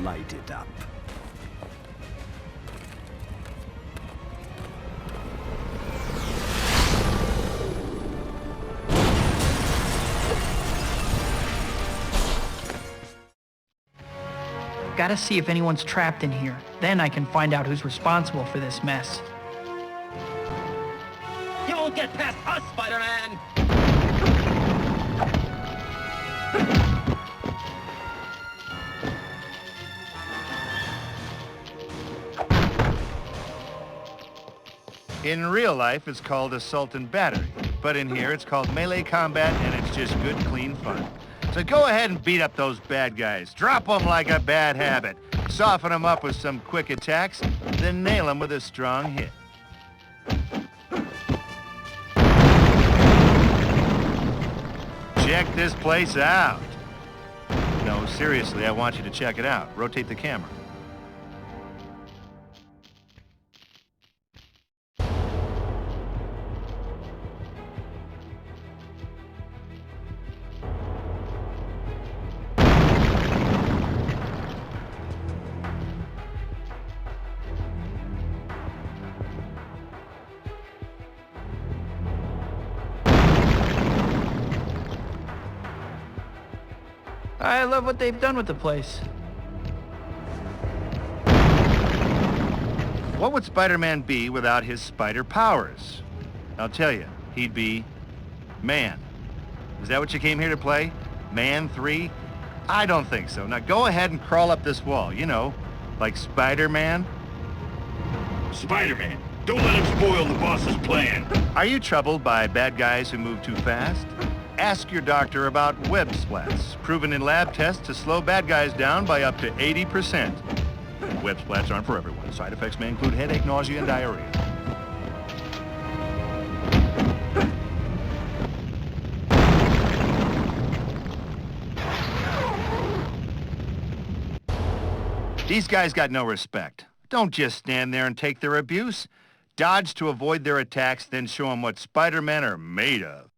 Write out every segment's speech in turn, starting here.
light it up. Gotta see if anyone's trapped in here. Then I can find out who's responsible for this mess. You won't get past us, Spider-Man! In real life, it's called assault and battery. But in here, it's called melee combat, and it's just good, clean fun. So go ahead and beat up those bad guys. Drop them like a bad habit. Soften them up with some quick attacks, then nail them with a strong hit. Check this place out. No, seriously, I want you to check it out. Rotate the camera. I love what they've done with the place. What would Spider-Man be without his spider powers? I'll tell you, he'd be Man. Is that what you came here to play? Man 3? I don't think so. Now go ahead and crawl up this wall, you know, like Spider-Man. Spider-Man, don't let him spoil the boss's plan. Are you troubled by bad guys who move too fast? Ask your doctor about web splats, proven in lab tests to slow bad guys down by up to 80%. Web splats aren't for everyone. Side effects may include headache, nausea, and diarrhea. These guys got no respect. Don't just stand there and take their abuse. Dodge to avoid their attacks, then show them what Spider-Men are made of.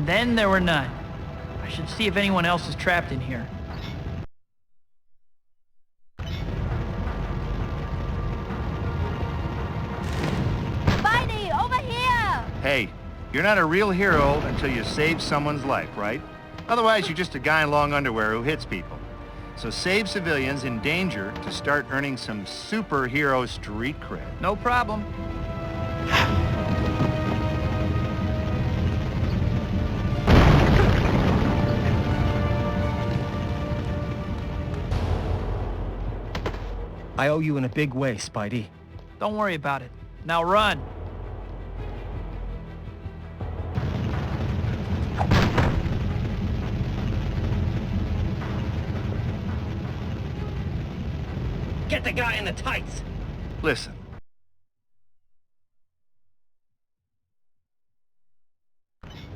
Then there were none. I should see if anyone else is trapped in here. Spidey, over here! Hey, you're not a real hero until you save someone's life, right? Otherwise, you're just a guy in long underwear who hits people. So save civilians in danger to start earning some superhero street cred. No problem. I owe you in a big way, Spidey. Don't worry about it. Now run. Get the guy in the tights! Listen.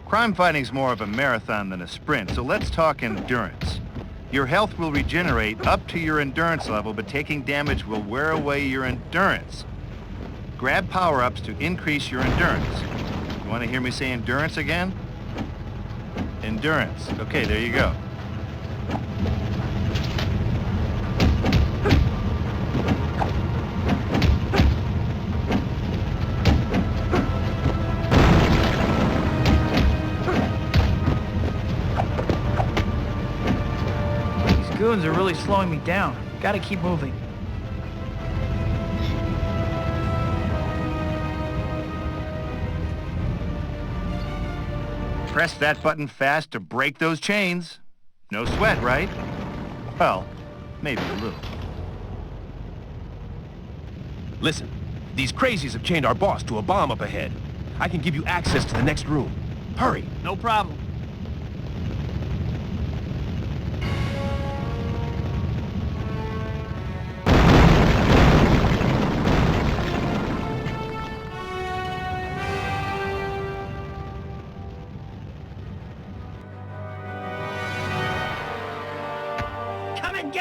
Crime fighting's more of a marathon than a sprint, so let's talk endurance. Your health will regenerate up to your endurance level, but taking damage will wear away your endurance. Grab power-ups to increase your endurance. You want to hear me say endurance again? Endurance. Okay, there you go. Goons are really slowing me down. Gotta keep moving. Press that button fast to break those chains. No sweat, right? Well, maybe a little. Listen, these crazies have chained our boss to a bomb up ahead. I can give you access to the next room. Hurry! No problem.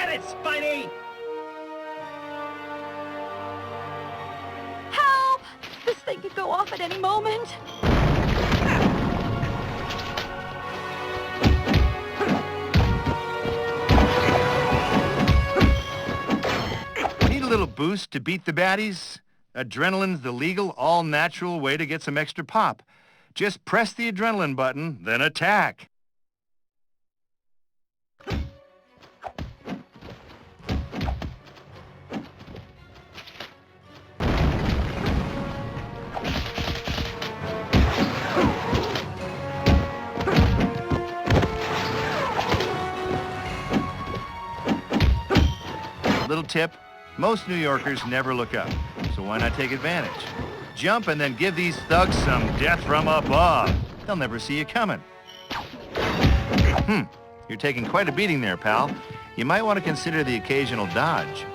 Get it, Spidey! Help! This thing could go off at any moment. Need a little boost to beat the baddies? Adrenaline's the legal, all-natural way to get some extra pop. Just press the adrenaline button, then attack. Little tip, most New Yorkers never look up, so why not take advantage? Jump and then give these thugs some death from above. They'll never see you coming. You're taking quite a beating there, pal. You might want to consider the occasional dodge.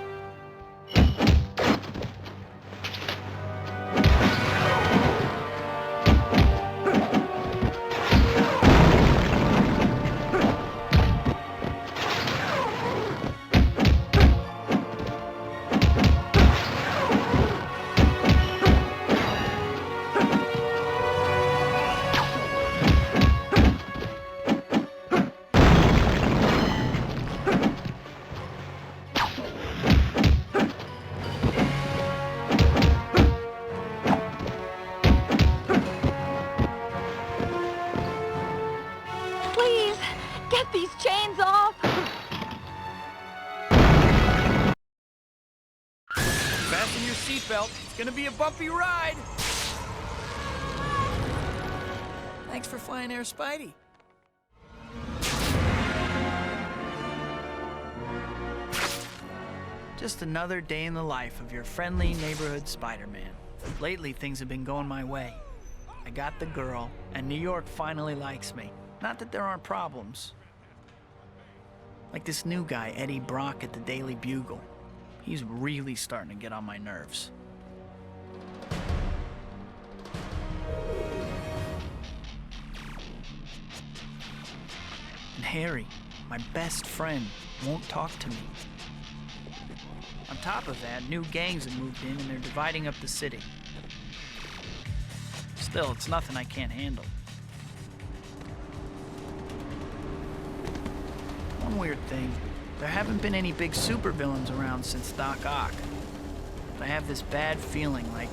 Please, get these chains off. Fasten your seatbelt. It's gonna be a bumpy ride. Thanks for flying Air Spidey. Just another day in the life of your friendly neighborhood Spider-Man. Lately, things have been going my way. I got the girl, and New York finally likes me. Not that there aren't problems. Like this new guy, Eddie Brock at the Daily Bugle. He's really starting to get on my nerves. And Harry, my best friend, won't talk to me. On top of that, new gangs have moved in and they're dividing up the city. Still, it's nothing I can't handle. One weird thing, there haven't been any big supervillains around since Doc Ock. But I have this bad feeling like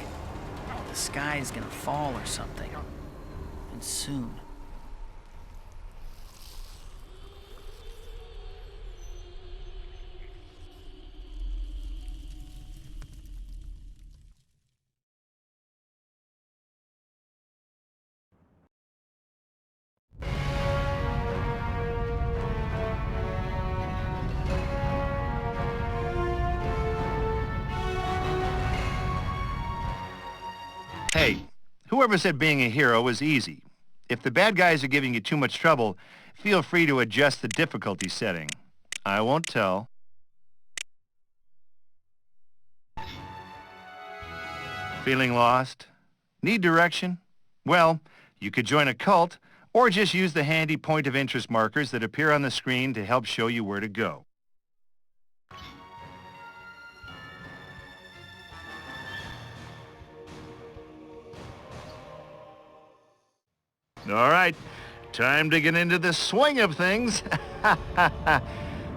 the sky is gonna fall or something. And soon. Hey, whoever said being a hero was easy. If the bad guys are giving you too much trouble, feel free to adjust the difficulty setting. I won't tell. Feeling lost? Need direction? Well, you could join a cult, or just use the handy point of interest markers that appear on the screen to help show you where to go. All right, time to get into the swing of things.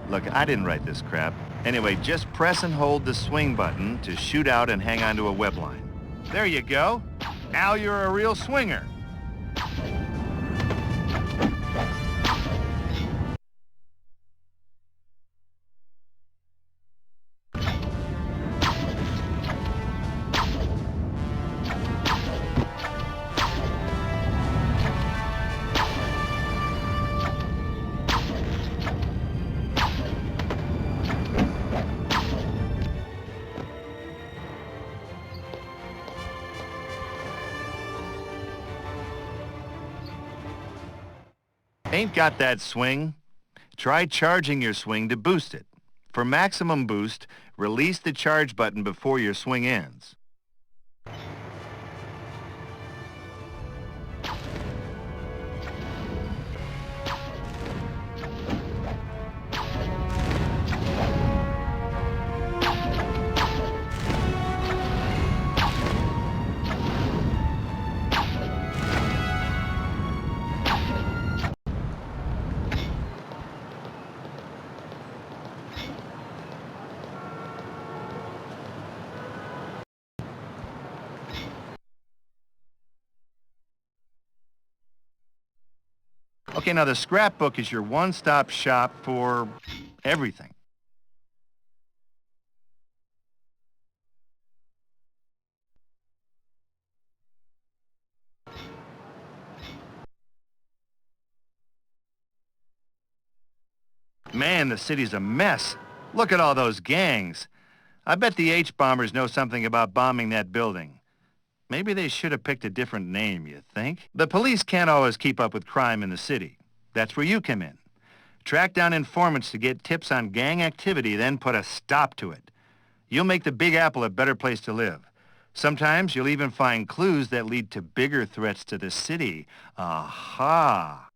Look, I didn't write this crap. Anyway, just press and hold the swing button to shoot out and hang onto a web line. There you go. Now you're a real swinger. Ain't got that swing? Try charging your swing to boost it. For maximum boost, release the charge button before your swing ends. Okay, now the scrapbook is your one-stop shop for everything. Man, the city's a mess. Look at all those gangs. I bet the H-bombers know something about bombing that building. Maybe they should have picked a different name, you think? The police can't always keep up with crime in the city. That's where you come in. Track down informants to get tips on gang activity, then put a stop to it. You'll make the Big Apple a better place to live. Sometimes you'll even find clues that lead to bigger threats to the city. Aha!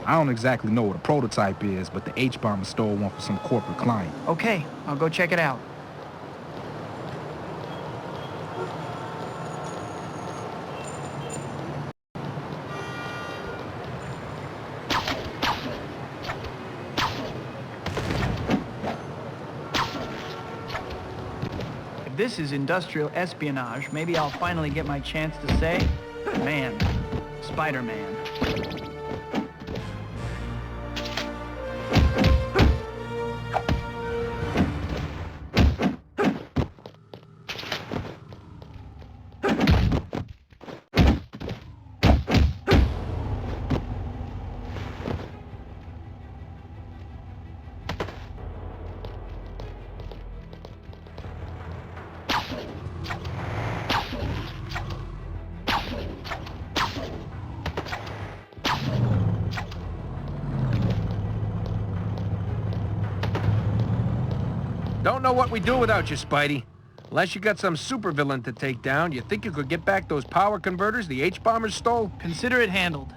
I don't exactly know what a prototype is, but the H-bomber stole one for some corporate client. Okay, I'll go check it out. If this is industrial espionage, maybe I'll finally get my chance to say, man, Spider-Man. Don't know what we do without you, Spidey. Unless you got some supervillain to take down, you think you could get back those power converters the H-bombers stole? Consider it handled.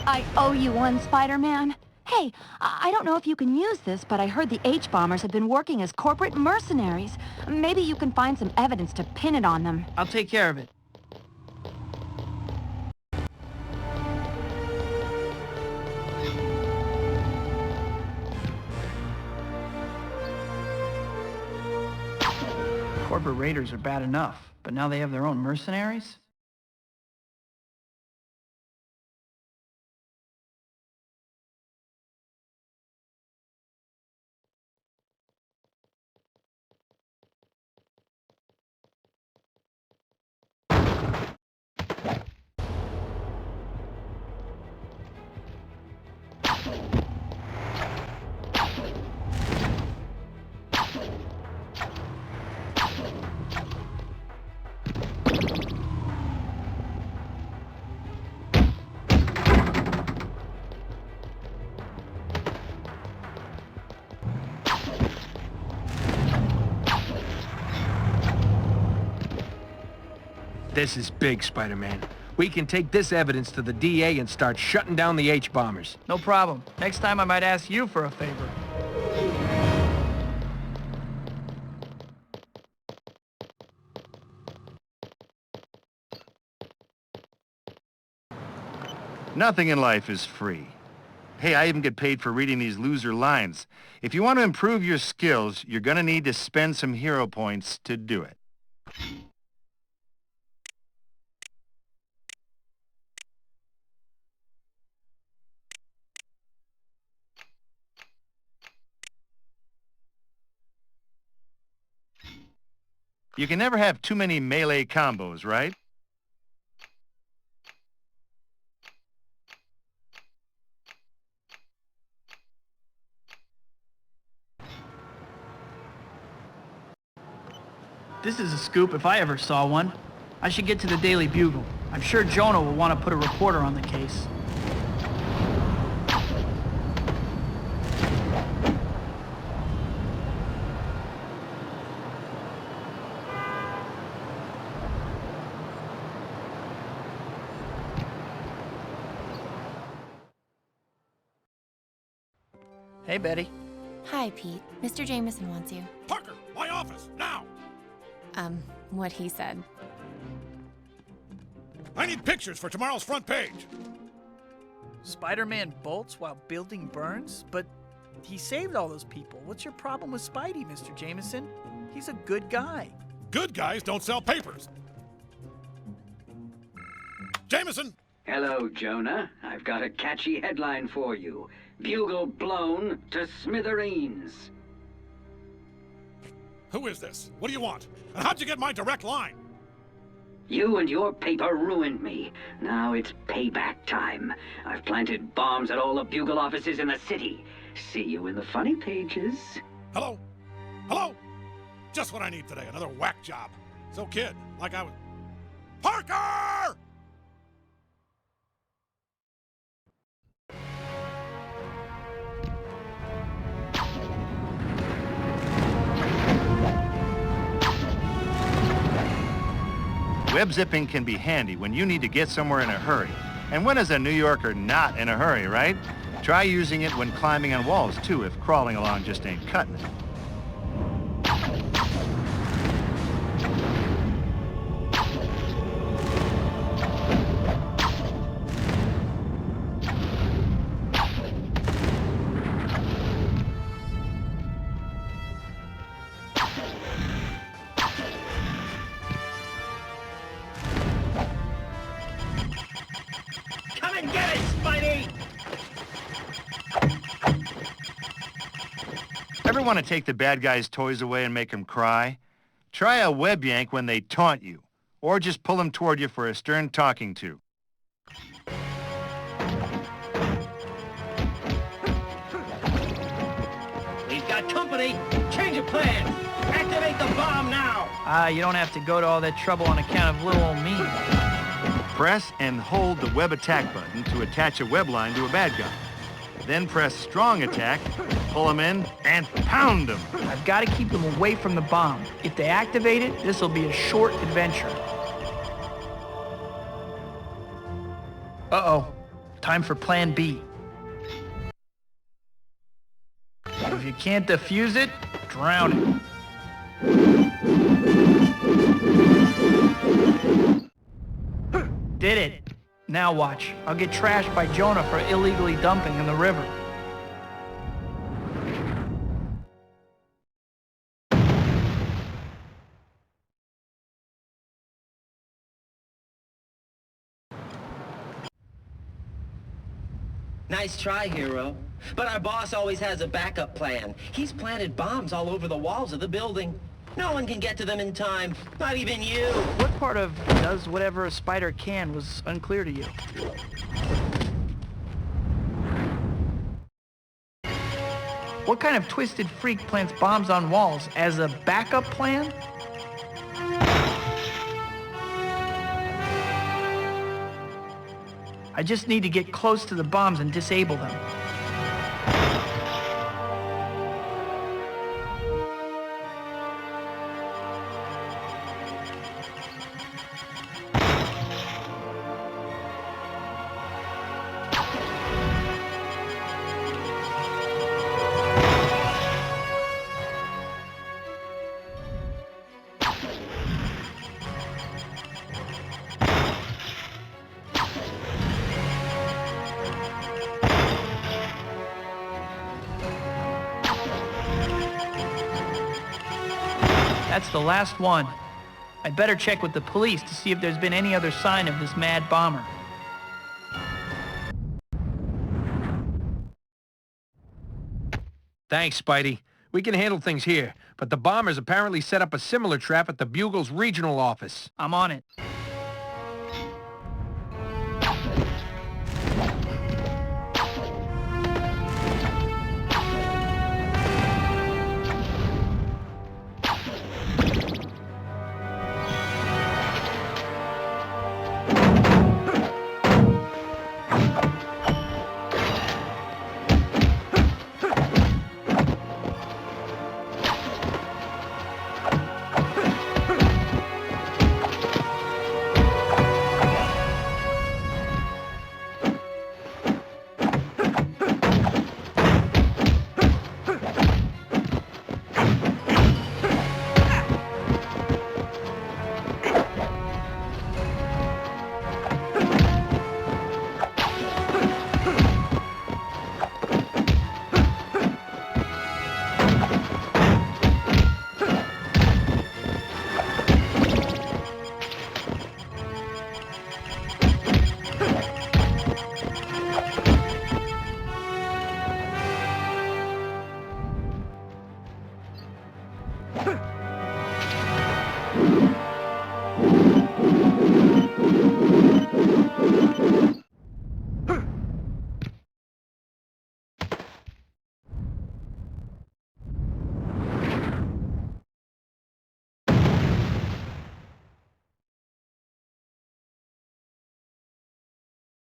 I owe you one, Spider-Man. Hey, I don't know if you can use this, but I heard the H-bombers have been working as corporate mercenaries. Maybe you can find some evidence to pin it on them. I'll take care of it. Corporate raiders are bad enough, but now they have their own mercenaries? This is big, Spider-Man. We can take this evidence to the DA and start shutting down the H-bombers. No problem. Next time I might ask you for a favor. Nothing in life is free. Hey, I even get paid for reading these loser lines. If you want to improve your skills, you're gonna need to spend some hero points to do it. You can never have too many melee combos, right? This is a scoop if I ever saw one. I should get to the Daily Bugle. I'm sure Jonah will want to put a reporter on the case. Hey, Betty. Hi, Pete. Mr. Jameson wants you. Parker, my office, now! What he said. I need pictures for tomorrow's front page. Spider-Man bolts while building burns? But he saved all those people. What's your problem with Spidey, Mr. Jameson? He's a good guy. Good guys don't sell papers. Jameson! Hello, Jonah. I've got a catchy headline for you. Bugle blown to smithereens. Who is this? What do you want? And how'd you get my direct line? You and your paper ruined me. Now it's payback time. I've planted bombs at all the Bugle offices in the city. See you in the funny pages. Hello? Hello? Just what I need today, another whack job. So kid, like I was... Parker! Web zipping can be handy when you need to get somewhere in a hurry. And when is a New Yorker not in a hurry, right? Try using it when climbing on walls, too, if crawling along just ain't cutting it. Come and get it, Spidey! Ever want to take the bad guy's toys away and make them cry? Try a web yank when they taunt you, or just pull them toward you for a stern talking to. We've got company! Change of plan! Activate the bomb now! You don't have to go to all that trouble on account of little old me. Press and hold the web attack button to attach a web line to a bad guy. Then press strong attack, pull them in, and pound them. I've got to keep them away from the bomb. If they activate it, this will be a short adventure. Uh-oh. Time for Plan B. If you can't defuse it, drown it. Did it. Now watch. I'll get trashed by Jonah for illegally dumping in the river. Nice try, hero. But our boss always has a backup plan. He's planted bombs all over the walls of the building. No one can get to them in time, not even you. What part of does whatever a spider can was unclear to you? What kind of twisted freak plants bombs on walls as a backup plan? I just need to get close to the bombs and disable them. That's the last one. I'd better check with the police to see if there's been any other sign of this mad bomber. Thanks, Spidey. We can handle things here, but the bombers apparently set up a similar trap at the Bugle's regional office. I'm on it.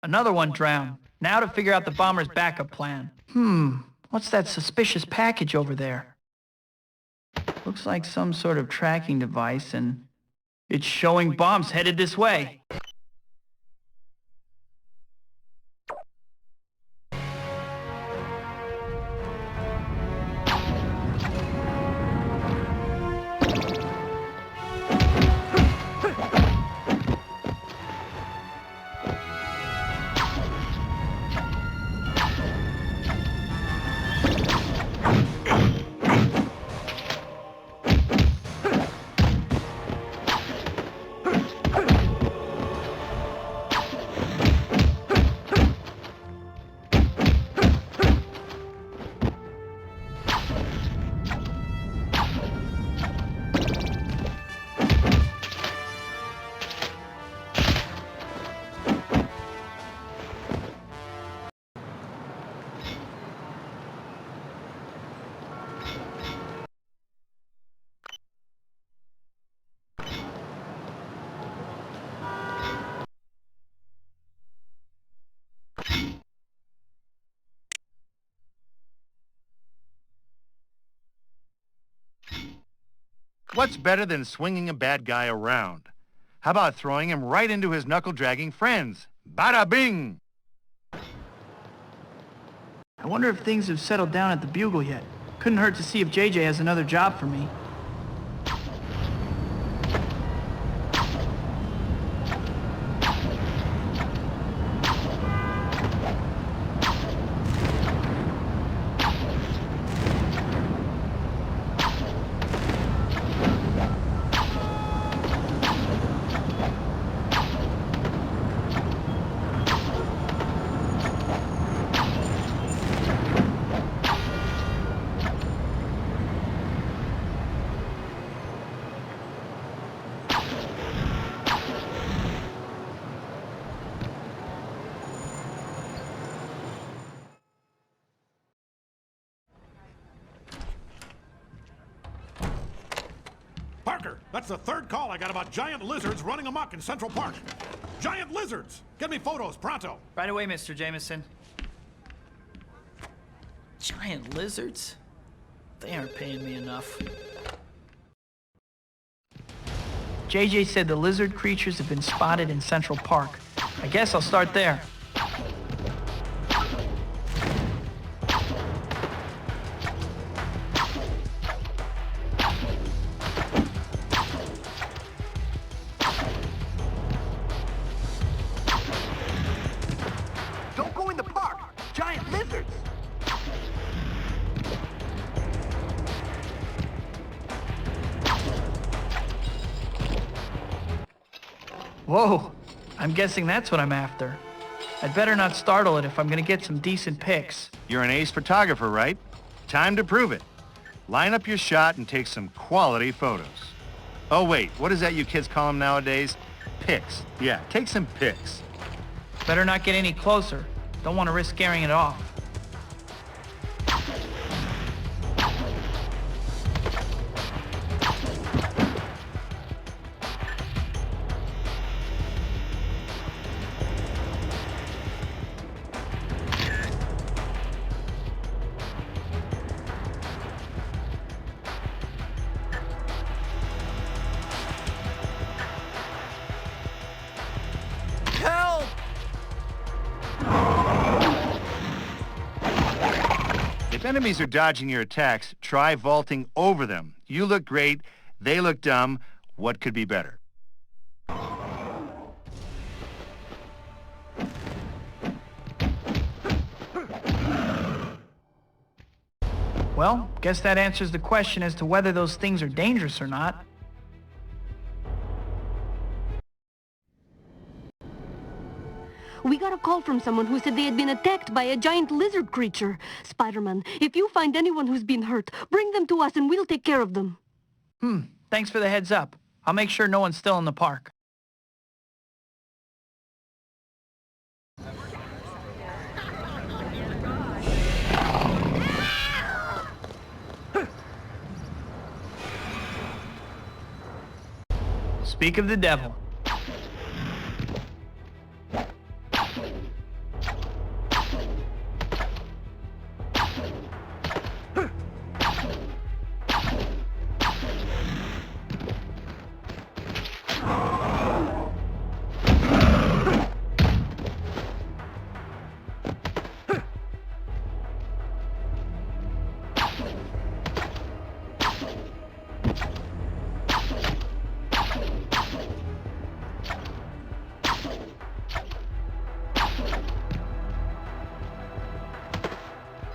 Another one drowned. Now to figure out the bomber's backup plan. What's that suspicious package over there? Looks like some sort of tracking device, and it's showing bombs headed this way. What's better than swinging a bad guy around? How about throwing him right into his knuckle-dragging friends? Bada bing! I wonder if things have settled down at the Bugle yet. Couldn't hurt to see if JJ has another job for me. Parker, that's the third call I got about giant lizards running amok in Central Park. Giant lizards! Get me photos, pronto. Right away, Mr. Jameson. Giant lizards? They aren't paying me enough. JJ said the lizard creatures have been spotted in Central Park. I guess I'll start there. Don't go in the park! Giant lizards! Whoa, I'm guessing that's what I'm after. I'd better not startle it if I'm gonna get some decent pics. You're an ace photographer, right? Time to prove it. Line up your shot and take some quality photos. Oh wait, what is that you kids call them nowadays? Pics. Yeah, take some pics. Better not get any closer. Don't want to risk scaring it off. Help! If enemies are dodging your attacks, try vaulting over them. You look great, they look dumb. What could be better? Well, guess that answers the question as to whether those things are dangerous or not. We got a call from someone who said they had been attacked by a giant lizard creature. Spider-Man, if you find anyone who's been hurt, bring them to us and we'll take care of them. Thanks for the heads up. I'll make sure no one's still in the park. Speak of the devil.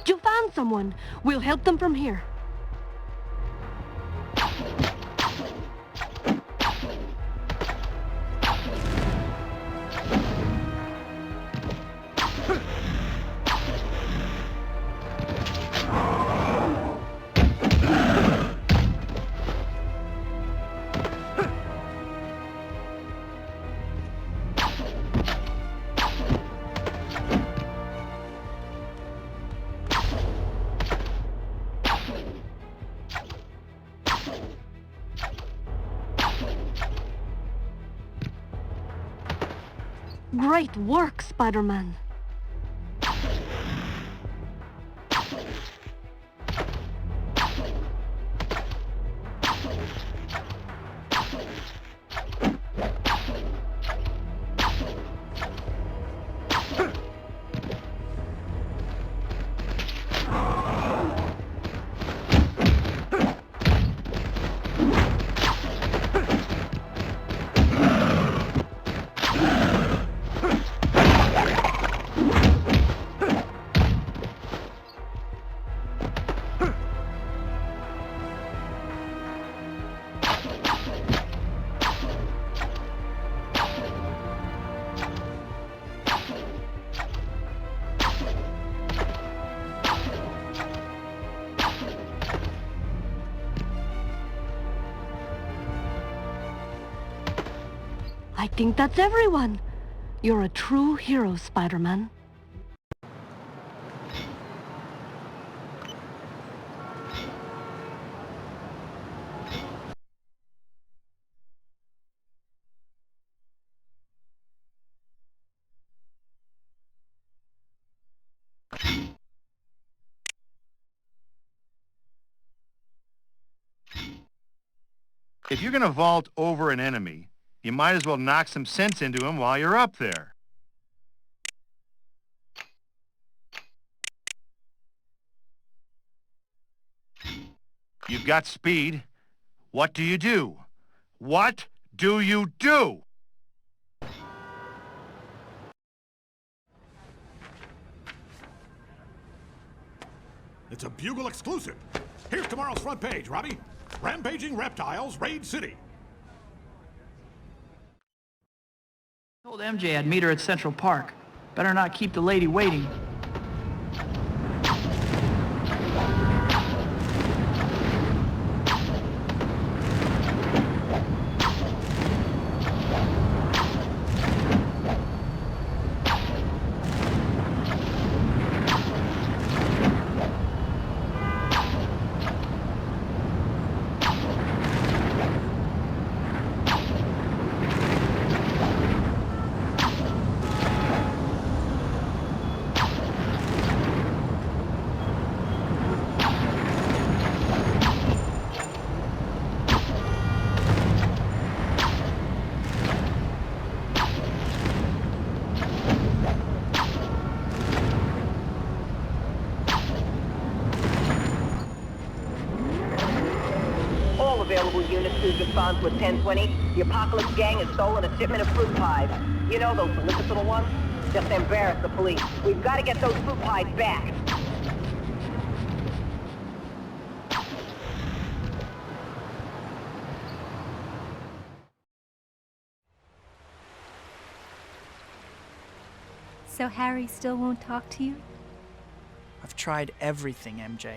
You found someone. We'll help them from here. Great work, Spider-Man. I think that's everyone. You're a true hero, Spider-Man. If you're gonna vault over an enemy, you might as well knock some sense into him while you're up there. You've got speed. What do you do? What do you do? It's a Bugle exclusive. Here's tomorrow's front page, Robbie. Rampaging reptiles raid city. MJ I'd meet her at Central Park. Better not keep the lady waiting. Available units whose response was 1020. The Apocalypse Gang has stolen a shipment of fruit pies. You know those delicious little ones? Just embarrass the police. We've got to get those fruit pies back. So Harry still won't talk to you? I've tried everything, MJ.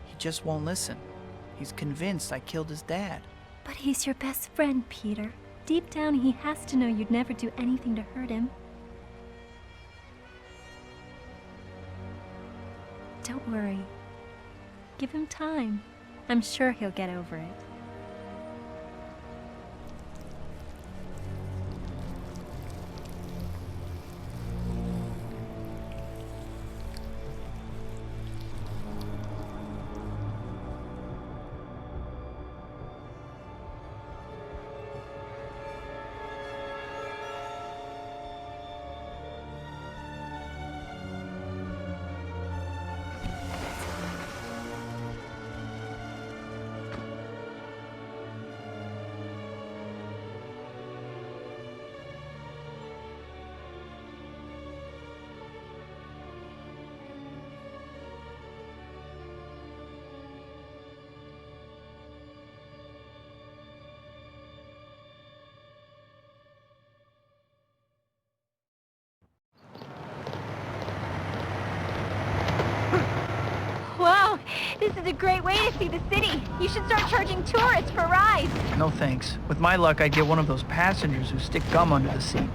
He just won't listen. He's convinced I killed his dad. But he's your best friend, Peter. Deep down, he has to know you'd never do anything to hurt him. Don't worry. Give him time. I'm sure he'll get over it. Wow, this is a great way to see the city. You should start charging tourists for rides. No thanks. With my luck, I'd get one of those passengers who stick gum under the seat.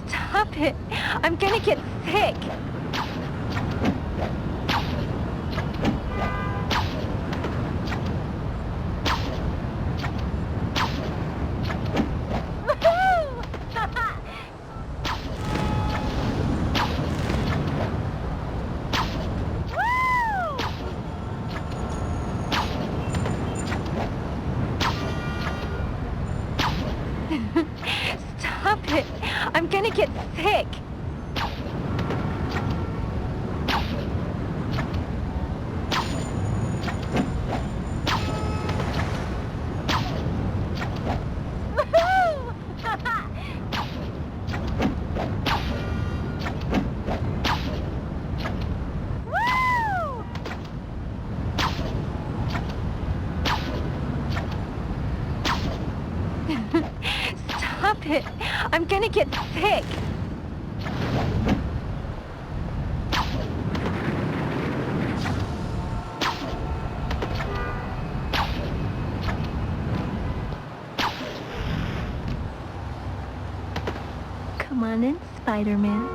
Stop it. I'm gonna get sick. Stop it. I'm gonna get sick. Stop it. I'm gonna get sick. Come on in, Spider-Man.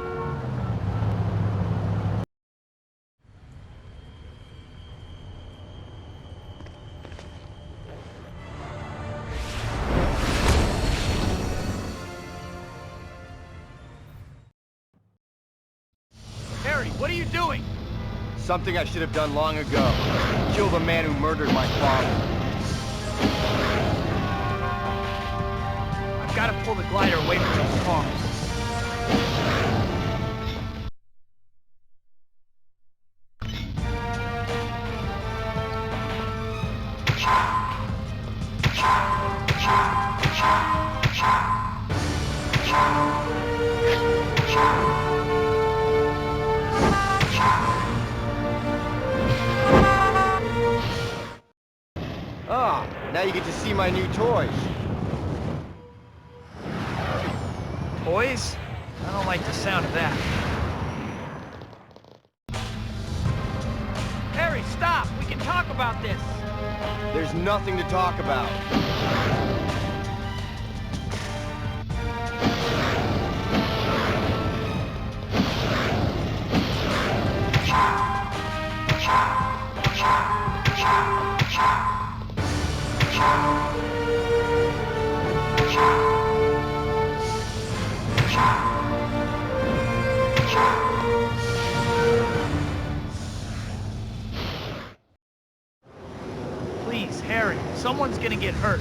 Harry, what are you doing? Something I should have done long ago. Kill the man who murdered my father. I've got to pull the glider away from those cars. Ah, now you get to see my new toys. boys. I don't like the sound of that. Harry, stop! We can talk about this! There's nothing to talk about. Please, Harry, someone's gonna get hurt.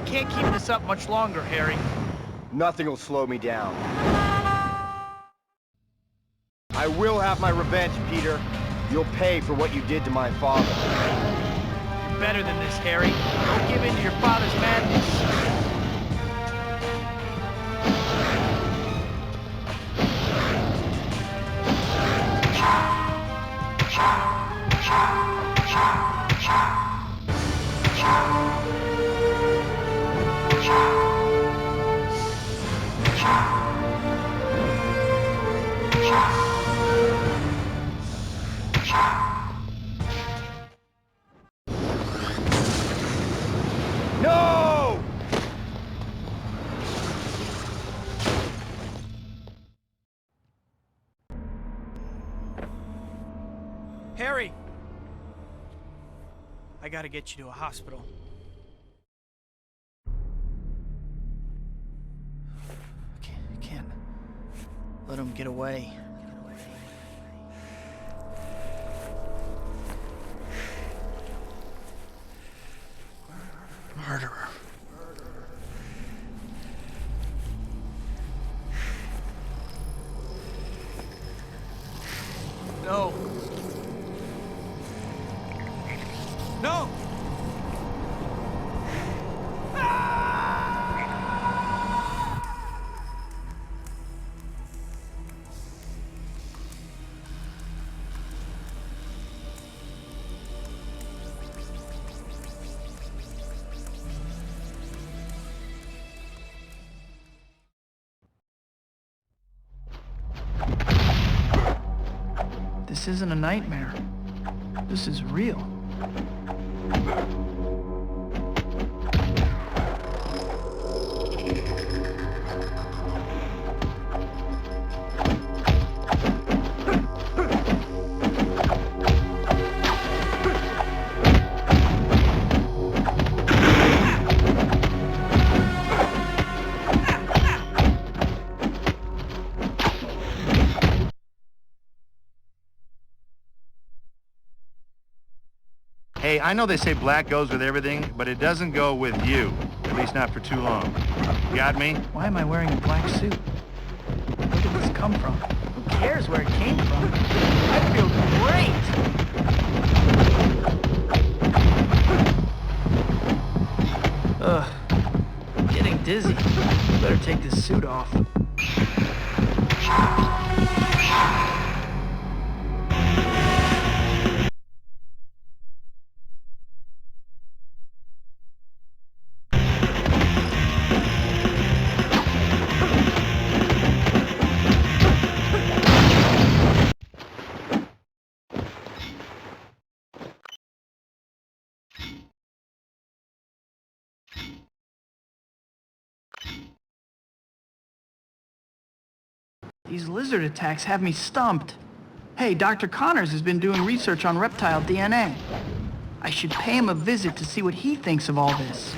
We can't keep this up much longer, Harry. Nothing will slow me down. I will have my revenge, Peter. You'll pay for what you did to my father. You're better than this, Harry. Don't give in to your father's madness. No! Harry! I gotta get you to a hospital. I can't let him get away. Murderer. No. No! This isn't a nightmare. This is real. Hey, I know they say black goes with everything, but it doesn't go with you. At least not for too long. Got me? Why am I wearing a black suit? Where did this come from? Who cares where it came from? I feel great! Ugh. I'm getting dizzy. Better take this suit off. These lizard attacks have me stumped. Hey, Dr. Connors has been doing research on reptile DNA. I should pay him a visit to see what he thinks of all this.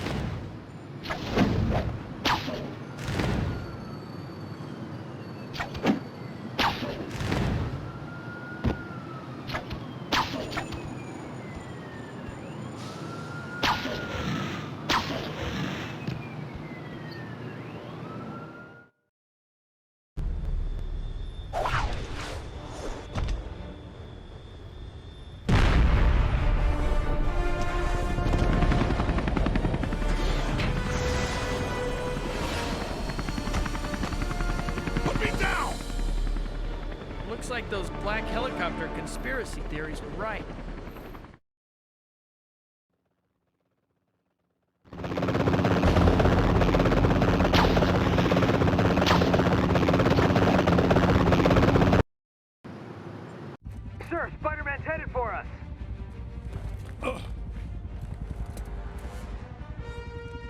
those black helicopter conspiracy theories were right. Sir, Spider-Man's headed for us.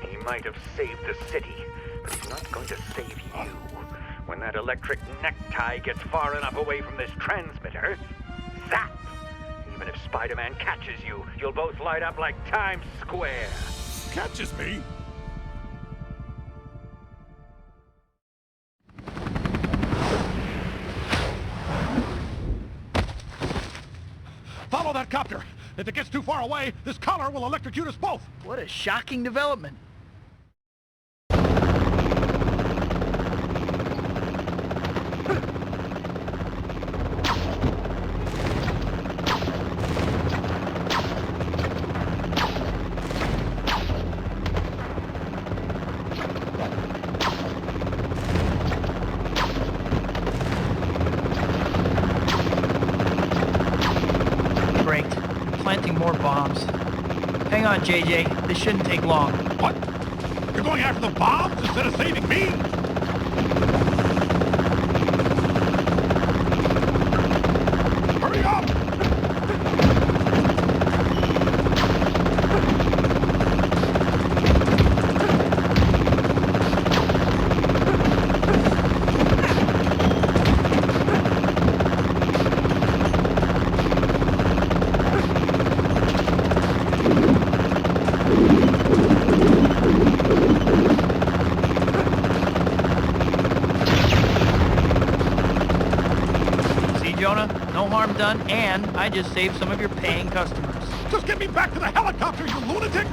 He might have saved the city, but he's not going to save you. When that electric necktie gets far enough away from this transmitter, zap! Even if Spider-Man catches you, you'll both light up like Times Square. Catches me? Follow that copter. If it gets too far away, this collar will electrocute us both. What a shocking development. Great. They're planting more bombs. Hang on, JJ. This shouldn't take long. What? You're going after the bombs instead of saving me? Hurry up! Jonah, no harm done, and I just saved some of your paying customers. Just get me back to the helicopter, you lunatic!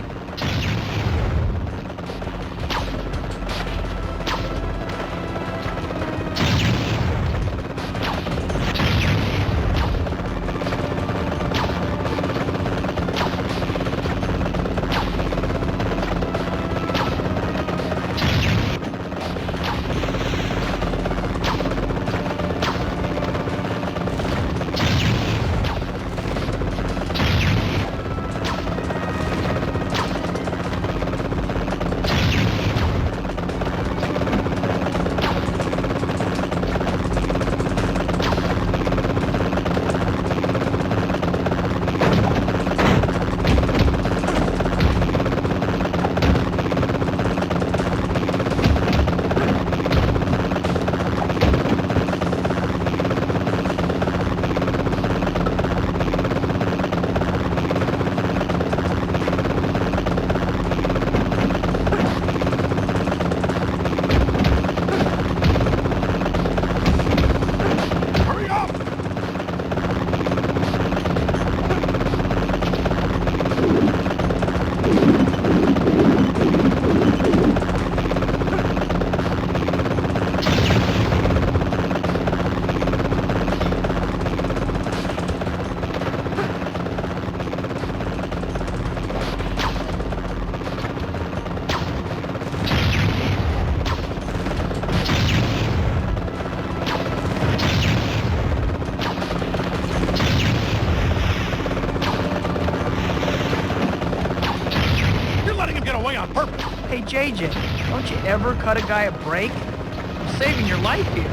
Hey, JJ, don't you ever cut a guy a break? I'm saving your life here.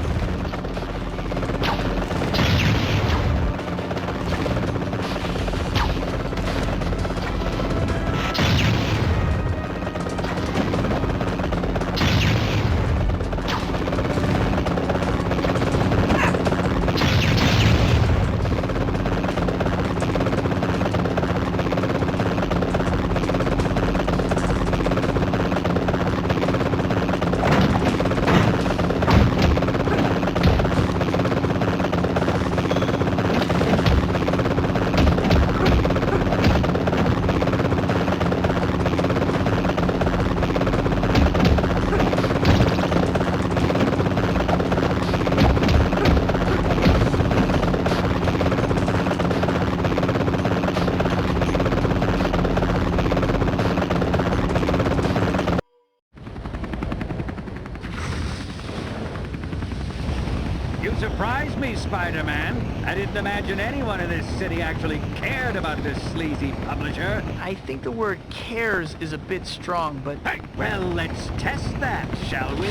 surprised me, Spider-Man. I didn't imagine anyone in this city actually cared about this sleazy publisher. I think the word cares is a bit strong, but... Hey, well, let's test that, shall we?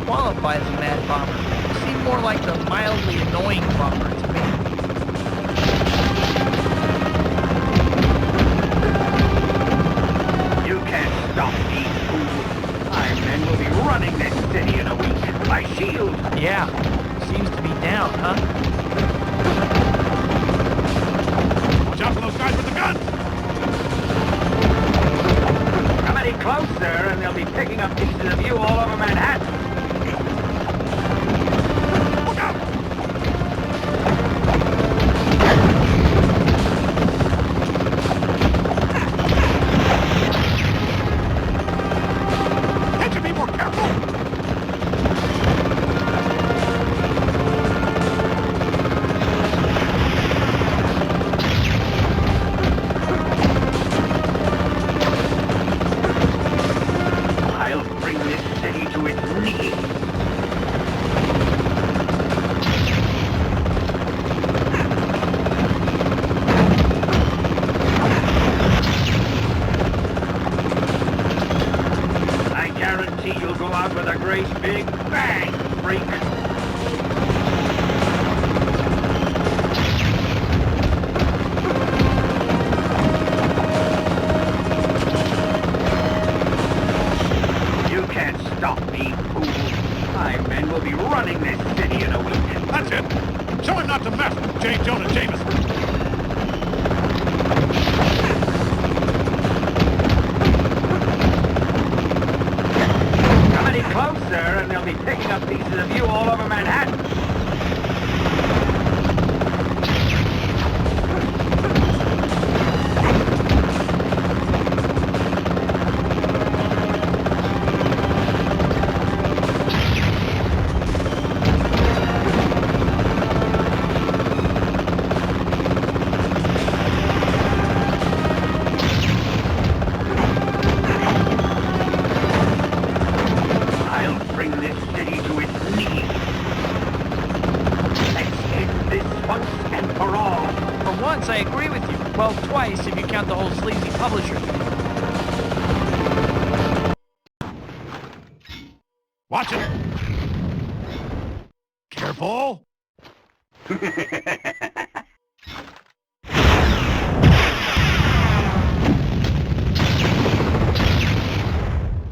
Qualify as a mad bomber. You seem more like the mildly annoying bomber to me. You can't stop me, fool. My men will be running this city in a week. My shield. Yeah, seems to be down, huh? Watch out for those guys with the guns! Come any closer and they'll be picking up pieces of you all over Manhattan. I agree with you. Well, twice if you count the whole sleazy publisher thing. Watch it! Careful!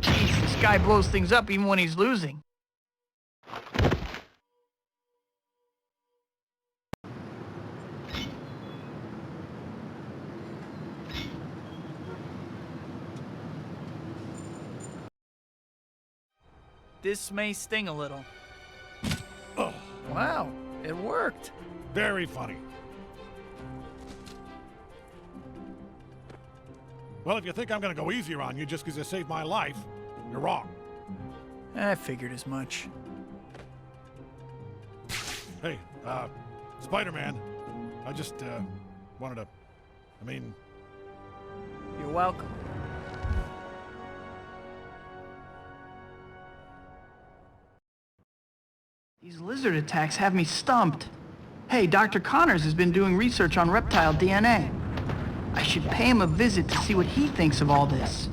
Jeez, this guy blows things up even when he's losing. This may sting a little. Oh. Wow, it worked. Very funny. Well, if you think I'm gonna go easier on you just because you saved my life, you're wrong. I figured as much. Hey, Spider-Man, I just, wanted to, You're welcome. These lizard attacks have me stumped. Hey, Dr. Connors has been doing research on reptile DNA. I should pay him a visit to see what he thinks of all this.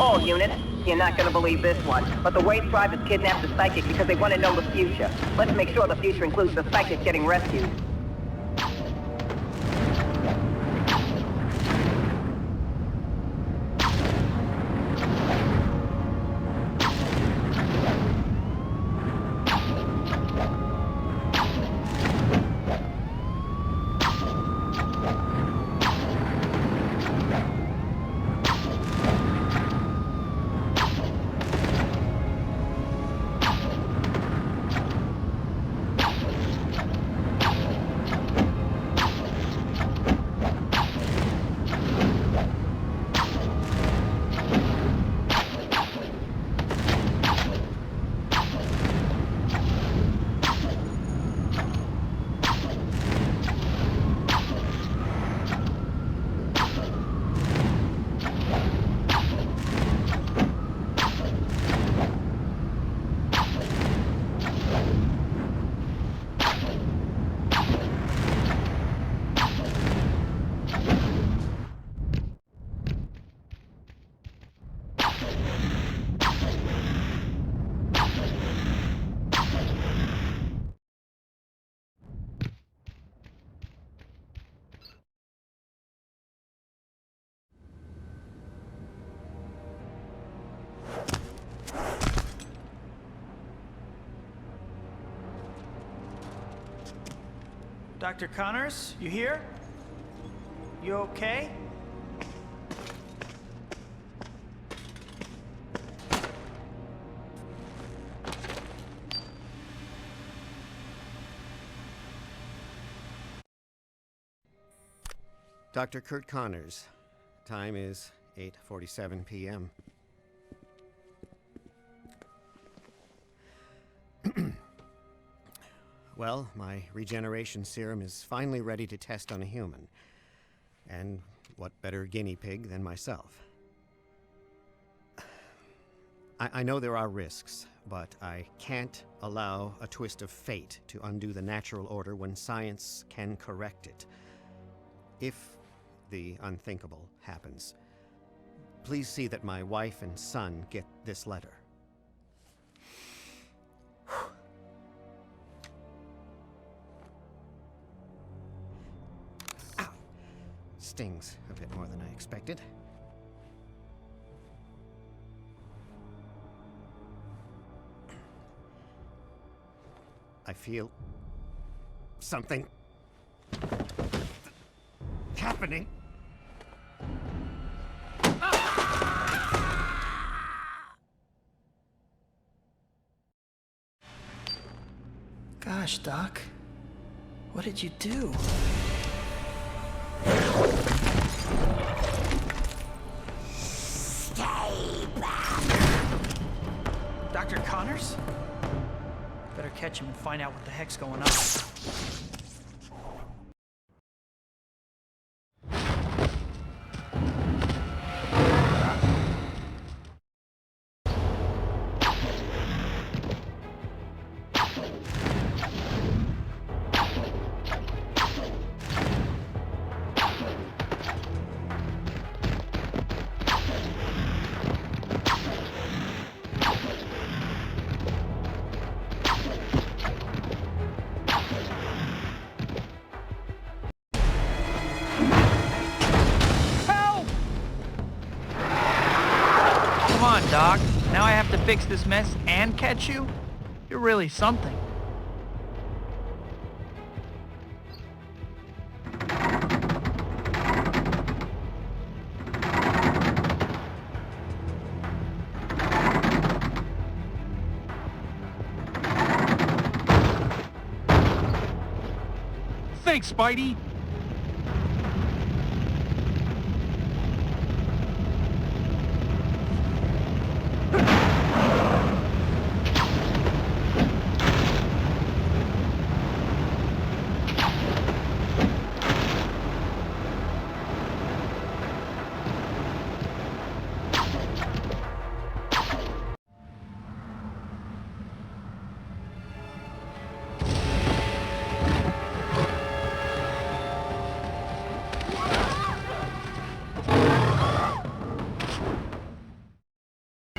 All units, you're not gonna believe this one, but the Waste Tribe has kidnapped the Psychic because they want to know the future. Let's make sure the future includes the Psychic getting rescued. Dr. Connors, you here? You okay? Dr. Kurt Connors. Time is 8:47 p.m. Well, my regeneration serum is finally ready to test on a human. And what better guinea pig than myself? I know there are risks, but I can't allow a twist of fate to undo the natural order when science can correct it. If the unthinkable happens, please see that my wife and son get this letter. Ow! Stings a bit more than I expected. I feel something happening. Gosh, Doc. What did you do? Stay back! Dr. Connors? Better catch him and find out what the heck's going on. Come on, Doc. Now I have to fix this mess and catch you? You're really something. Thanks, Spidey!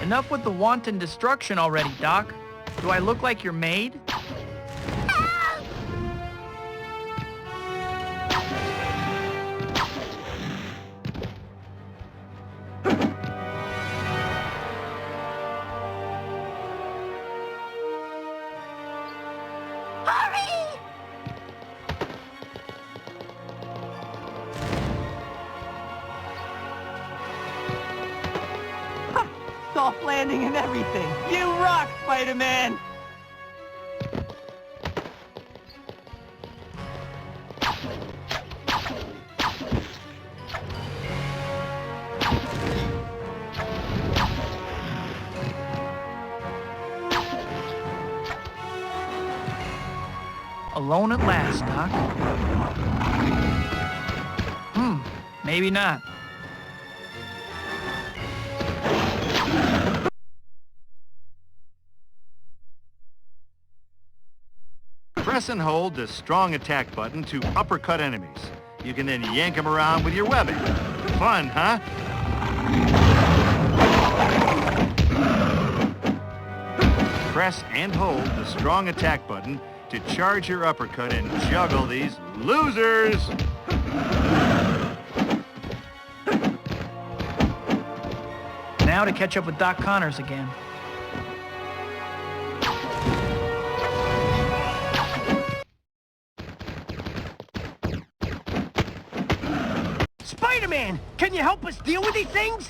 Enough with the wanton destruction already, Doc. Do I look like your maid? Soft landing and everything. You rock, Spider-Man! Alone at last, Doc. Maybe not. Press and hold the strong attack button to uppercut enemies. You can then yank them around with your webbing. Fun, huh? Press and hold the strong attack button to charge your uppercut and juggle these losers! Now to catch up with Doc Connors again. Spider-Man! Can you help us deal with these things?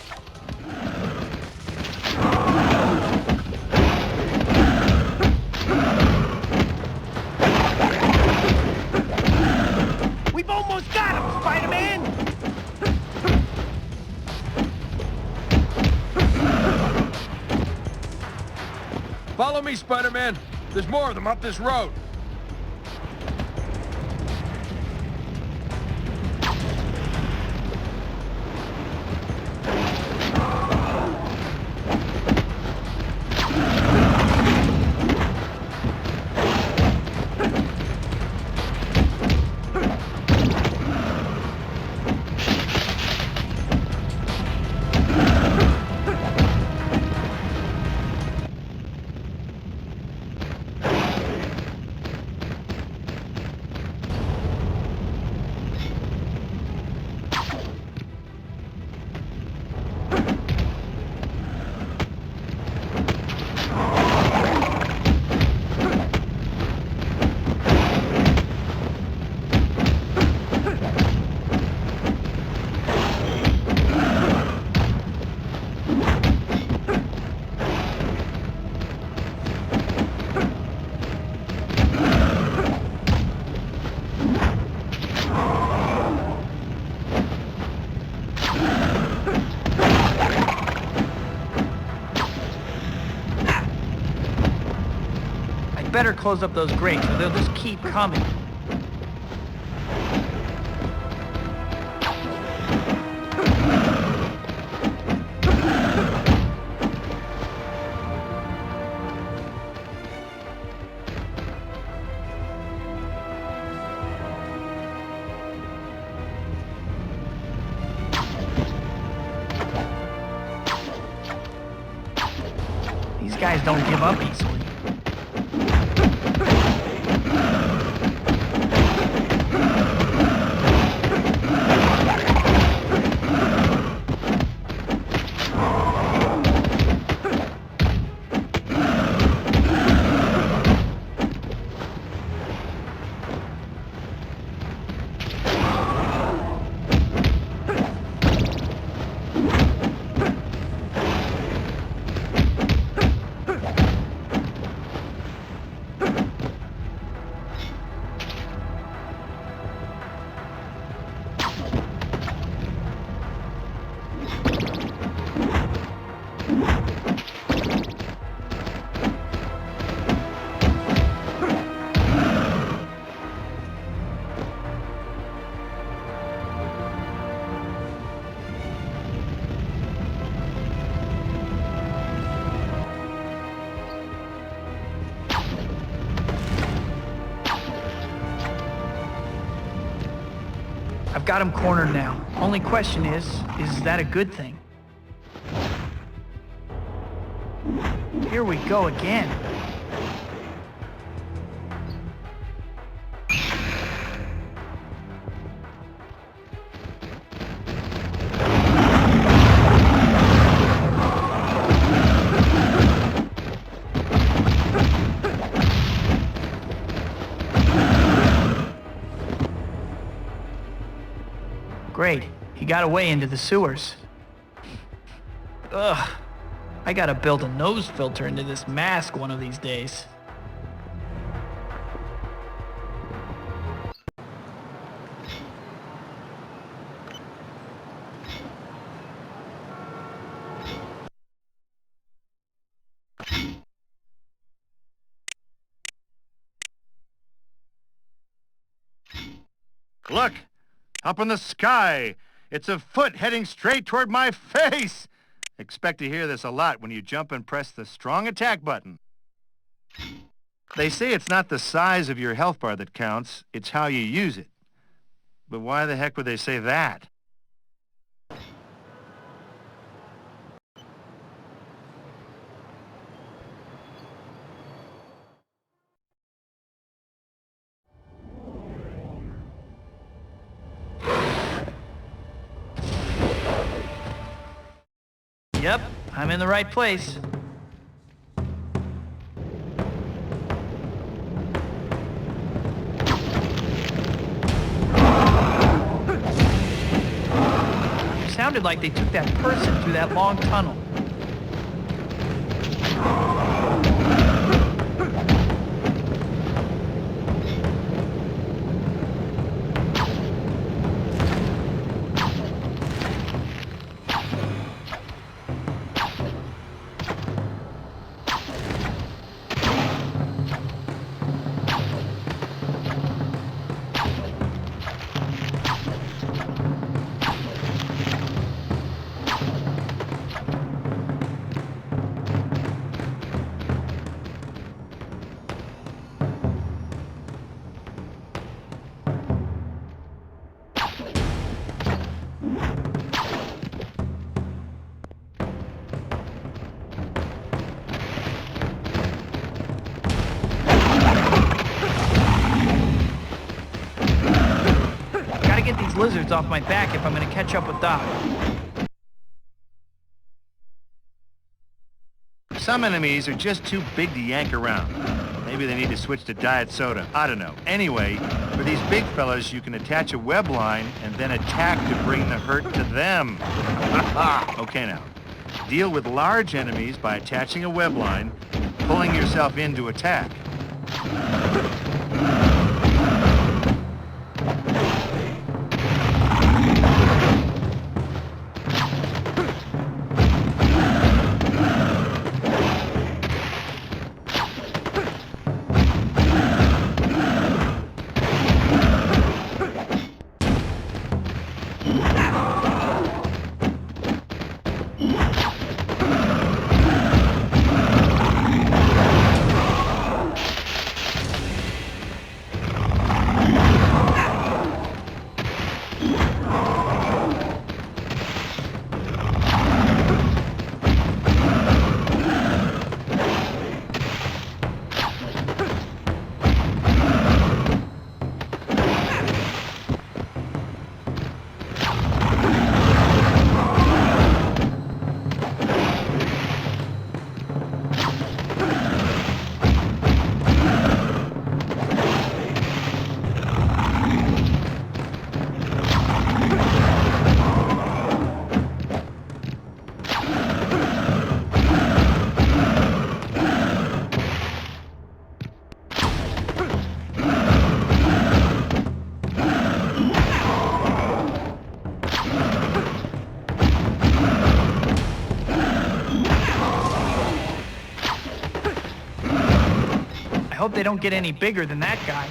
We've almost got him, Spider-Man! Follow me, Spider-Man. There's more of them up this road. Better close up those grates or they'll just keep coming. These guys don't give up easily. I've got him cornered now. Only question is that a good thing? Here we go again. Great. He got away into the sewers. Ugh. I gotta build a nose filter into this mask one of these days. Look! Up in the sky! It's a foot heading straight toward my face! Expect to hear this a lot when you jump and press the strong attack button. They say it's not the size of your health bar that counts, it's how you use it. But why the heck would they say that? Yep, I'm in the right place. Sounded like they took that person through that long tunnel. Get these lizards off my back if I'm gonna catch up with Doc. Some enemies are just too big to yank around. Maybe they need to switch to diet soda. I don't know. Anyway, for these big fellas, you can attach a web line and then attack to bring the hurt to them. Okay now. Deal with large enemies by attaching a web line and pulling yourself in to attack. I hope they don't get any bigger than that guy.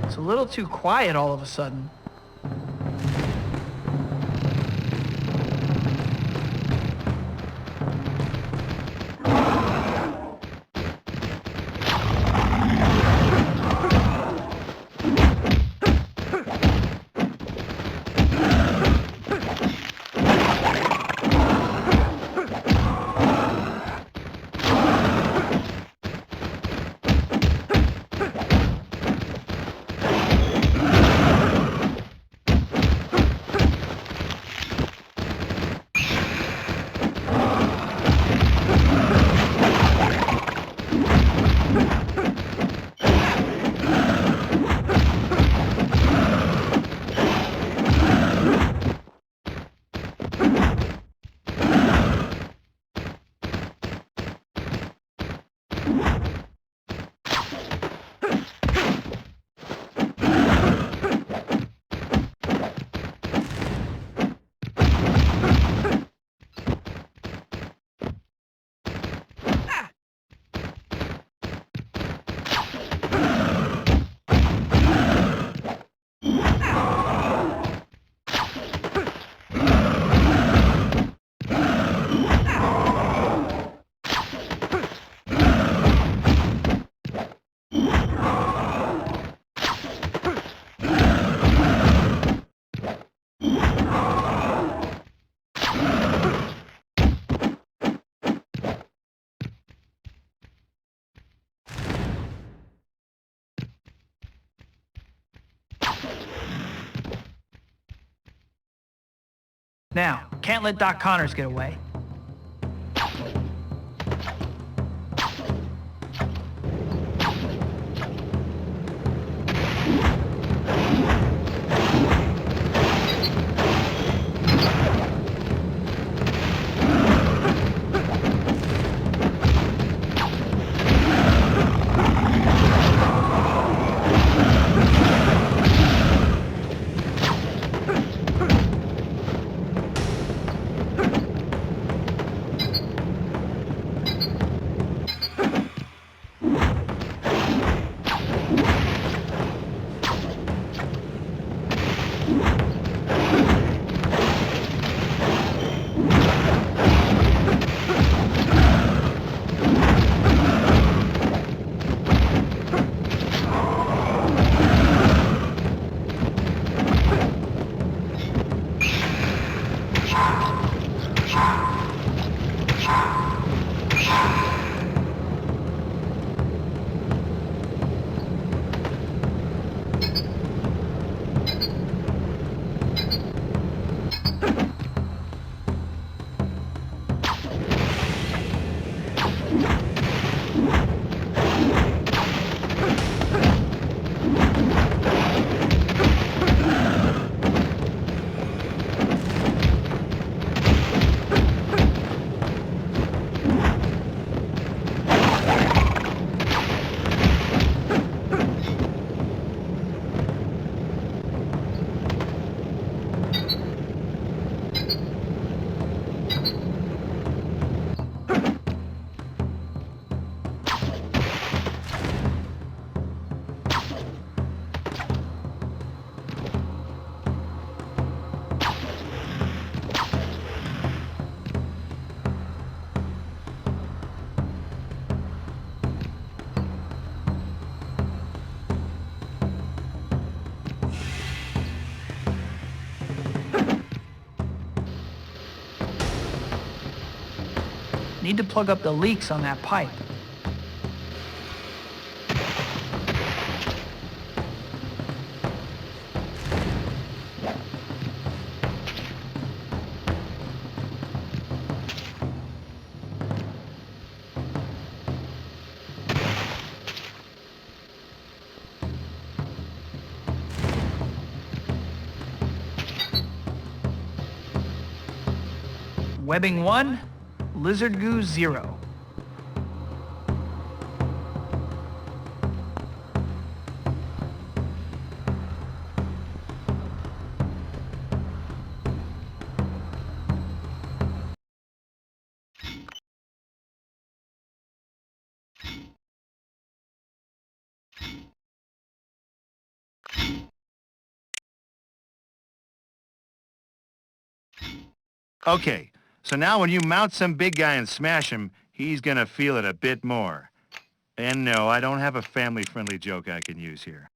It's a little too quiet all of a sudden. Now, can't let Doc Connors get away. Need to plug up the leaks on that pipe. Webbing 1, lizard goo 0. Okay, so now when you mount some big guy and smash him, he's gonna feel it a bit more. And no, I don't have a family-friendly joke I can use here.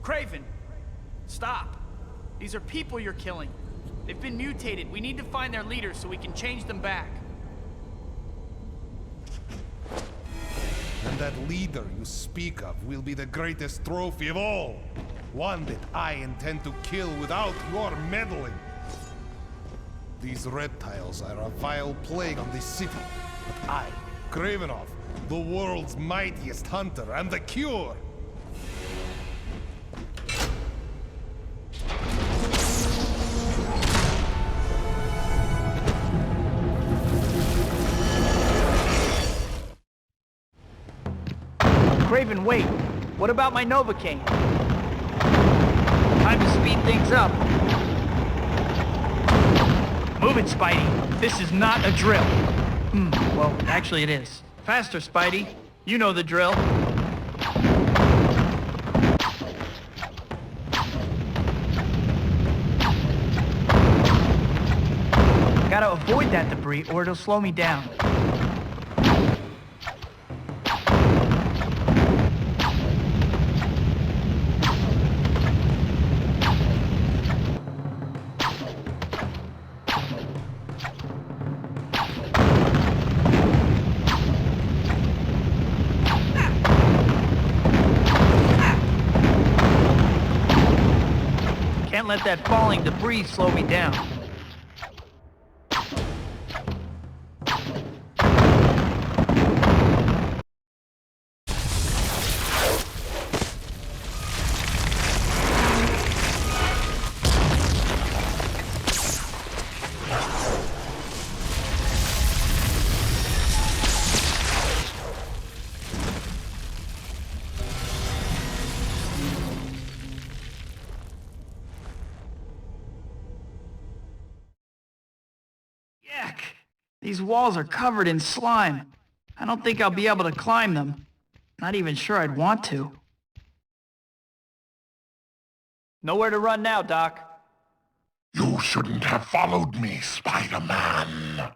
Craven! Stop! These are people you're killing. They've been mutated. We need to find their leaders so we can change them back. And that leader you speak of will be the greatest trophy of all. One that I intend to kill without your meddling. These reptiles are a vile plague on this city. But I, Kravenov, the world's mightiest hunter, am the cure. Craven, wait. What about my Novocaine? Time to speed things up. Move it, Spidey. This is not a drill. Well, actually it is. Faster, Spidey. You know the drill. Gotta avoid that debris or it'll slow me down. Can't let that falling debris slow me down. These walls are covered in slime. I don't think I'll be able to climb them. Not even sure I'd want to. Nowhere to run now, Doc. You shouldn't have followed me, Spider-Man.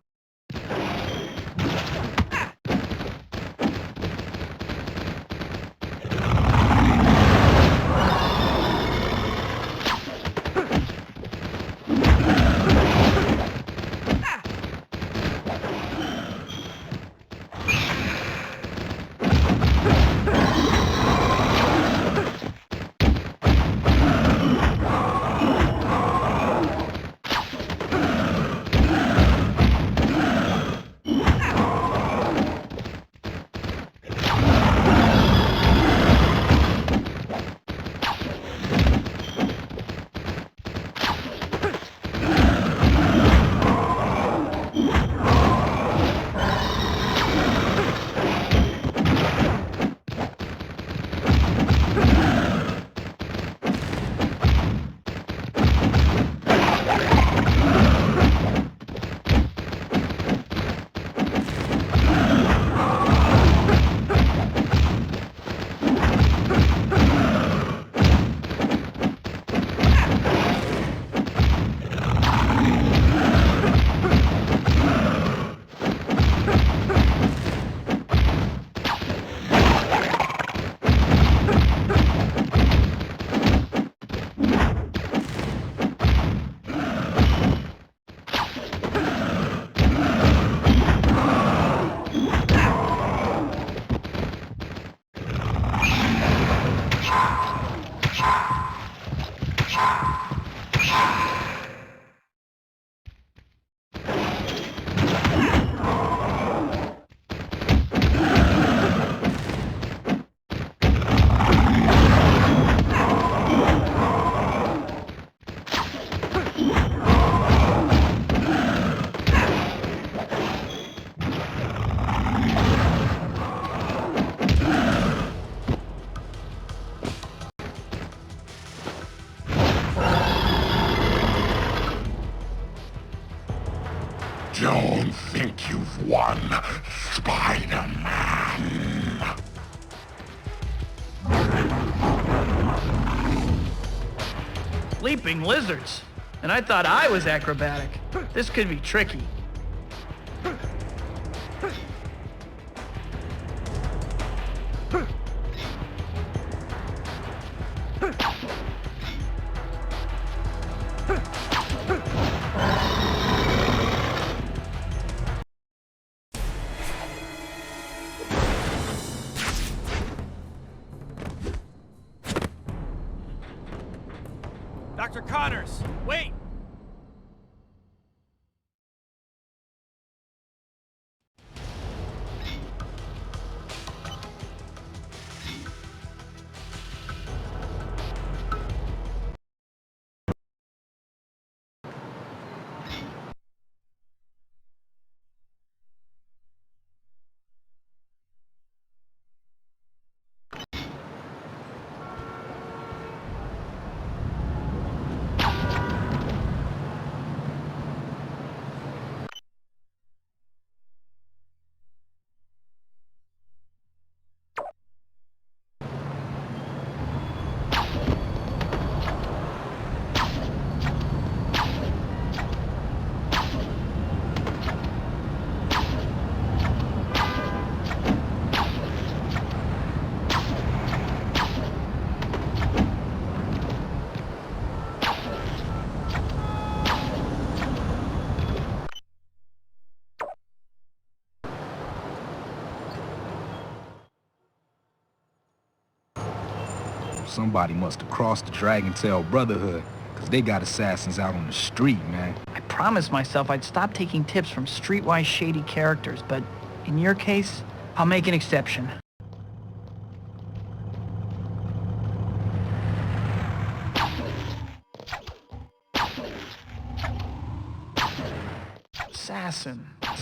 on, Spider-Man. Leaping lizards. And I thought I was acrobatic. This could be tricky. Dr. Connors, wait! Somebody must have crossed the Dragontail Brotherhood, because they got assassins out on the street, man. I promised myself I'd stop taking tips from streetwise shady characters, but in your case, I'll make an exception. Assassin. I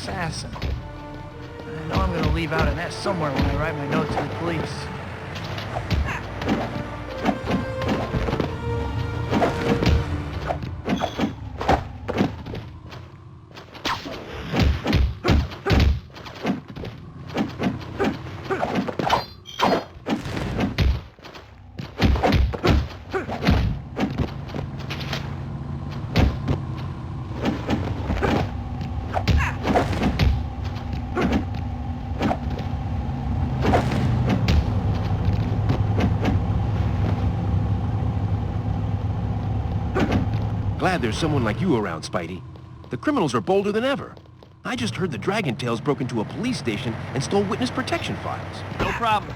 know I'm gonna leave out an S somewhere when I write my note to the police. Glad there's someone like you around, Spidey. The criminals are bolder than ever. I just heard the Dragontails broke into a police station and stole witness protection files. No problem.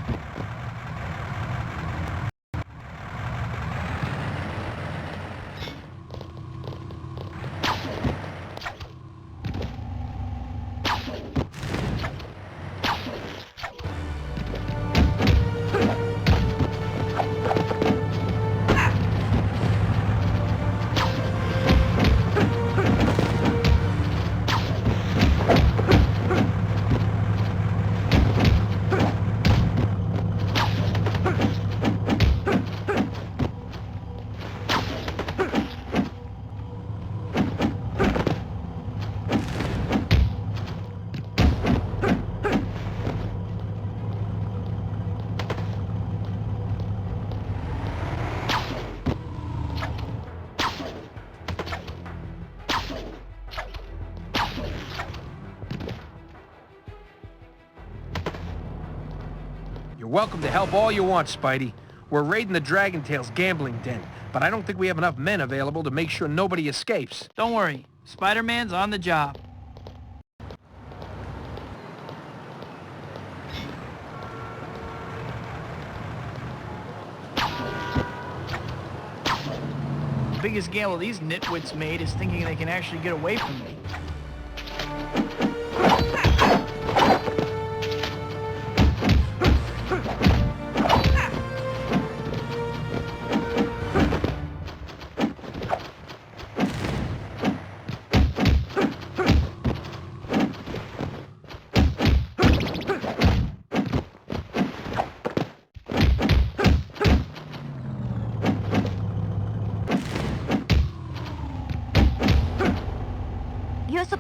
You're welcome to help all you want, Spidey. We're raiding the Dragontails gambling den, but I don't think we have enough men available to make sure nobody escapes. Don't worry. Spider-Man's on the job. The biggest gamble these nitwits made is thinking they can actually get away from me.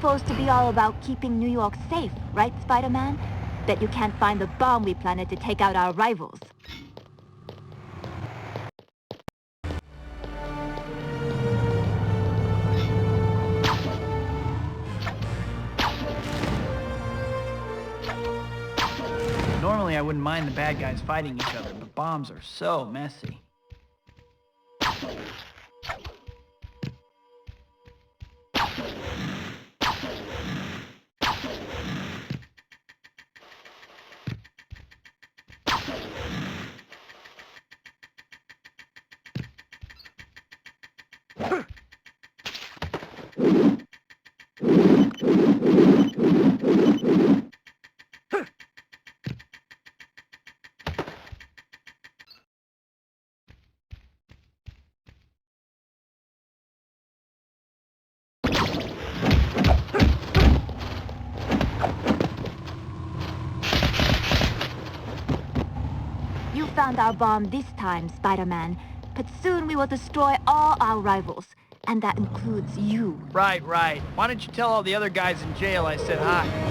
supposed to be all about keeping New York safe, right, Spider-Man? Bet you can't find the bomb we planted to take out our rivals. Normally I wouldn't mind the bad guys fighting each other, but bombs are so messy. You found our bomb this time, Spider-Man, but soon we will destroy all our rivals, and that includes you. Right. Why don't you tell all the other guys in jail I said hi?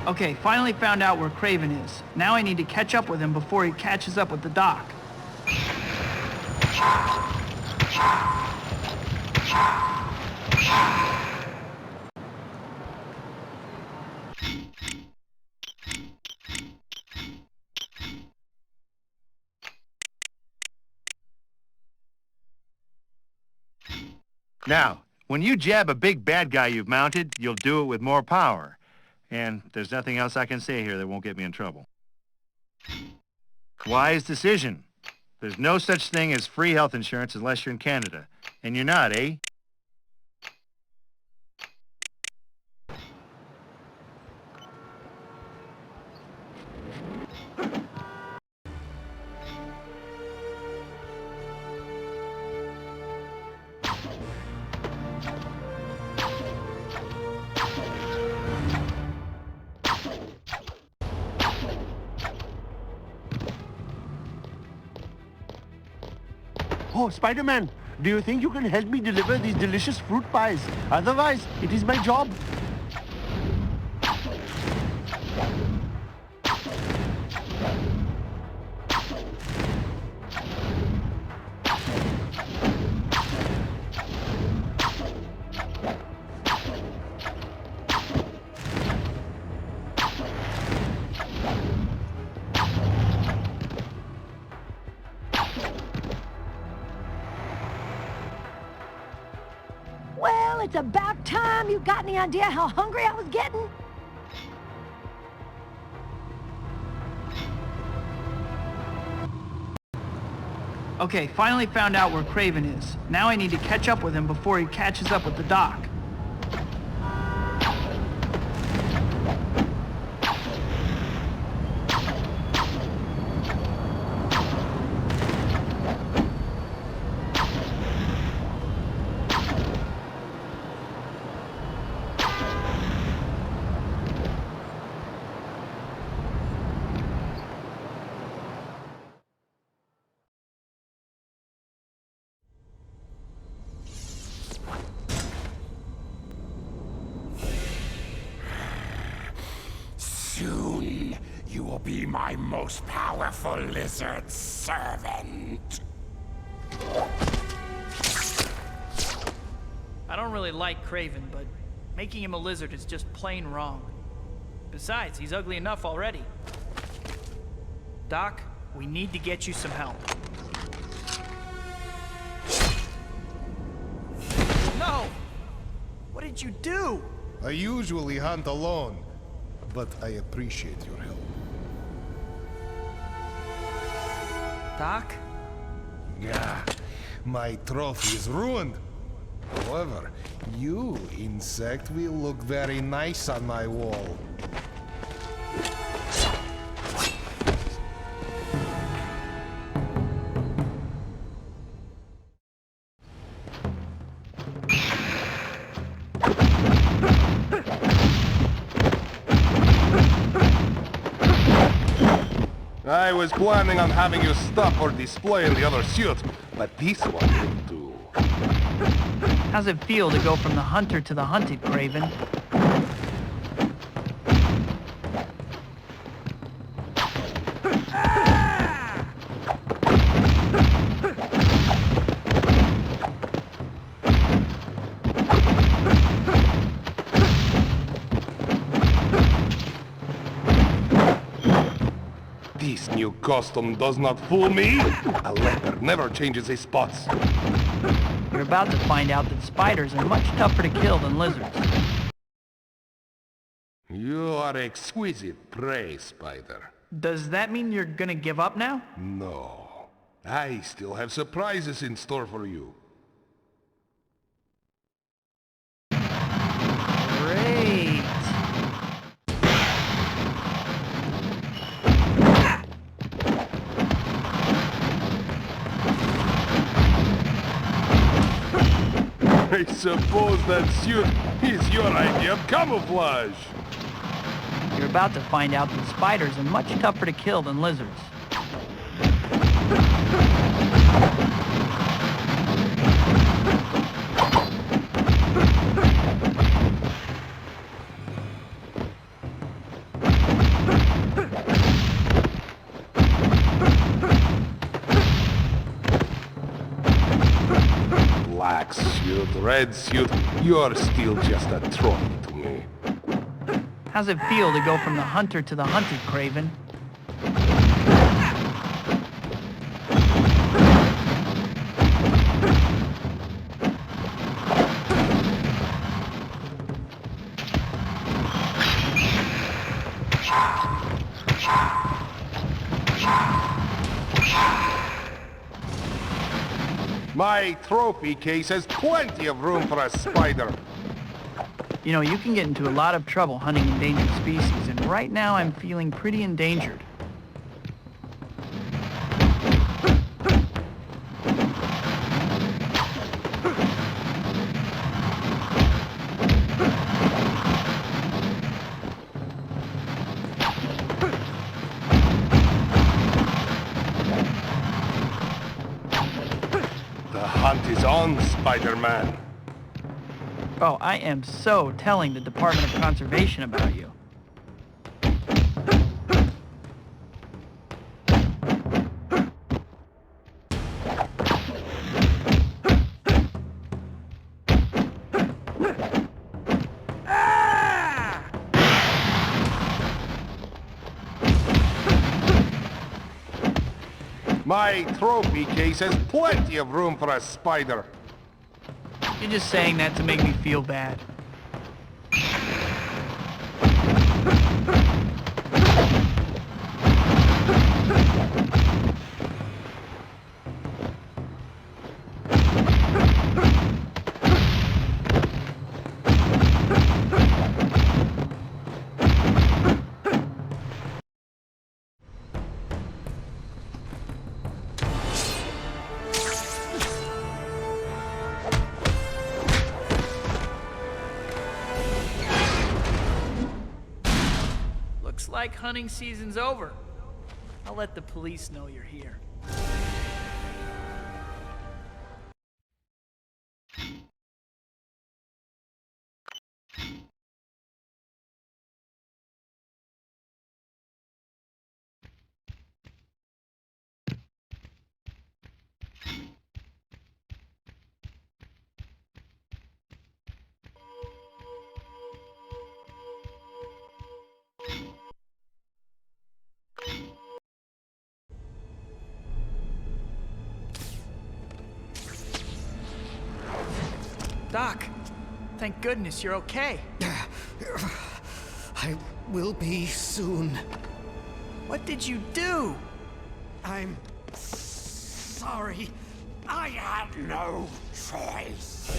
Okay, finally found out where Craven is. Now I need to catch up with him before he catches up with the doc. Now, when you jab a big bad guy you've mounted, you'll do it with more power. And there's nothing else I can say here that won't get me in trouble. Wise decision. There's no such thing as free health insurance unless you're in Canada. And you're not, eh? Oh, Spider-Man, do you think you can help me deliver these delicious fruit pies? Otherwise, it is my job. Well, it's about time. You got any idea how hungry I was getting? Okay, finally found out where Craven is. Now I need to catch up with him before he catches up with the doc. Soon, you will be my most powerful lizard servant. I don't really like Craven, but making him a lizard is just plain wrong. Besides, he's ugly enough already. Doc, we need to get you some help. No! What did you do? I usually hunt alone, but I appreciate your help. Doc? Yeah, my trophy is ruined. However, you, insect, will look very nice on my wall. I was planning on having you stop or display in the other suit, but this one will do. How's it feel to go from the hunter to the hunted, Craven? This new costume does not fool me. A leopard never changes his spots. You're about to find out that spiders are much tougher to kill than lizards. You are exquisite prey, Spider. Does that mean you're gonna give up now? No. I still have surprises in store for you. Great. I suppose that suit is your idea of camouflage. You're about to find out that spiders are much tougher to kill than lizards. red suit, you're still just a trophy to me. How's it feel to go from the hunter to the hunted, Craven? My trophy case has plenty of room for a spider. You know, you can get into a lot of trouble hunting endangered species, and right now I'm feeling pretty endangered. The hunt is on, Spider-Man. Oh, I am so telling the Department of Conservation about you. My trophy case has plenty of room for a spider. You're just saying that to make me feel bad. Looks like hunting season's over. I'll let the police know you're here. Doc, thank goodness you're okay. I will be soon. What did you do? I'm sorry. I had no choice.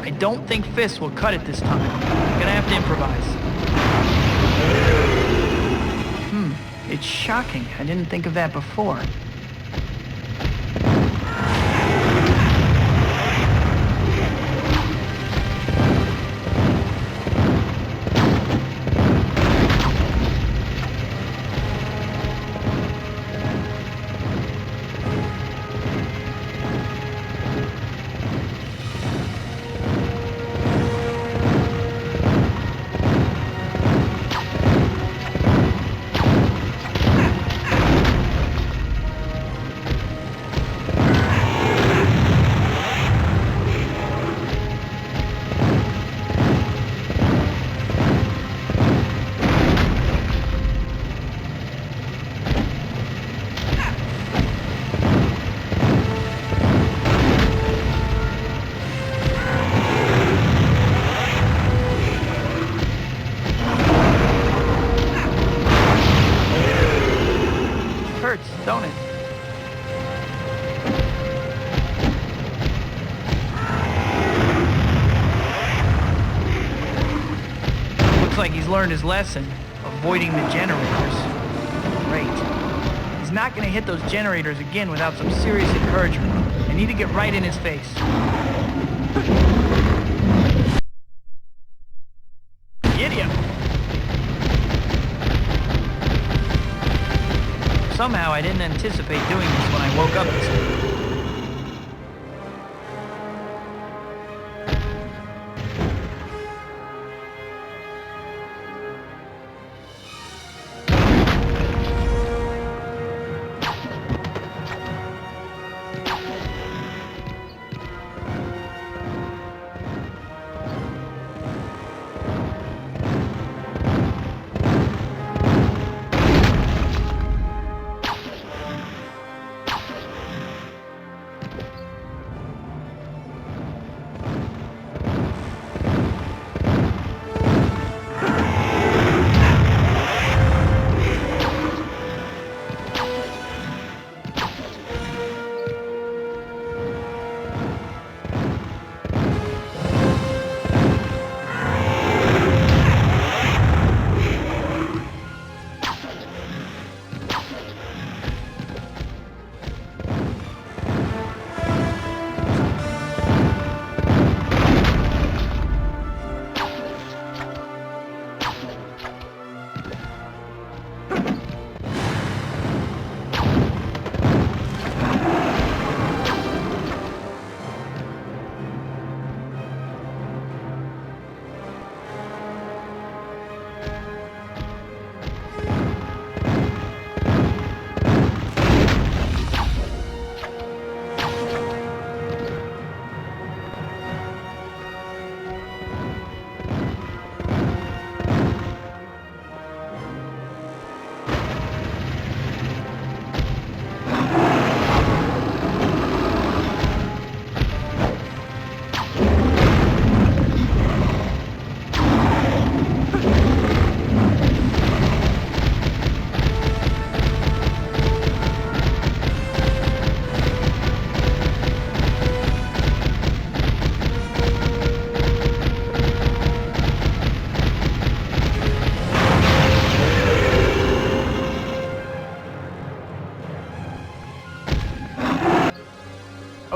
I don't think fists will cut it this time. Gonna have to improvise. It's shocking. I didn't think of that before. Don't it? Looks like he's learned his lesson, avoiding the generators. Great. He's not going to hit those generators again without some serious encouragement. I need to get right in his face. Giddy up! Somehow I didn't anticipate doing this when I woke up this morning.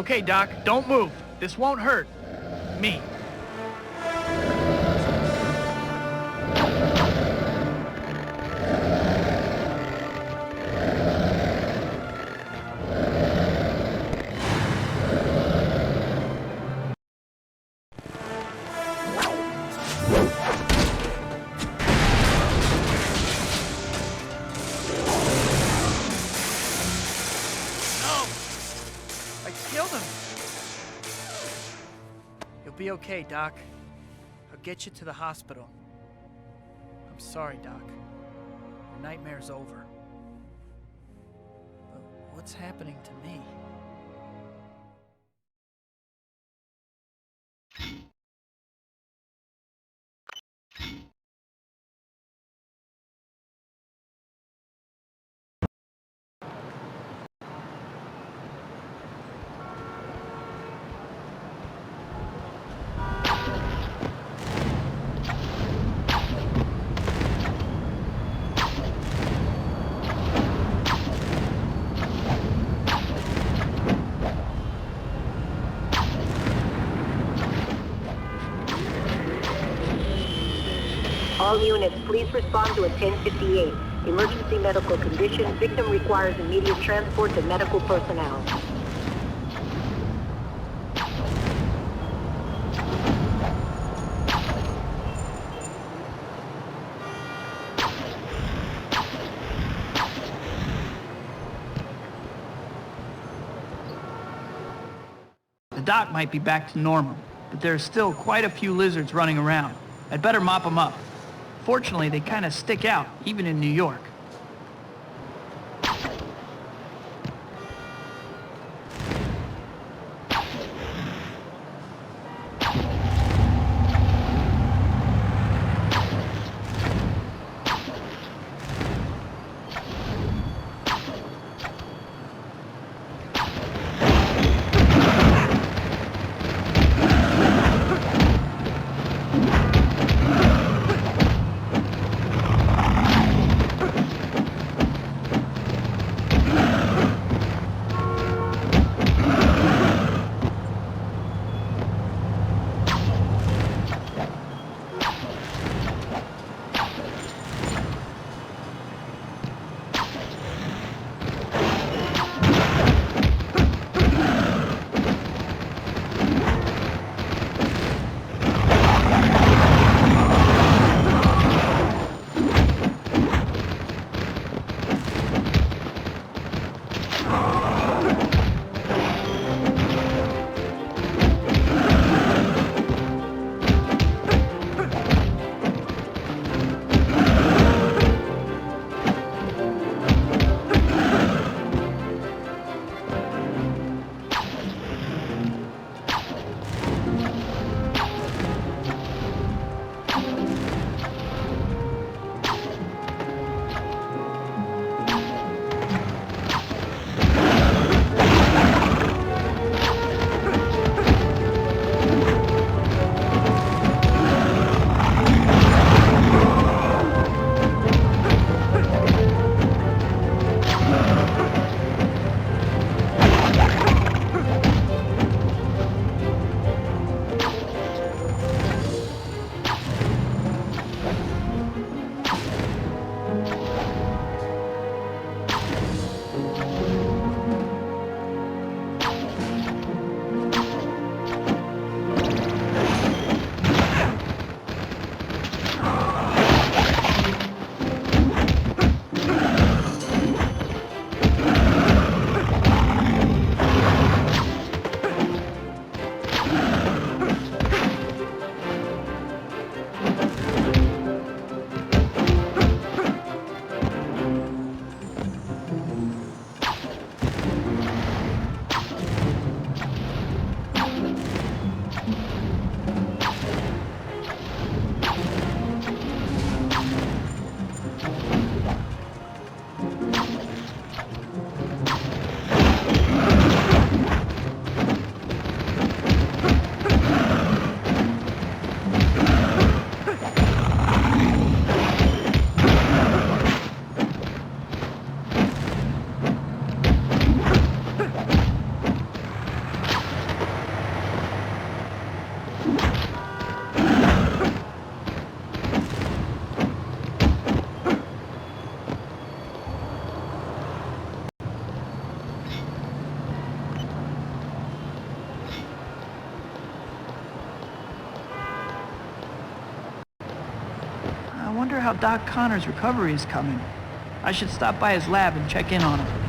Okay, Doc, don't move. This won't hurt me. Be okay, Doc. I'll get you to the hospital. I'm sorry, Doc. Your nightmare's over. But what's happening to me? All units, please respond to a 1058. Emergency medical condition. Victim requires immediate transport to medical personnel. The dock might be back to normal, but there's still quite a few lizards running around. I'd better mop them up. Fortunately, they kind of stick out, even in New York. wonder how Doc Connor's recovery is coming. I should stop by his lab and check in on him.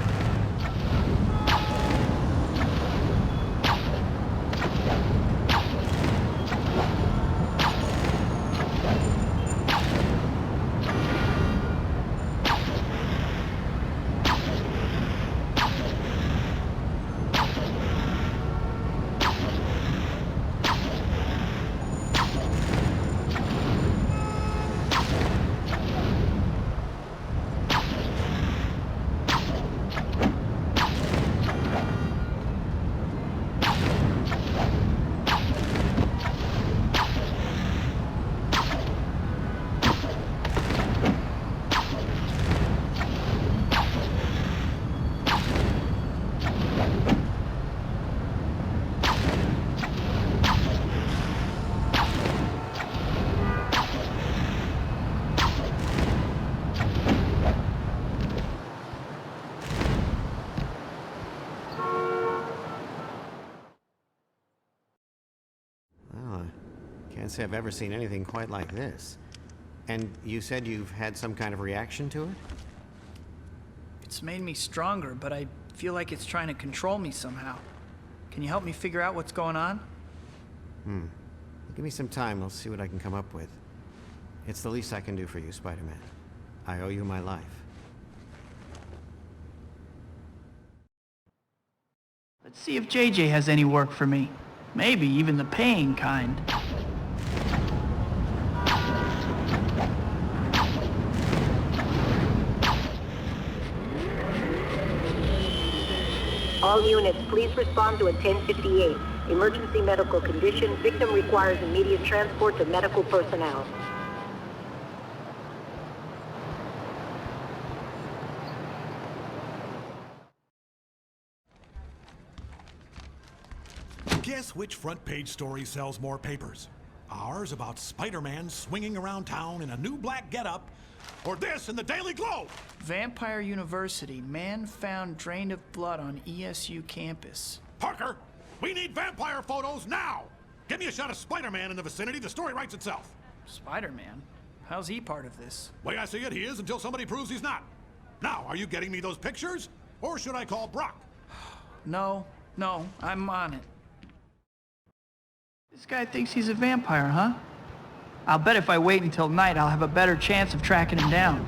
Can't say I've ever seen anything quite like this. And you said you've had some kind of reaction to it? It's made me stronger, but I feel like it's trying to control me somehow. Can you help me figure out what's going on? Give me some time, I'll see what I can come up with. It's the least I can do for you, Spider-Man. I owe you my life. Let's see if JJ has any work for me. Maybe even the paying kind. All units, please respond to a 1058. Emergency medical condition. Victim requires immediate transport to medical personnel. Guess which front page story sells more papers? Ours about Spider-Man swinging around town in a new black getup, or this in the Daily Globe? Vampire University. Man found drained of blood on ESU campus. Parker, we need vampire photos now! Give me a shot of Spider-Man in the vicinity. The story writes itself. Spider-Man? How's he part of this? Way I see it, he is until somebody proves he's not. Now, are you getting me those pictures? Or should I call Brock? No, I'm on it. This guy thinks he's a vampire, huh? I'll bet if I wait until night, I'll have a better chance of tracking him down.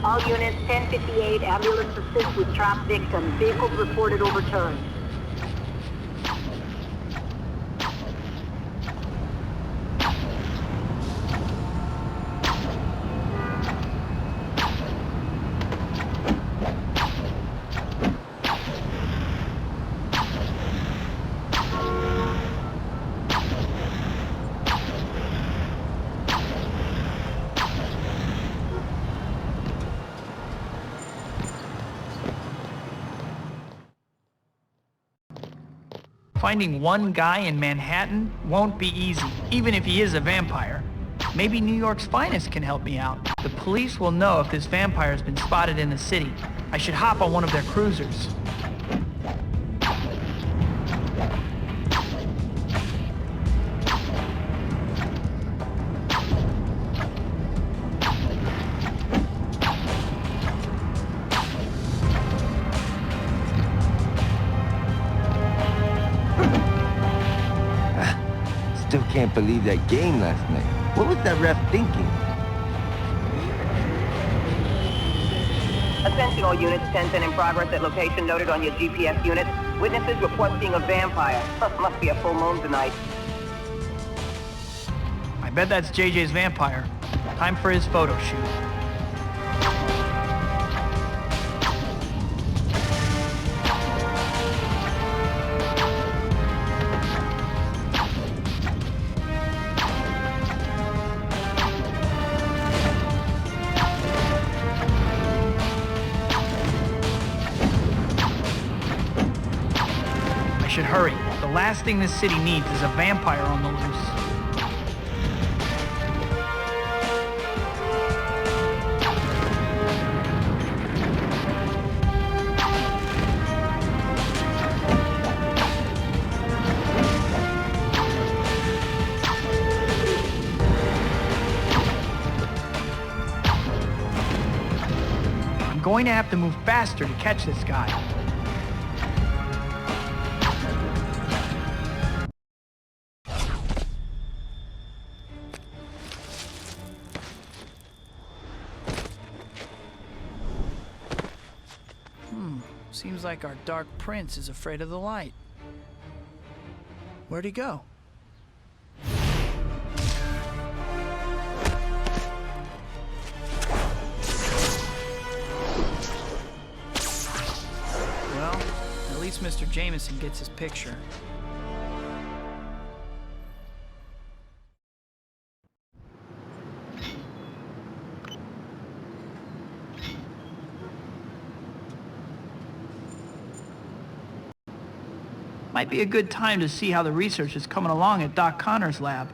All units, 1058, ambulance assist with trapped victim. Vehicles reported overturned. Finding one guy in Manhattan won't be easy, even if he is a vampire. Maybe New York's finest can help me out. The police will know if this vampire has been spotted in the city. I should hop on one of their cruisers. Still can't believe that game last night. What was that ref thinking? Attention all units, 10-10 in progress at location noted on your GPS unit. Witnesses report seeing a vampire. Must be a full moon tonight. I bet that's JJ's vampire. Time for his photo shoot. I should hurry. The last thing this city needs is a vampire on the loose. I'm going to have to move faster to catch this guy. Seems like our Dark Prince is afraid of the light. Where'd he go? Well, at least Mr. Jameson gets his picture. Might be a good time to see how the research is coming along at Doc Connor's lab.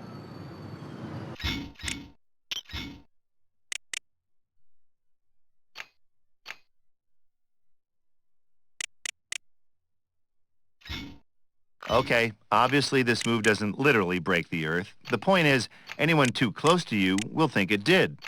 Okay, obviously this move doesn't literally break the Earth. The point is, anyone too close to you will think it did.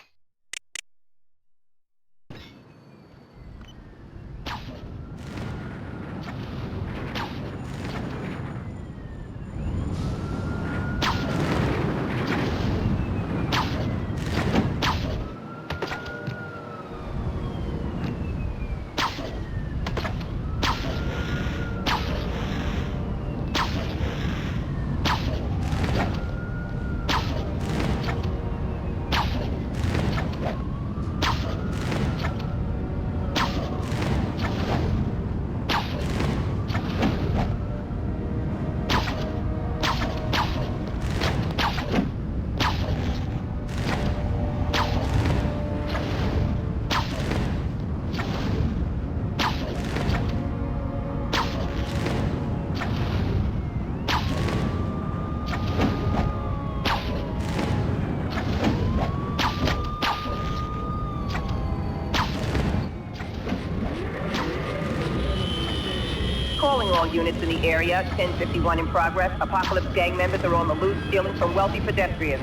Calling all units in the area, 1051 in progress. Apocalypse gang members are on the loose, stealing from wealthy pedestrians.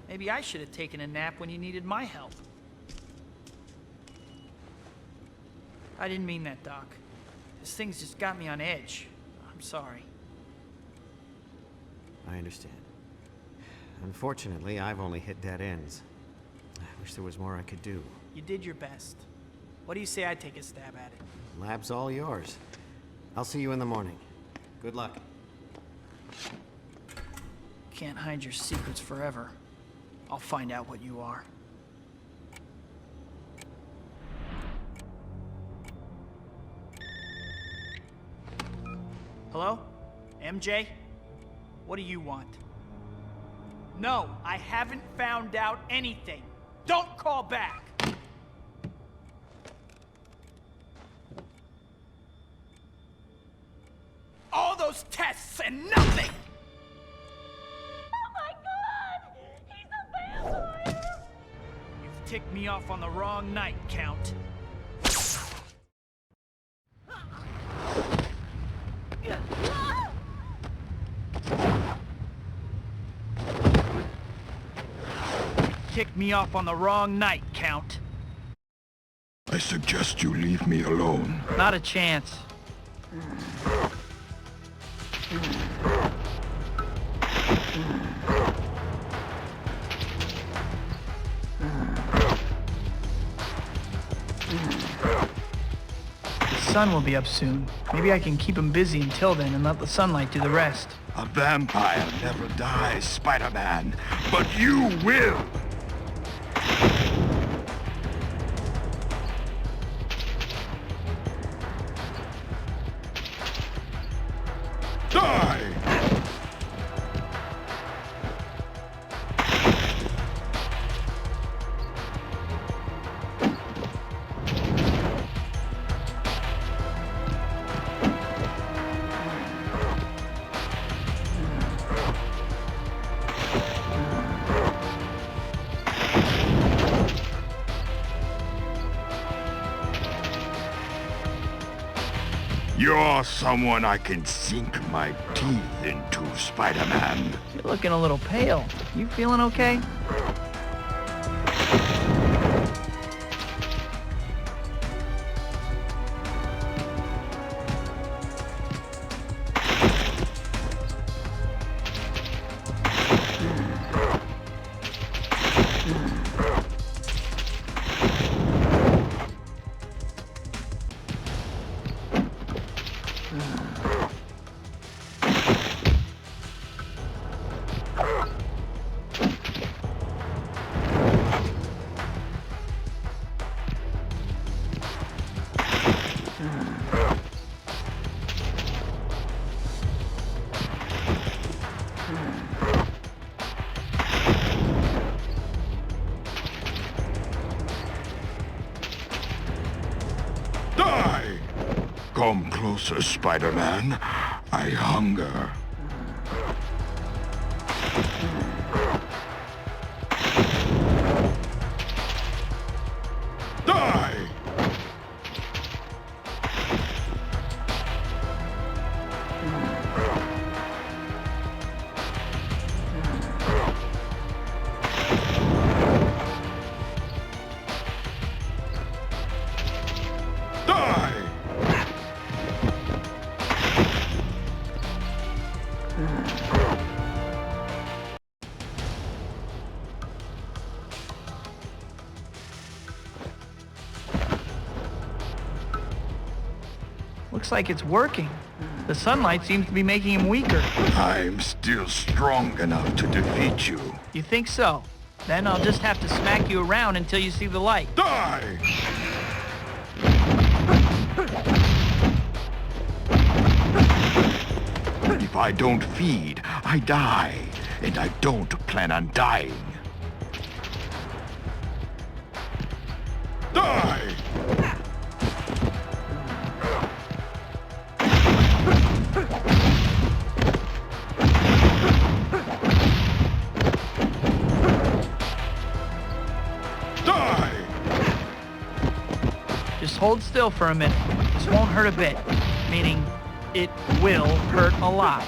Maybe I should have taken a nap when you needed my help. I didn't mean that, Doc. This thing's just got me on edge. I'm sorry. I understand. Unfortunately, I've only hit dead ends. I wish there was more I could do. You did your best. What do you say I take a stab at it? Lab's all yours. I'll see you in the morning. Good luck. Can't hide your secrets forever. I'll find out what you are. Hello? MJ? What do you want? No, I haven't found out anything. Don't call back! All those tests and nothing! Oh my God! He's a vampire! You've ticked me off on the wrong night, Count. Ticked me off on the wrong night, Count. I suggest you leave me alone. Not a chance. The sun will be up soon. Maybe I can keep him busy until then and let the sunlight do the rest. A vampire never dies, Spider-Man, but you will! Die! You're someone I can sink my teeth into, Spider-Man. You're looking a little pale. You feeling okay? Die! Come closer, Spider-Man. I hunger. Die! Looks like it's working. The sunlight seems to be making him weaker. I'm still strong enough to defeat you. You think so? Then I'll just have to smack you around until you see the light. Die! If I don't feed, I die. And I don't plan on dying. Die! Just hold still for a minute. This won't hurt a bit. Meaning, it will hurt a lot.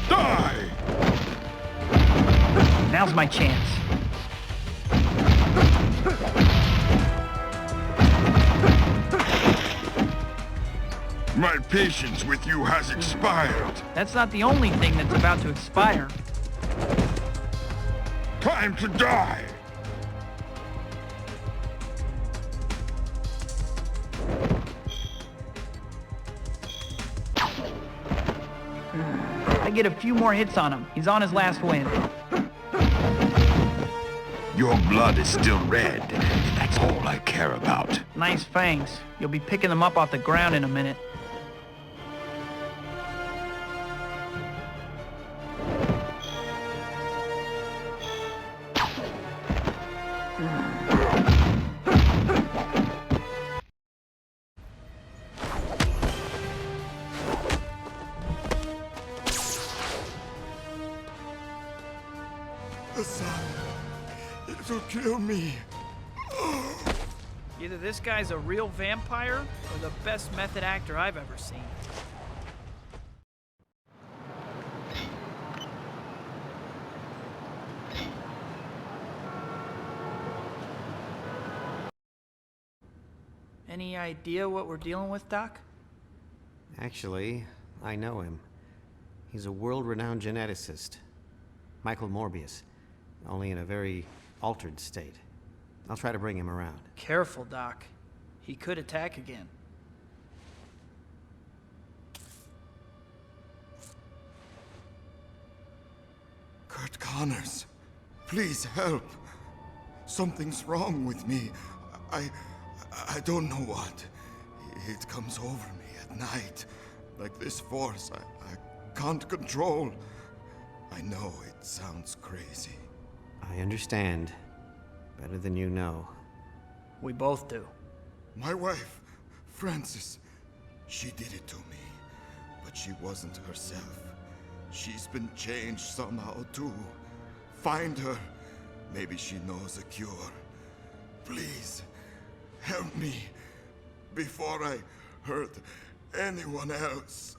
Die! Now's my chance. My patience with you has expired. That's not the only thing that's about to expire. Time to die! I get a few more hits on him. He's on his last wind. Your blood is still red. That's all I care about. Nice fangs. You'll be picking them up off the ground in a minute. The sun, it'll kill me. Either this guy's a real vampire or the best method actor I've ever seen. Any idea what we're dealing with, Doc? Actually, I know him. He's a world-renowned geneticist. Michael Morbius, only in a very altered state. I'll try to bring him around. Careful, Doc. He could attack again. Kurt Connors, please help. Something's wrong with me. I don't know what. It comes over me at night. Like this force I can't control. I know it sounds crazy. I understand. Better than you know. We both do. My wife, Frances, she did it to me. But she wasn't herself. She's been changed somehow too. Find her. Maybe she knows a cure. Please, help me before I hurt anyone else.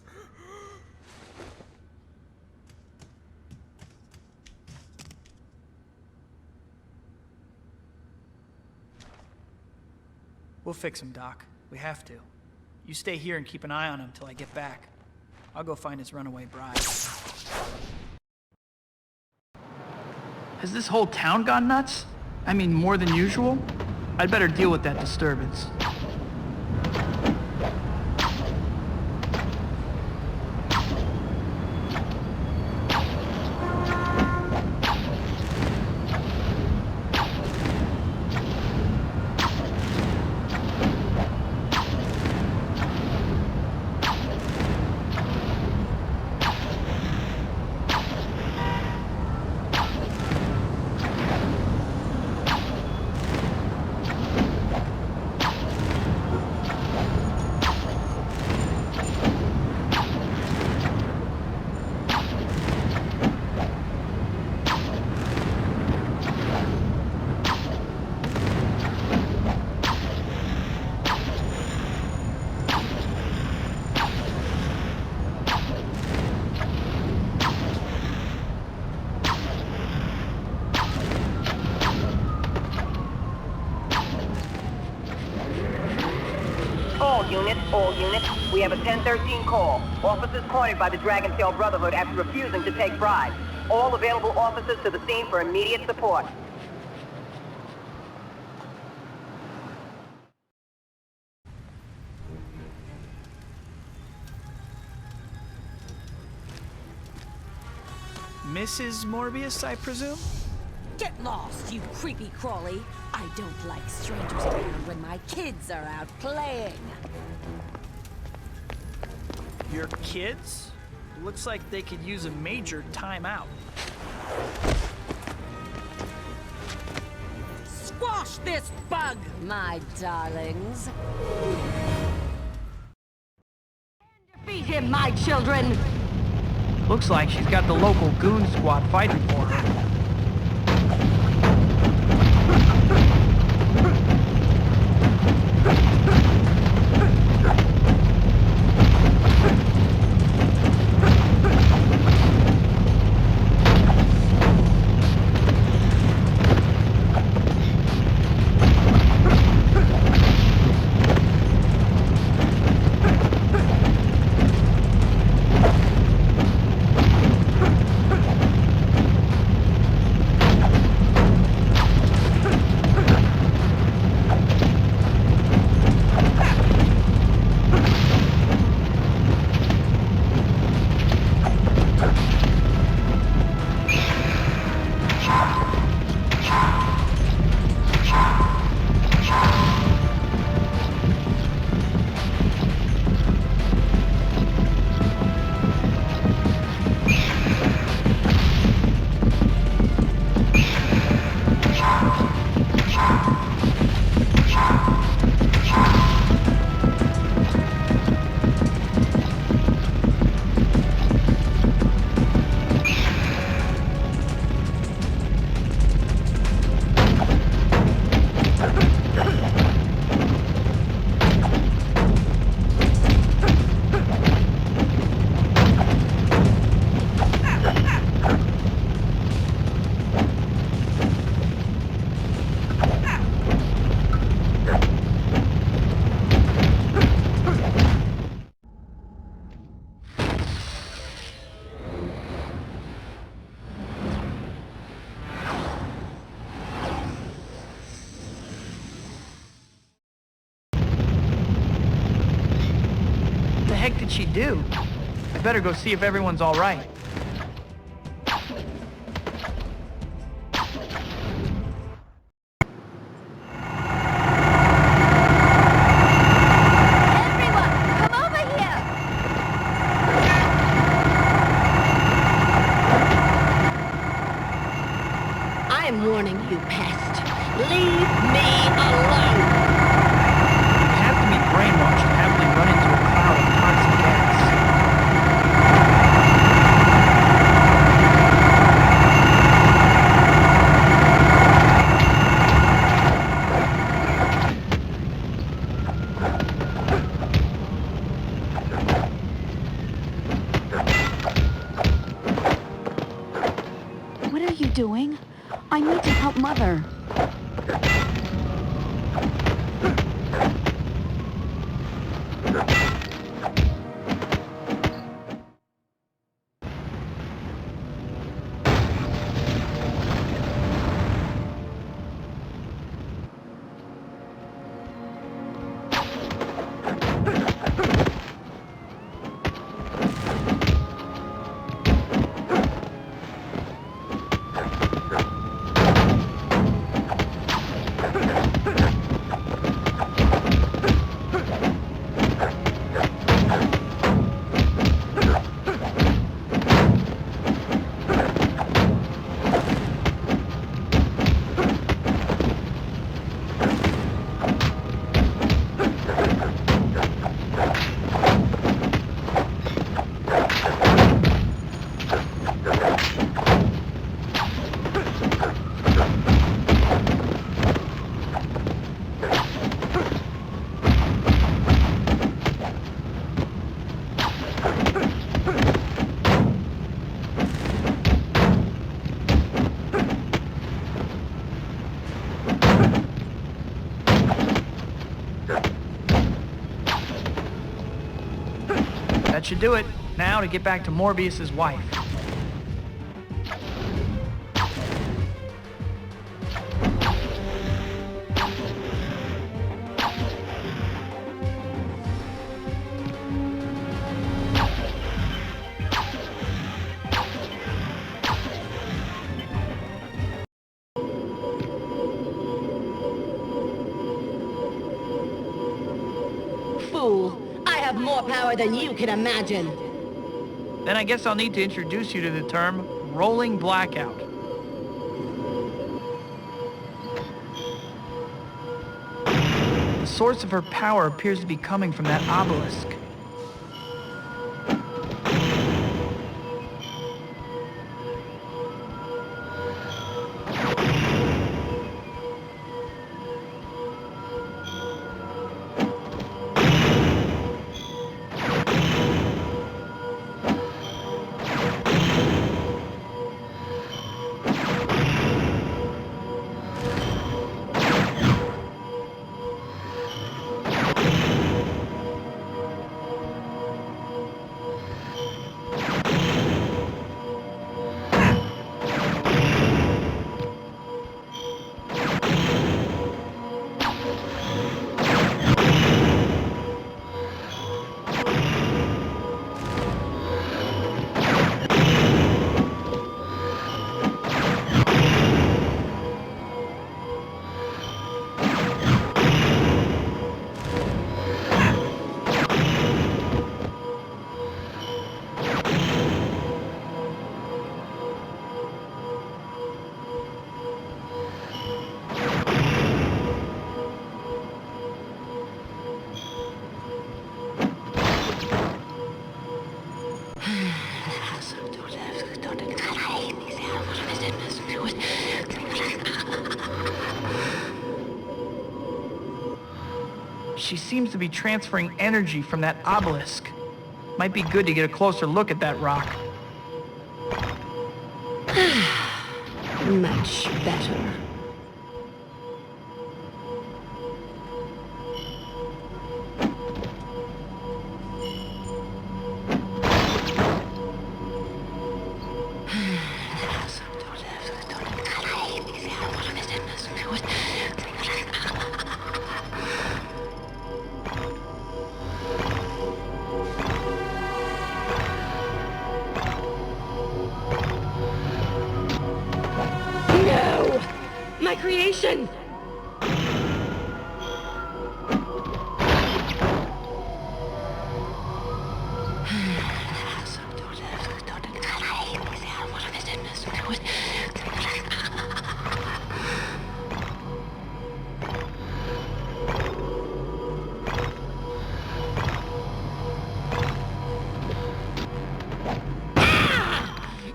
We'll fix him, Doc. We have to. You stay here and keep an eye on him till I get back. I'll go find his runaway bride. Has this whole town gone nuts? I mean, more than usual? I'd better deal with that disturbance. All units, we have a 1013 call. Officers cornered by the Dragontail Brotherhood after refusing to take bribes. All available officers to the scene for immediate support. Mrs. Morbius, I presume? Get lost, you creepy crawly. I don't like strangers around when my kids are out playing. Your kids? Looks like they could use a major timeout. Squash this bug, my darlings. Defeat him, my children! Looks like she's got the local goon squad fighting for her. did she do? I better go see if everyone's all right. I'm warning you, pest. Leave me alone! You have to be brainwashed to happily run into a cloud of toxic gas. What are you doing? I need to help Mother. That should do it. Now to get back to Morbius's wife. Fool! I have more power than you can imagine! Then I guess I'll need to introduce you to the term rolling blackout. The source of her power appears to be coming from that obelisk. She seems to be transferring energy from that obelisk. Might be good to get a closer look at that rock. Much better. in!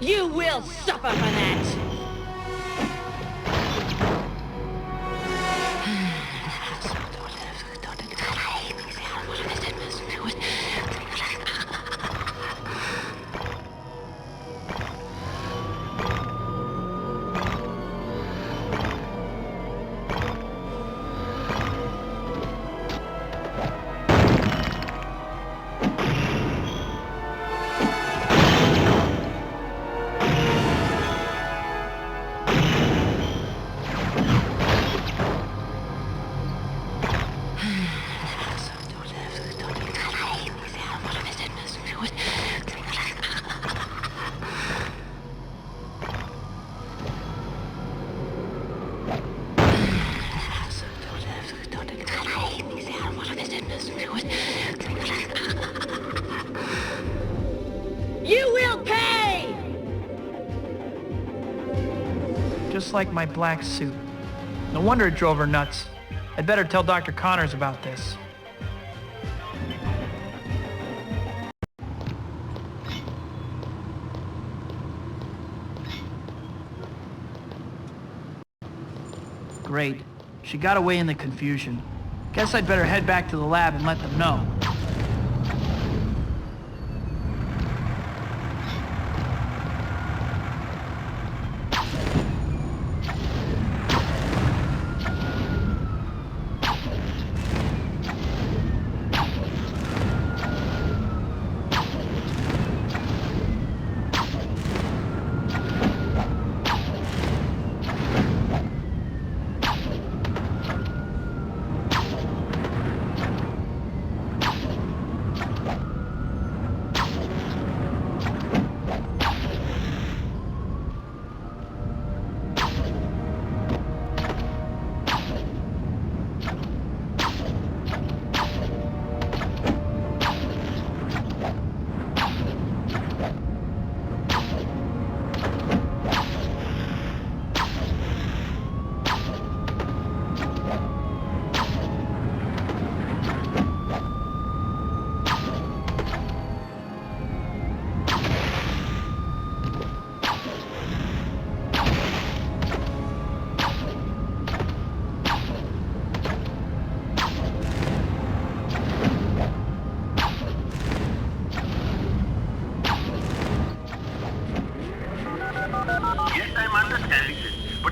You will suffer for that! You will pay! Just like my black suit. No wonder it drove her nuts. I'd better tell Dr. Connors about this. Great. She got away in the confusion. Guess I'd better head back to the lab and let them know.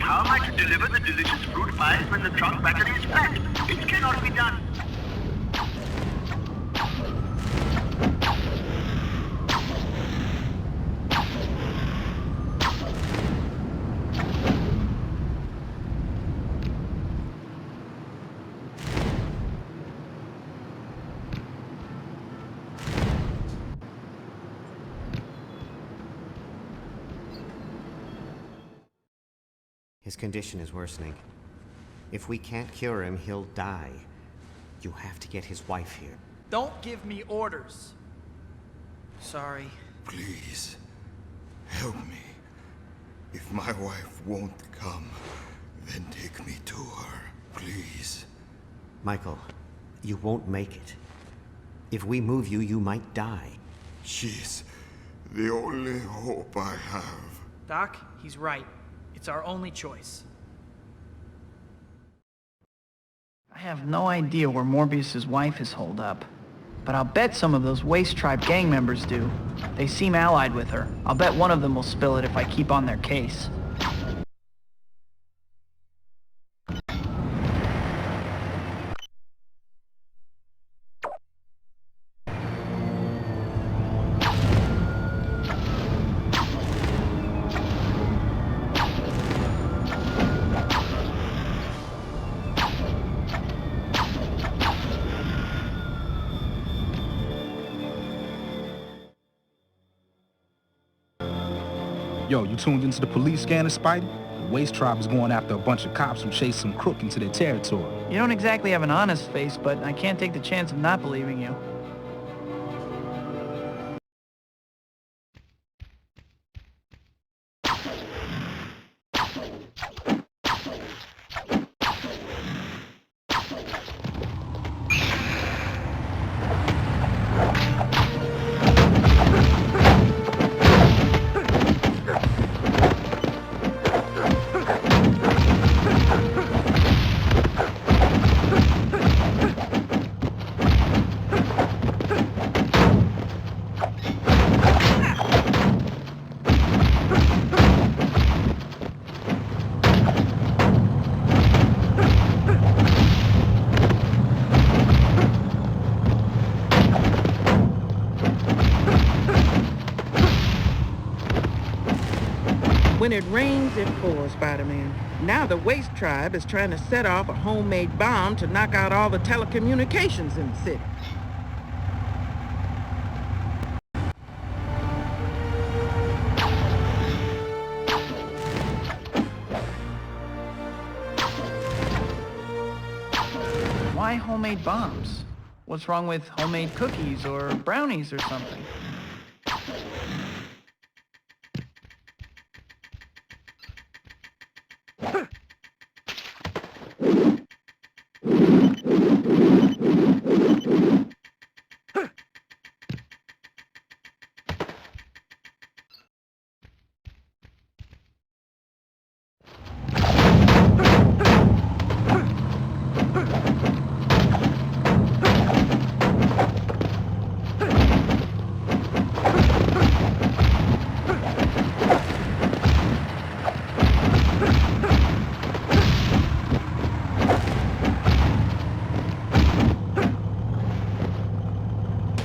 How am I to deliver the delicious fruit pies when the trunk battery is flat? It cannot be done. His condition is worsening. If we can't cure him, he'll die. You have to get his wife here. Don't give me orders. Sorry. Please, help me. If my wife won't come, then take me to her, please. Michael, you won't make it. If we move you, you might die. She's the only hope I have. Doc, he's right. It's our only choice. I have no idea where Morbius's wife is holed up, but I'll bet some of those Waste Tribe gang members do. They seem allied with her. I'll bet one of them will spill it if I keep on their case. Yo, you tuned into the police scanner, Spidey? Waste Tribe is going after a bunch of cops who chased some crook into their territory. You don't exactly have an honest face, but I can't take the chance of not believing you. When it rains, it pours, Spider-Man. Now the Waste Tribe is trying to set off a homemade bomb to knock out all the telecommunications in the city. Why homemade bombs? What's wrong with homemade cookies or brownies or something?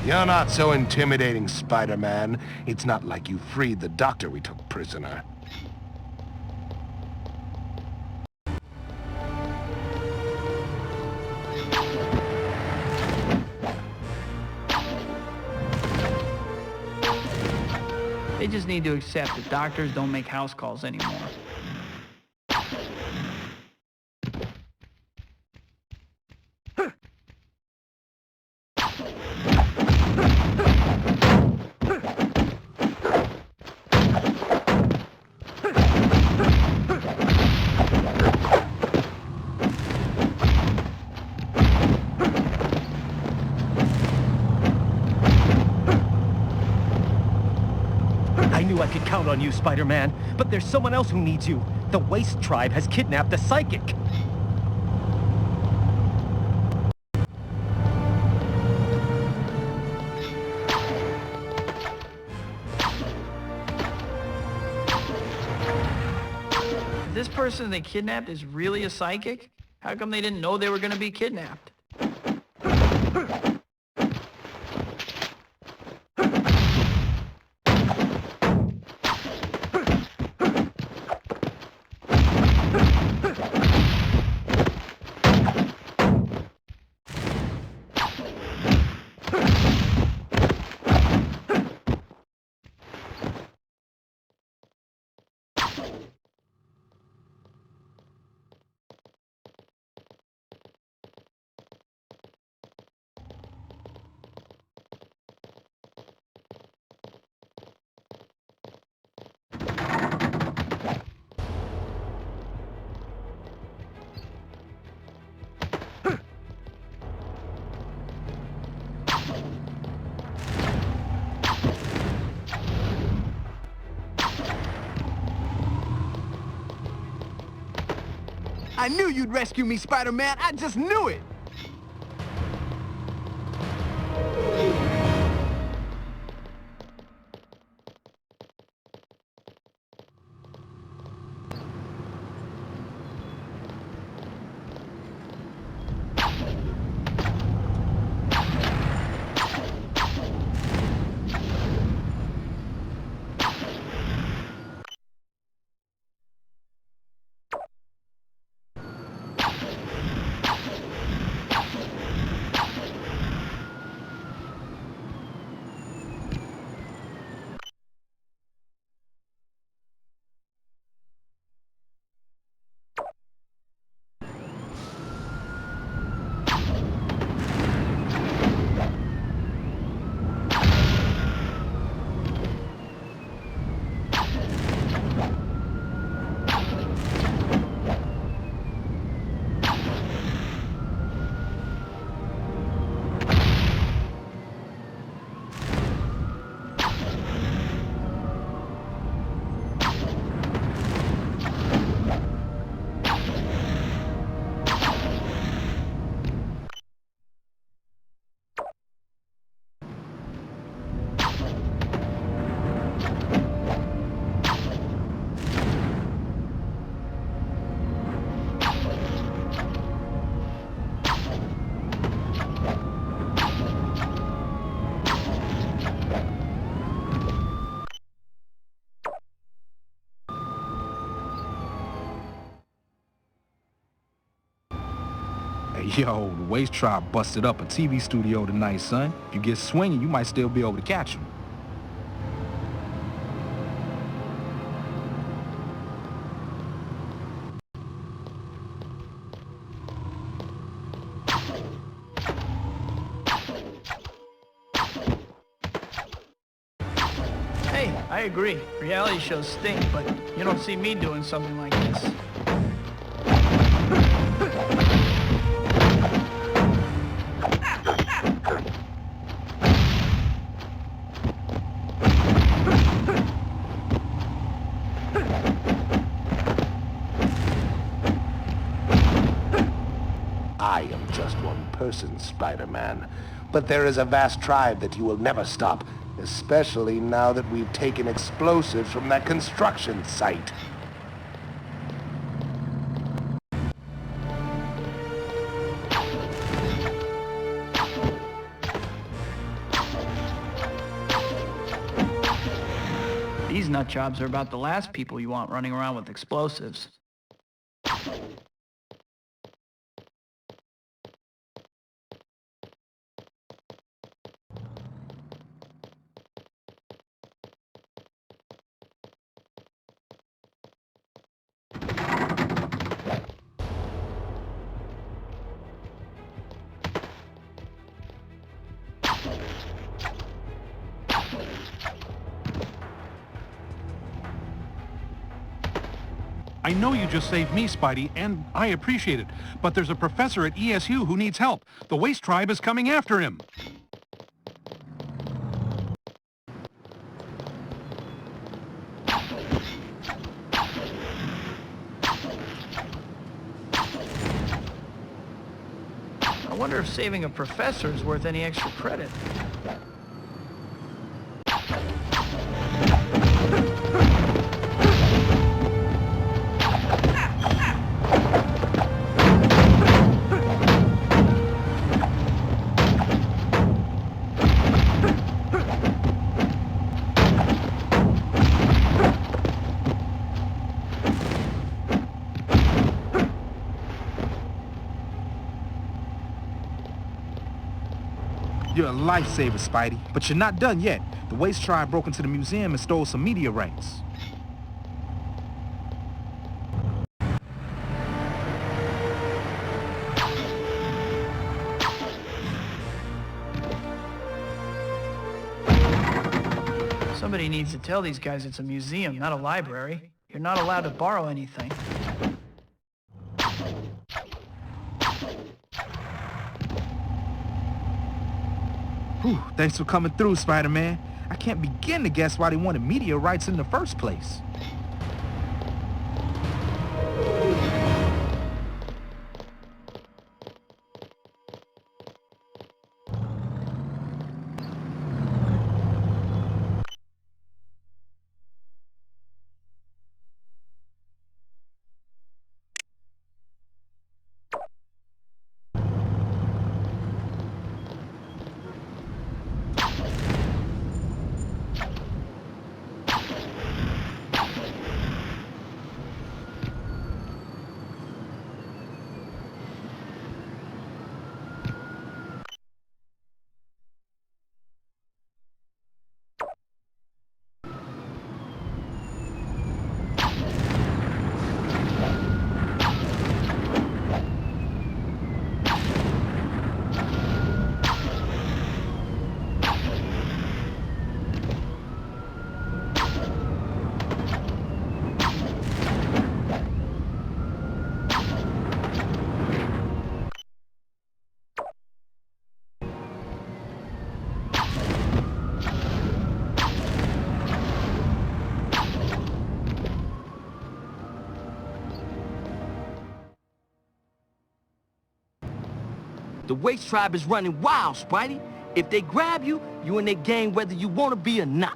You're not so intimidating, Spider-Man. It's not like you freed the doctor we took prisoner. They just need to accept that doctors don't make house calls anymore. I could count on you, Spider-Man, but there's someone else who needs you. The Waste Tribe has kidnapped a psychic. This person they kidnapped is really a psychic? How come they didn't know they were going to be kidnapped? I knew you'd rescue me, Spider-Man. I just knew it. Hey, yo, the Waste Tribe busted up a TV studio tonight, son. If you get swinging, you might still be able to catch them. Hey, I agree. Reality shows stink, but you don't see me doing something like this. I am just one person, Spider-Man. But there is a vast tribe that you will never stop, especially now that we've taken explosives from that construction site. These nut jobs are about the last people you want running around with explosives. I know you just saved me, Spidey, and I appreciate it. But there's a professor at ESU who needs help. The Waste Tribe is coming after him. I wonder if saving a professor is worth any extra credit. You're a lifesaver, Spidey, but you're not done yet. The Waste Tribe broke into the museum and stole some meteorites. Somebody needs to tell these guys it's a museum, not a library. You're not allowed to borrow anything. Whew, thanks for coming through, Spider-Man. I can't begin to guess why they wanted meteorites in the first place. The Waste Tribe is running wild, Spidey. If they grab you, you in their gang whether you want to be or not.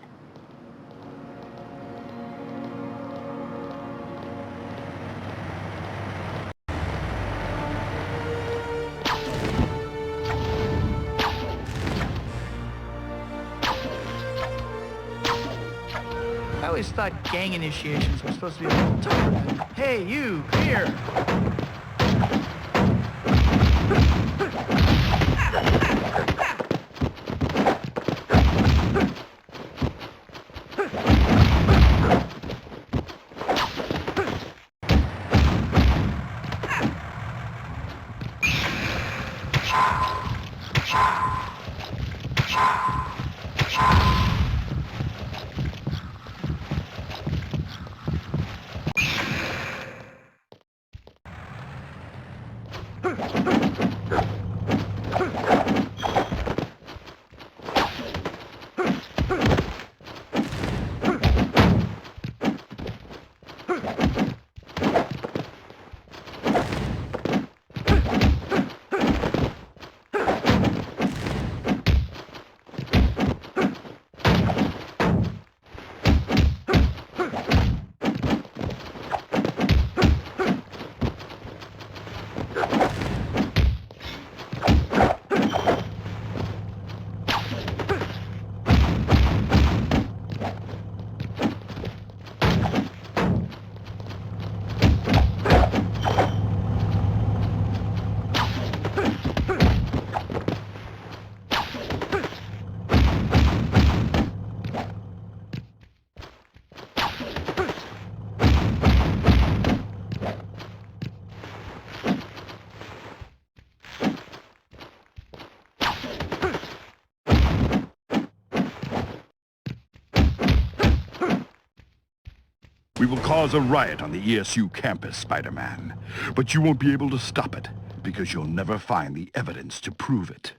I always thought gang initiations were supposed to be a little tougher than, hey, you, come here. We will cause a riot on the ESU campus, Spider-Man. But you won't be able to stop it, because you'll never find the evidence to prove it.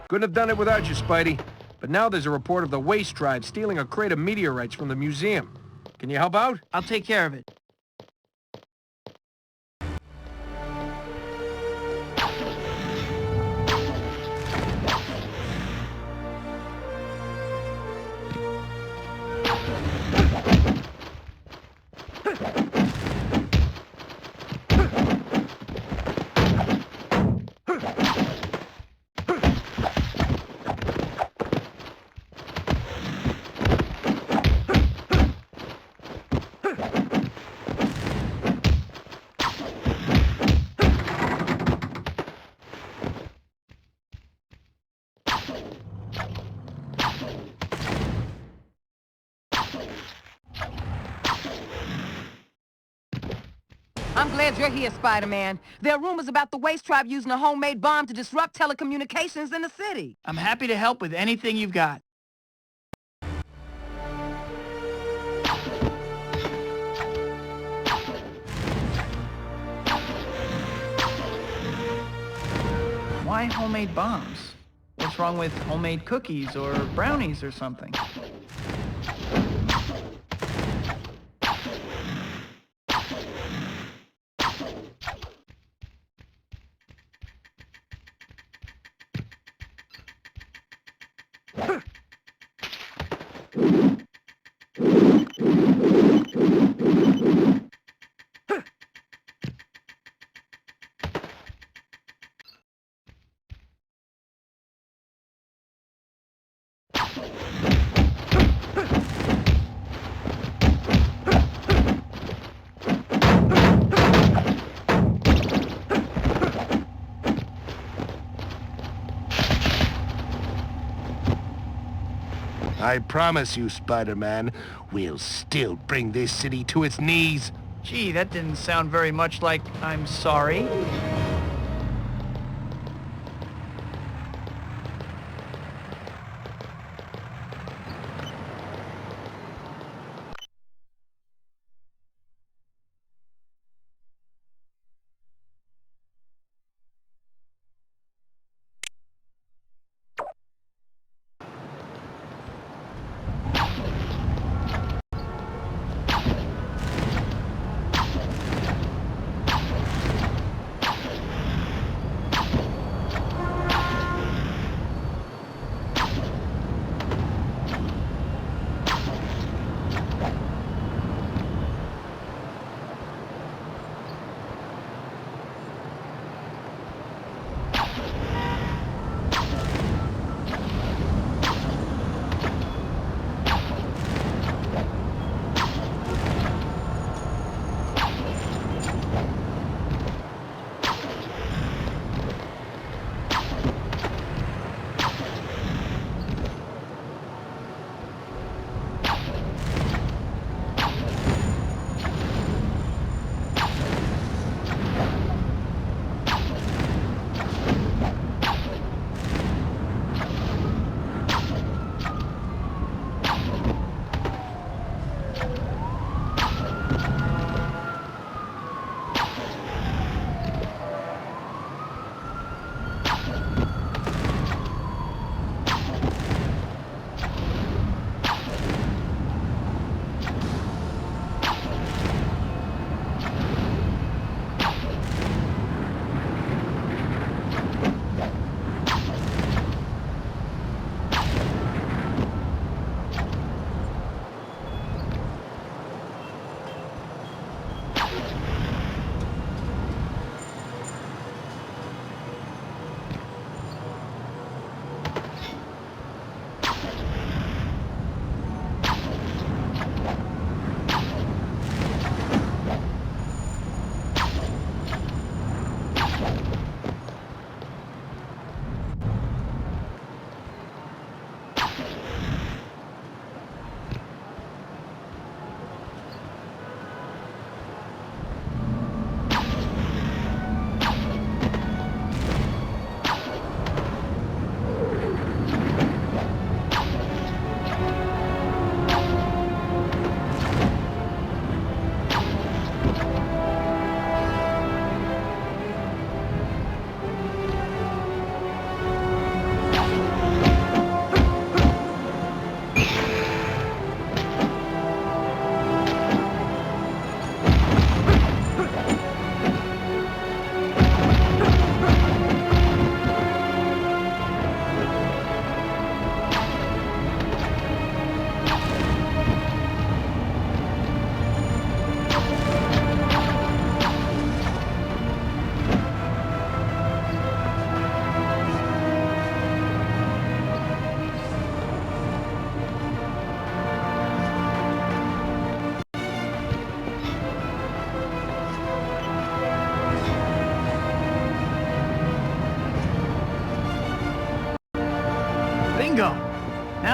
Couldn't have done it without you, Spidey. But now there's a report of the Waste Tribe stealing a crate of meteorites from the museum. Can you help out? I'll take care of it. I'm glad you're here, Spider-Man. There are rumors about the Waste Tribe using a homemade bomb to disrupt telecommunications in the city. I'm happy to help with anything you've got. Why homemade bombs? What's wrong with homemade cookies or brownies or something? I promise you, Spider-Man, we'll still bring this city to its knees. Gee, that didn't sound very much like I'm sorry.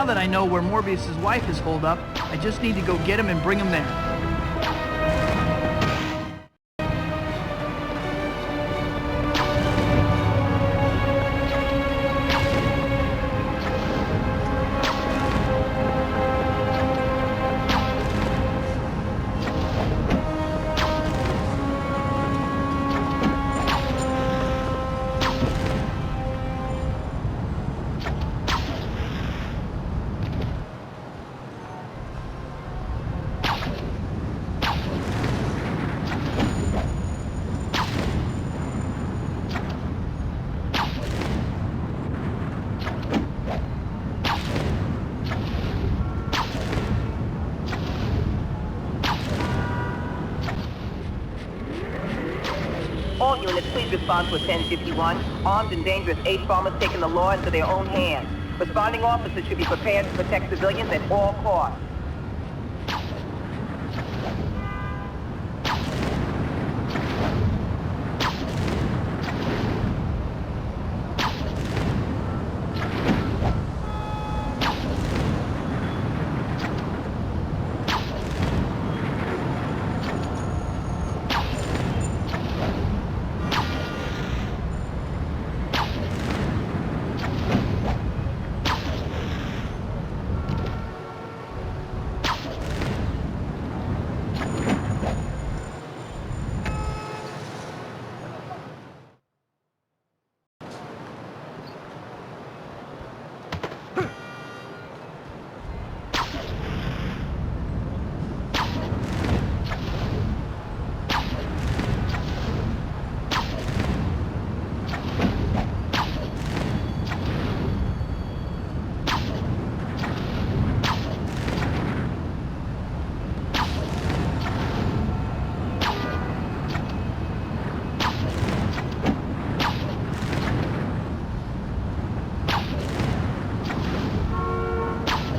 Now that I know where Morbius' wife is holed up, I just need to go get him and bring him there. All units, please respond to a 1051. Armed and dangerous H-bombers taking the law into their own hands. Responding officers should be prepared to protect civilians at all costs.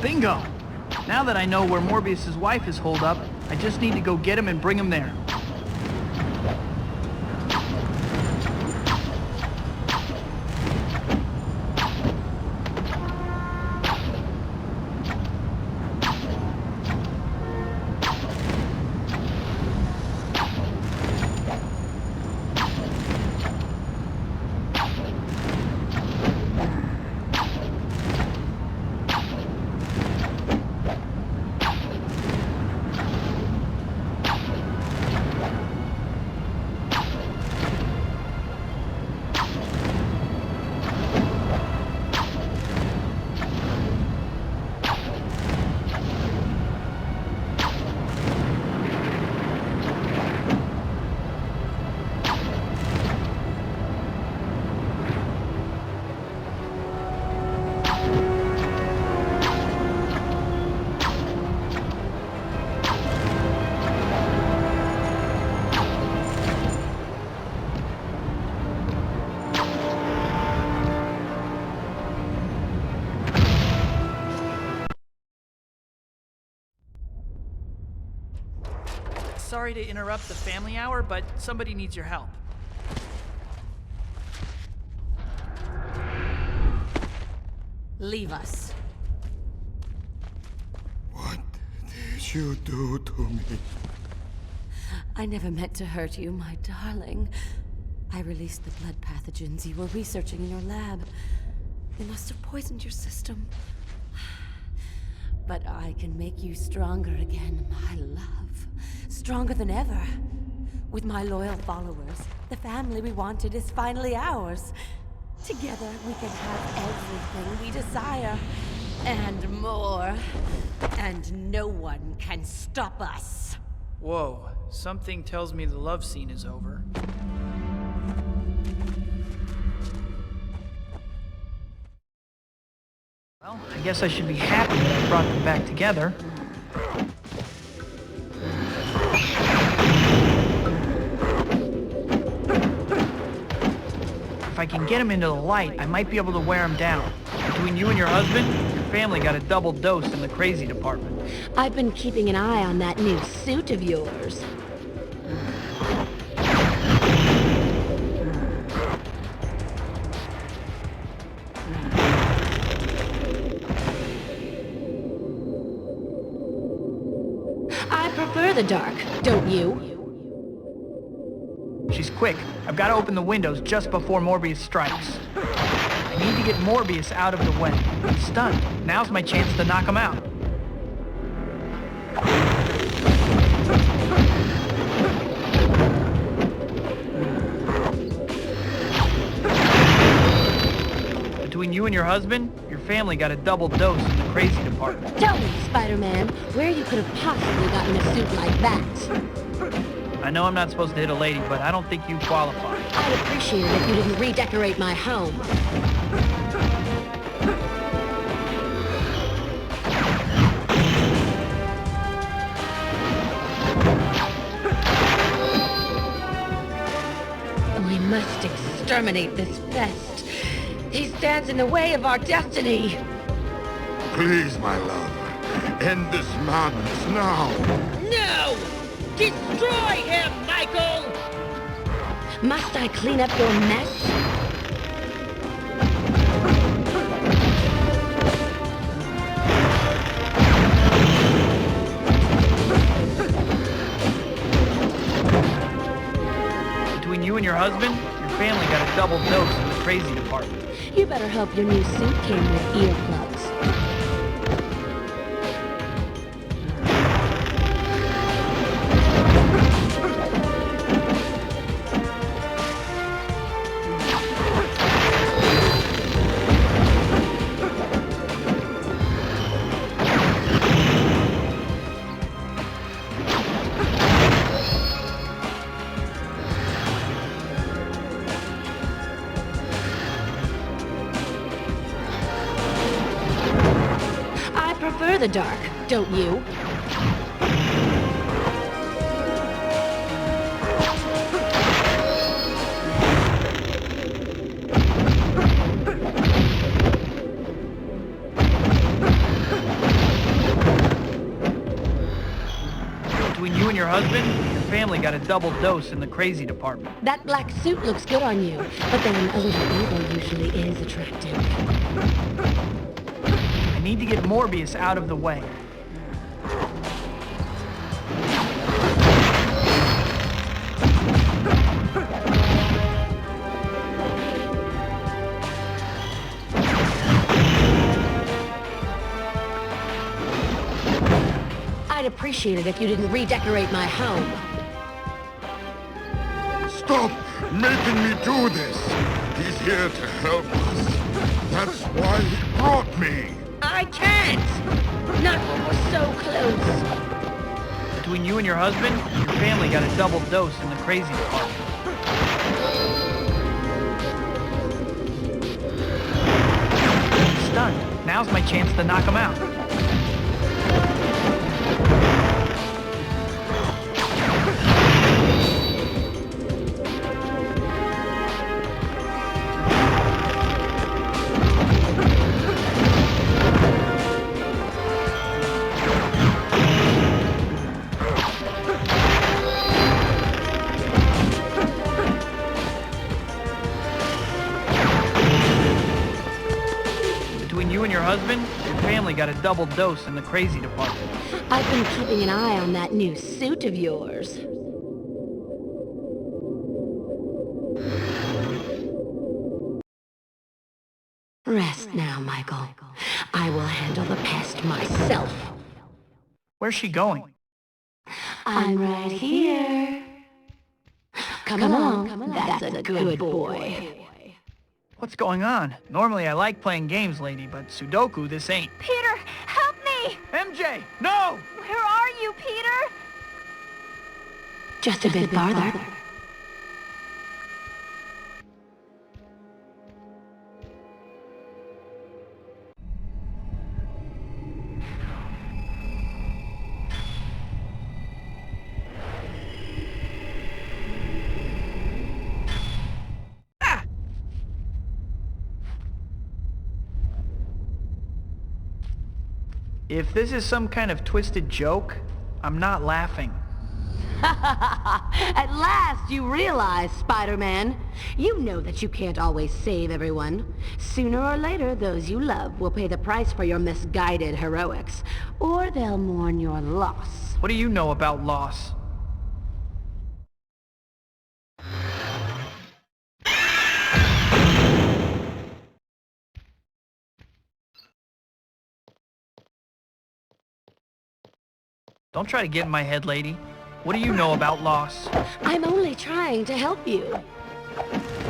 Bingo! Now that I know where Morbius' wife is holed up, I just need to go get him and bring him there. Sorry to interrupt the family hour, but somebody needs your help. Leave us. What did you do to me? I never meant to hurt you, my darling. I released the blood pathogens you were researching in your lab. They must have poisoned your system. But I can make you stronger again, my love. Stronger than ever. With my loyal followers, the family we wanted is finally ours. Together, we can have everything we desire. And more. And no one can stop us. Whoa, something tells me the love scene is over. Well, I guess I should be happy that I brought them back together. If I can get him into the light, I might be able to wear him down. Between you and your husband, your family got a double dose in the crazy department. I've been keeping an eye on that new suit of yours. prefer the dark, don't you? She's quick. I've got to open the windows just before Morbius strikes. I need to get Morbius out of the way. He's stunned. Now's my chance to knock him out. Between you and your husband, your family got a double dose in the crazy department. Tell me, Spider-Man, where you could have possibly gotten a suit like that. I know I'm not supposed to hit a lady, but I don't think you qualify. I'd appreciate it if you didn't redecorate my home. We must exterminate this pest. He stands in the way of our destiny. Please, my love, end this madness now. No! Destroy him, Michael! Must I clean up your mess? Between you and your husband, your family got a double dose in the crazy department. You better hope your new suit came with earplugs. Prefer the dark, don't you? Between you and your husband, your family got a double dose in the crazy department. That black suit looks good on you, but then a little evil usually is attractive. I need to get Morbius out of the way. I'd appreciate it if you didn't redecorate my home. Stop making me do this. He's here to help us. That's why he brought me. I can't! Not when we're so close. Between you and your husband, your family got a double dose in the crazy department. He's stunned. Now's my chance to knock him out. Your husband, your family got a double dose in the crazy department. I've been keeping an eye on that new suit of yours. Rest now, Michael. I will handle the pest myself. Where's she going? I'm right here. Come along. That's a good boy. What's going on? Normally I like playing games, lady, but Sudoku this ain't. Peter, help me! MJ, no! Where are you, Peter? Just a bit farther. If this is some kind of twisted joke, I'm not laughing. At last you realize, Spider-Man. You know that you can't always save everyone. Sooner or later, those you love will pay the price for your misguided heroics, or they'll mourn your loss. What do you know about loss? Don't try to get in my head, lady. What do you know about loss? I'm only trying to help you.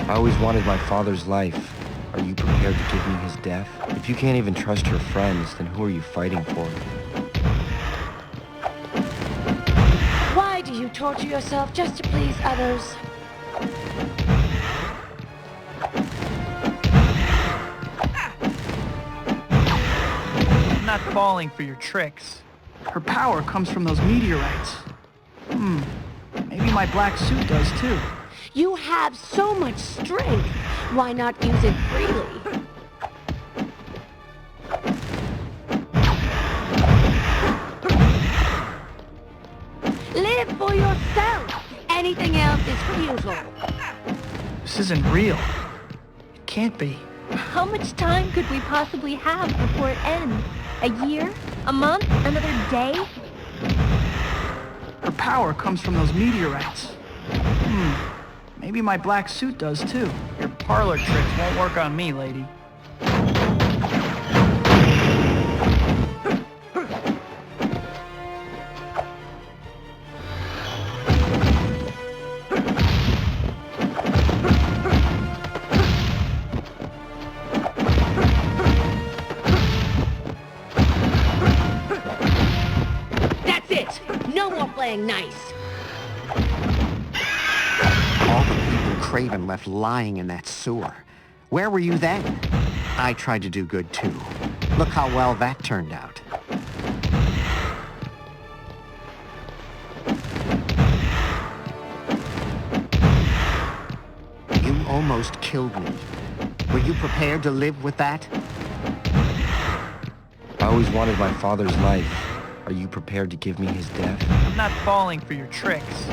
I always wanted my father's life. Are you prepared to give me his death? If you can't even trust your friends, then who are you fighting for? Why do you torture yourself just to please others? I'm not falling for your tricks. Her power comes from those meteorites. Maybe my black suit does too. You have so much strength. Why not use it freely? Live for yourself. Anything else is futile. This isn't real. It can't be. How much time could we possibly have before it ends? A year? A month? Another day? Her power comes from those meteorites. Maybe my black suit does too. Your parlor tricks won't work on me, lady. That's it! No more playing nice! All the people Craven left lying in that sewer. Where were you then? I tried to do good too. Look how well that turned out. You almost killed me. Were you prepared to live with that? I always wanted my father's life. Are you prepared to give me his death? I'm not falling for your tricks.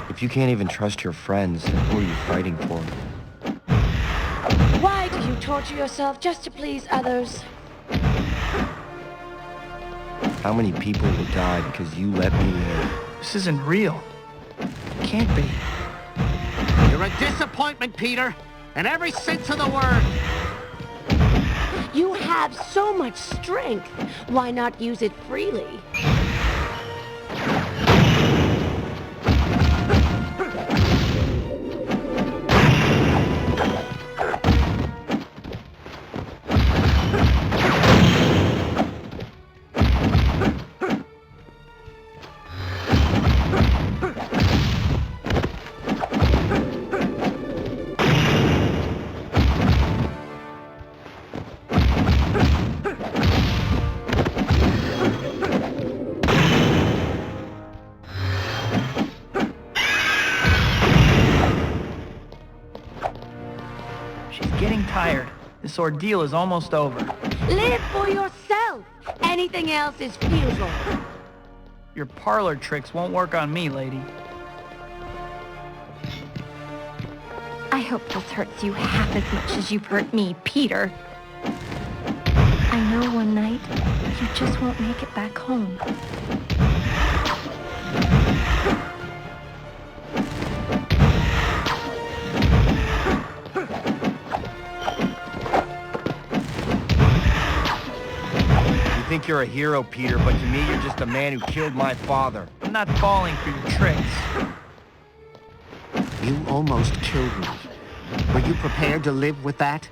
If you can't even trust your friends, then who are you fighting for? Why do you torture yourself just to please others? How many people will die because you let me live? This isn't real. It can't be. You're a disappointment, Peter, in every sense of the word. You have so much strength. Why not use it freely? Tired. This ordeal is almost over. Live for yourself. Anything else is futile. Your parlor tricks won't work on me, lady. I hope this hurts you half as much as you've hurt me, Peter. I know one night you just won't make it back home. You think you're a hero, Peter, but to me you're just a man who killed my father. I'm not falling for your tricks. You almost killed me. Were you prepared to live with that?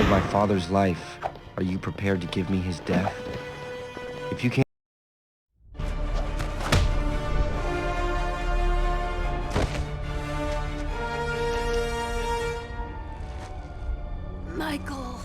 My father's life. Are you prepared to give me his death? If you can't... Michael.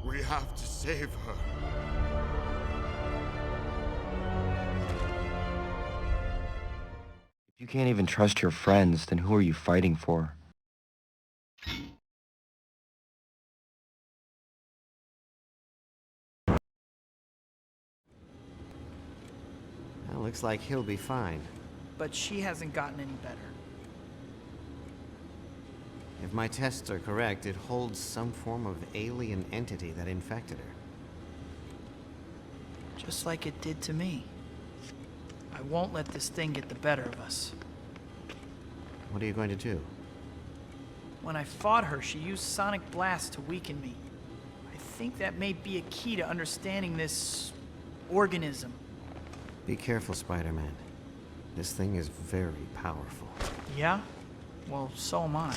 We have to save her. If you can't even trust your friends, then who are you fighting for? Well, looks like he'll be fine. But she hasn't gotten any better. If my tests are correct, it holds some form of alien entity that infected her. Just like it did to me. I won't let this thing get the better of us. What are you going to do? When I fought her, she used sonic blasts to weaken me. I think that may be a key to understanding this organism. Be careful, Spider-Man. This thing is very powerful. Yeah? Well, so am I.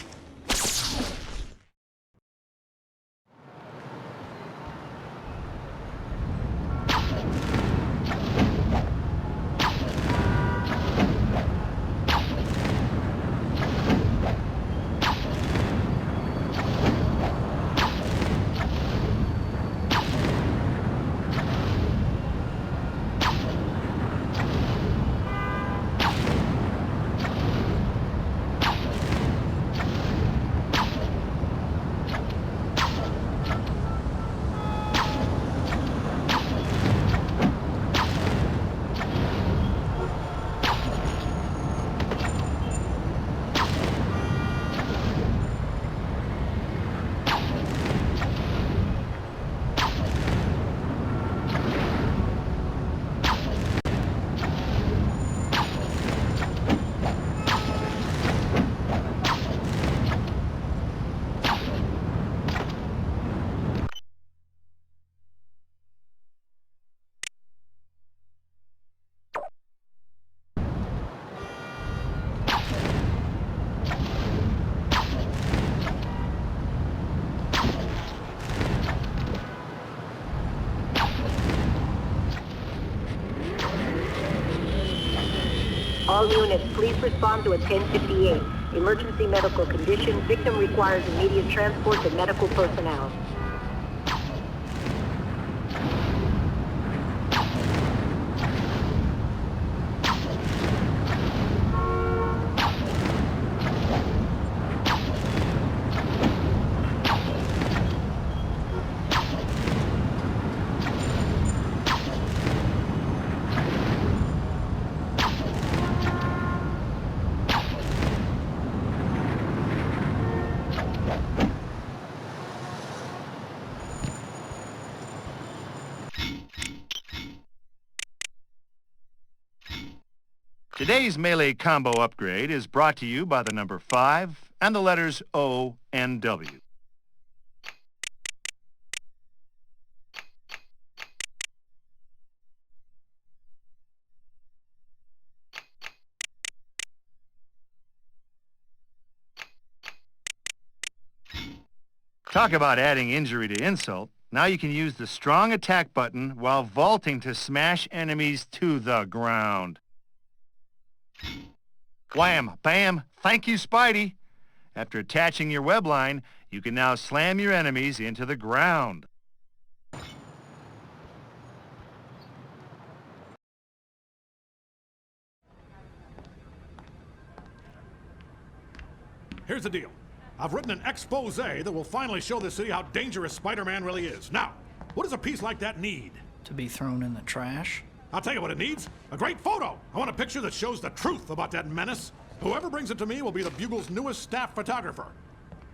All units, please respond to a 1058. Emergency medical condition. Victim requires immediate transport to medical personnel. Today's melee combo upgrade is brought to you by the number 5 and the letters O and W. Talk about adding injury to insult. Now you can use the strong attack button while vaulting to smash enemies to the ground. Wham! Bam! Thank you, Spidey! After attaching your web line, you can now slam your enemies into the ground. Here's the deal. I've written an expose that will finally show the city how dangerous Spider-Man really is. Now, what does a piece like that need? To be thrown in the trash? I'll tell you what it needs. A great photo. I want a picture that shows the truth about that menace. Whoever brings it to me will be the Bugle's newest staff photographer.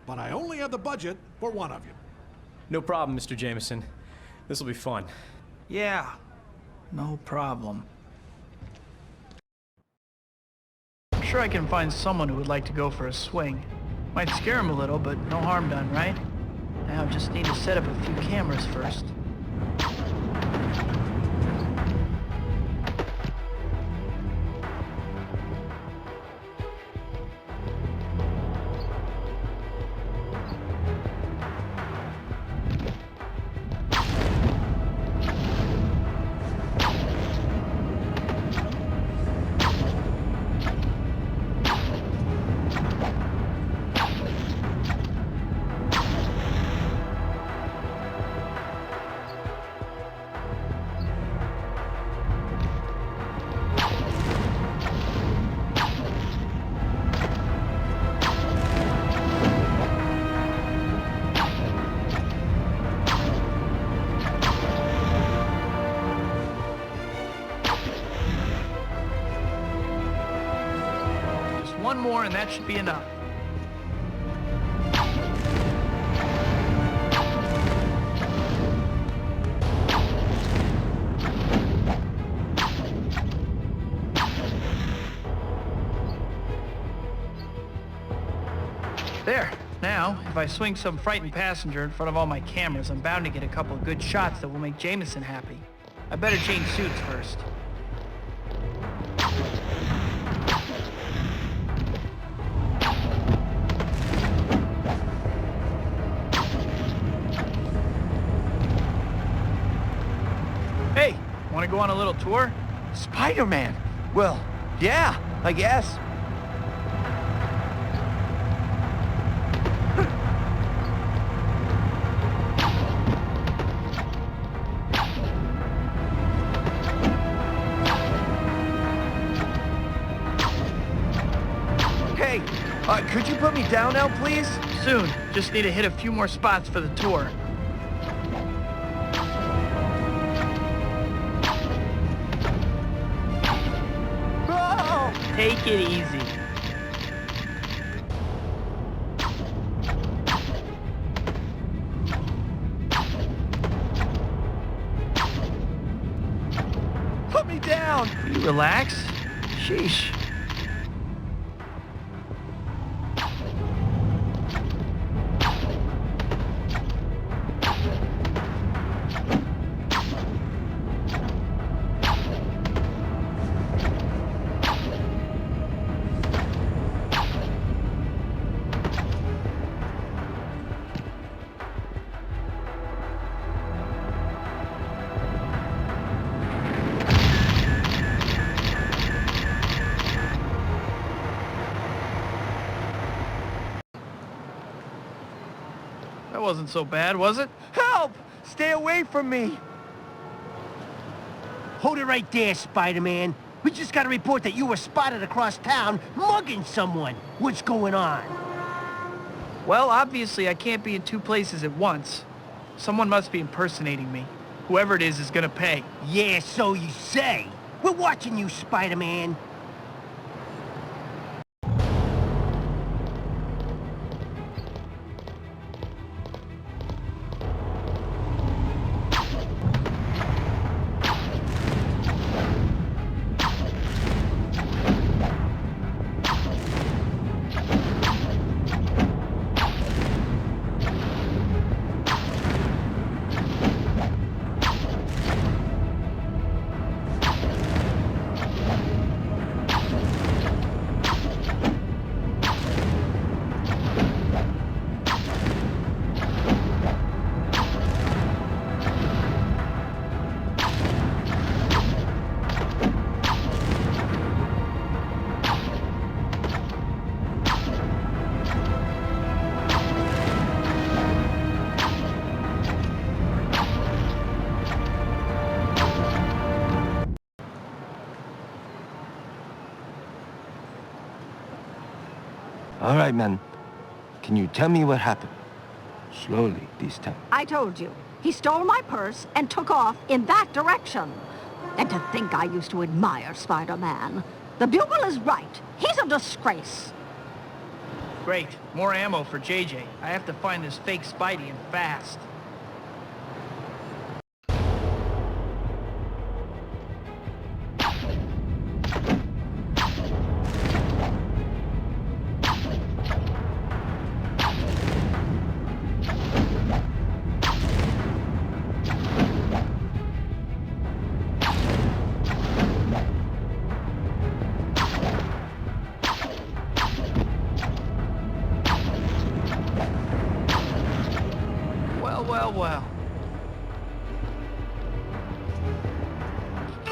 But I only have the budget for one of you. No problem, Mr. Jameson. This'll be fun. Yeah, no problem. I'm sure I can find someone who would like to go for a swing. Might scare him a little, but no harm done, right? Now I just need to set up a few cameras first. One more and that should be enough. There. Now, if I swing some frightened passenger in front of all my cameras, I'm bound to get a couple of good shots that will make Jameson happy. I better change suits first. Hey, want to go on a little tour? Spider-Man? Well, yeah, I guess. Hey, could you put me down now, please? Soon. Just need to hit a few more spots for the tour. Take it easy. Put me down! You relax? Sheesh. That wasn't so bad, was it? Help! Stay away from me! Hold it right there, Spider-Man. We just got a report that you were spotted across town mugging someone. What's going on? Well, obviously I can't be in two places at once. Someone must be impersonating me. Whoever it is gonna pay. Yeah, so you say. We're watching you, Spider-Man. All right, man. Can you tell me what happened? Slowly, this time. I told you. He stole my purse and took off in that direction. And to think I used to admire Spider-Man. The Bugle is right. He's a disgrace. Great. More ammo for JJ. I have to find this fake Spidey and fast.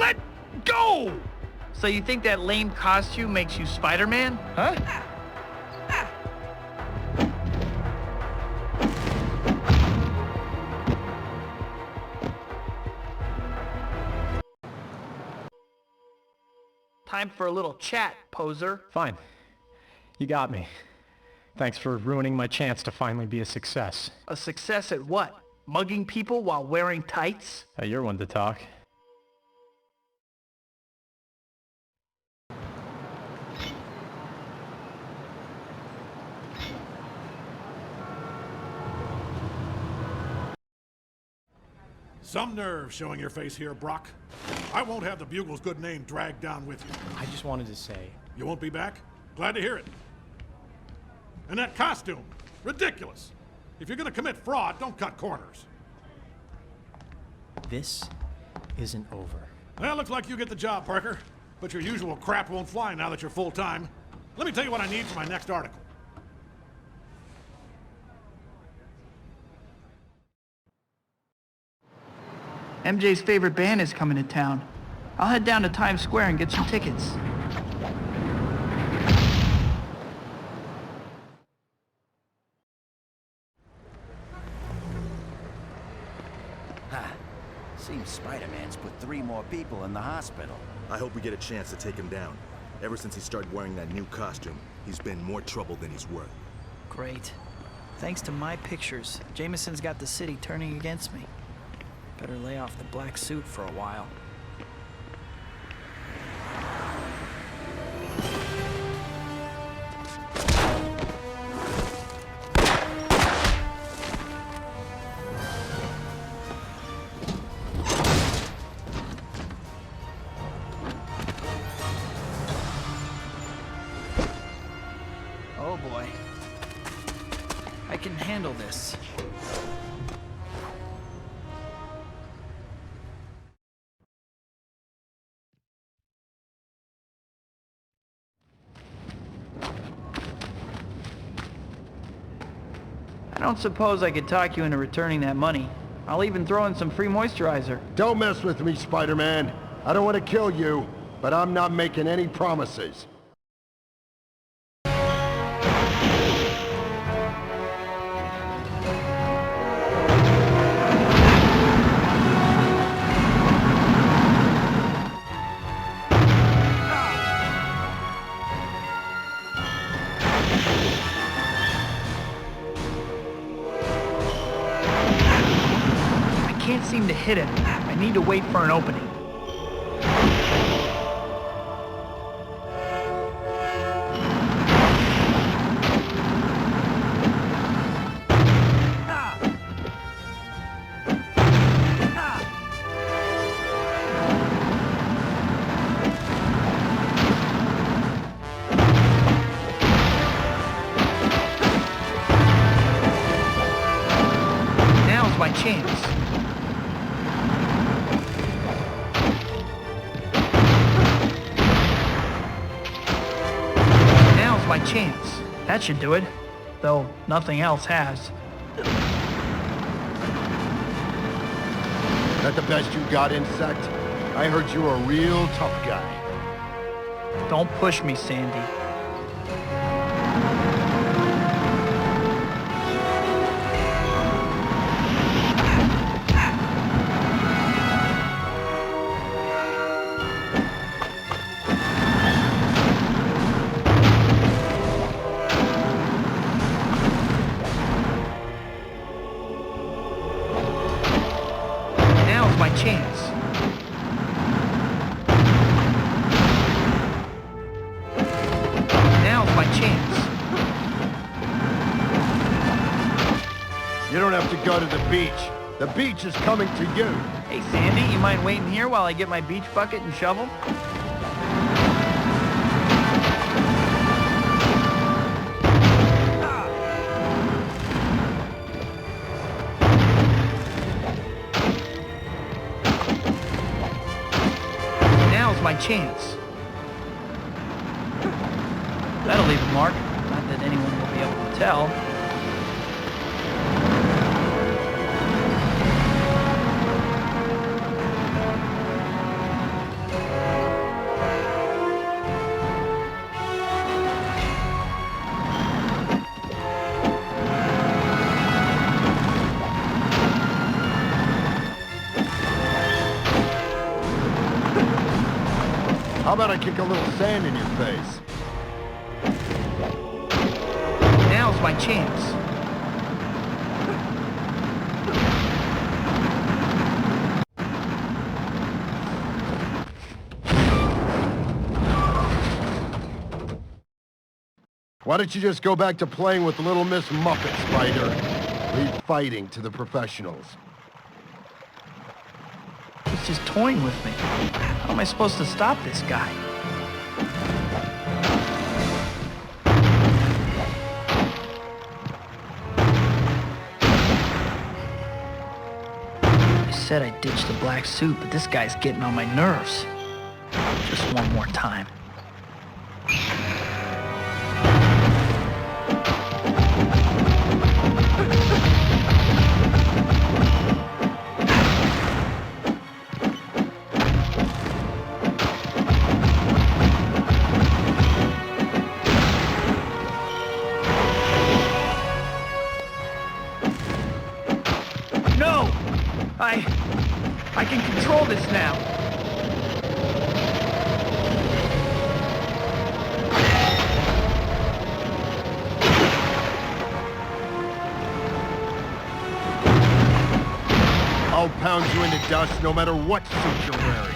Let go! So you think that lame costume makes you Spider-Man? Huh? Time for a little chat, poser. Fine. You got me. Thanks for ruining my chance to finally be a success. A success at what? Mugging people while wearing tights? You're one to talk. Some nerve showing your face here, Brock. I won't have the Bugle's good name dragged down with you. I just wanted to say... You won't be back? Glad to hear it. And that costume, ridiculous. If you're gonna commit fraud, don't cut corners. This isn't over. Well, looks like you get the job, Parker. But your usual crap won't fly now that you're full-time. Let me tell you what I need for my next article. MJ's favorite band is coming to town. I'll head down to Times Square and get some tickets. Seems Spider-Man's put 3 more people in the hospital. I hope we get a chance to take him down. Ever since he started wearing that new costume, he's been more trouble than he's worth. Great. Thanks to my pictures, Jameson's got the city turning against me. Better lay off the black suit for a while. Oh boy. I can handle this. I don't suppose I could talk you into returning that money. I'll even throw in some free moisturizer. Don't mess with me, Spider-Man. I don't want to kill you, but I'm not making any promises. I can't seem to hit him. I need to wait for an opening. Now's my chance. My chance. That should do it. Though nothing else has. That the best you got, Insect? I heard you were a real tough guy. Don't push me, Sandy. My chance. Now's my chance. You don't have to go to the beach. The beach is coming to you. Hey, Sandy, you mind waiting here while I get my beach bucket and shovel? My chance. That'll leave a mark. Not that anyone will be able to tell. How about I kick a little sand in your face? Now's my chance. Why don't you just go back to playing with Little Miss Muppet, Spider? Leave fighting to the professionals. He's just toying with me. How am I supposed to stop this guy? I said I'd ditch the black suit, but this guy's getting on my nerves. Just one more time. I can control this now. I'll pound you into dust no matter what suit you're wearing.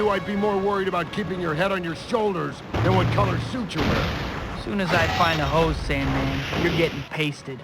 I'd be more worried about keeping your head on your shoulders than what color suit you're wearing. As soon as I find a hose, Sandman, you're getting pasted.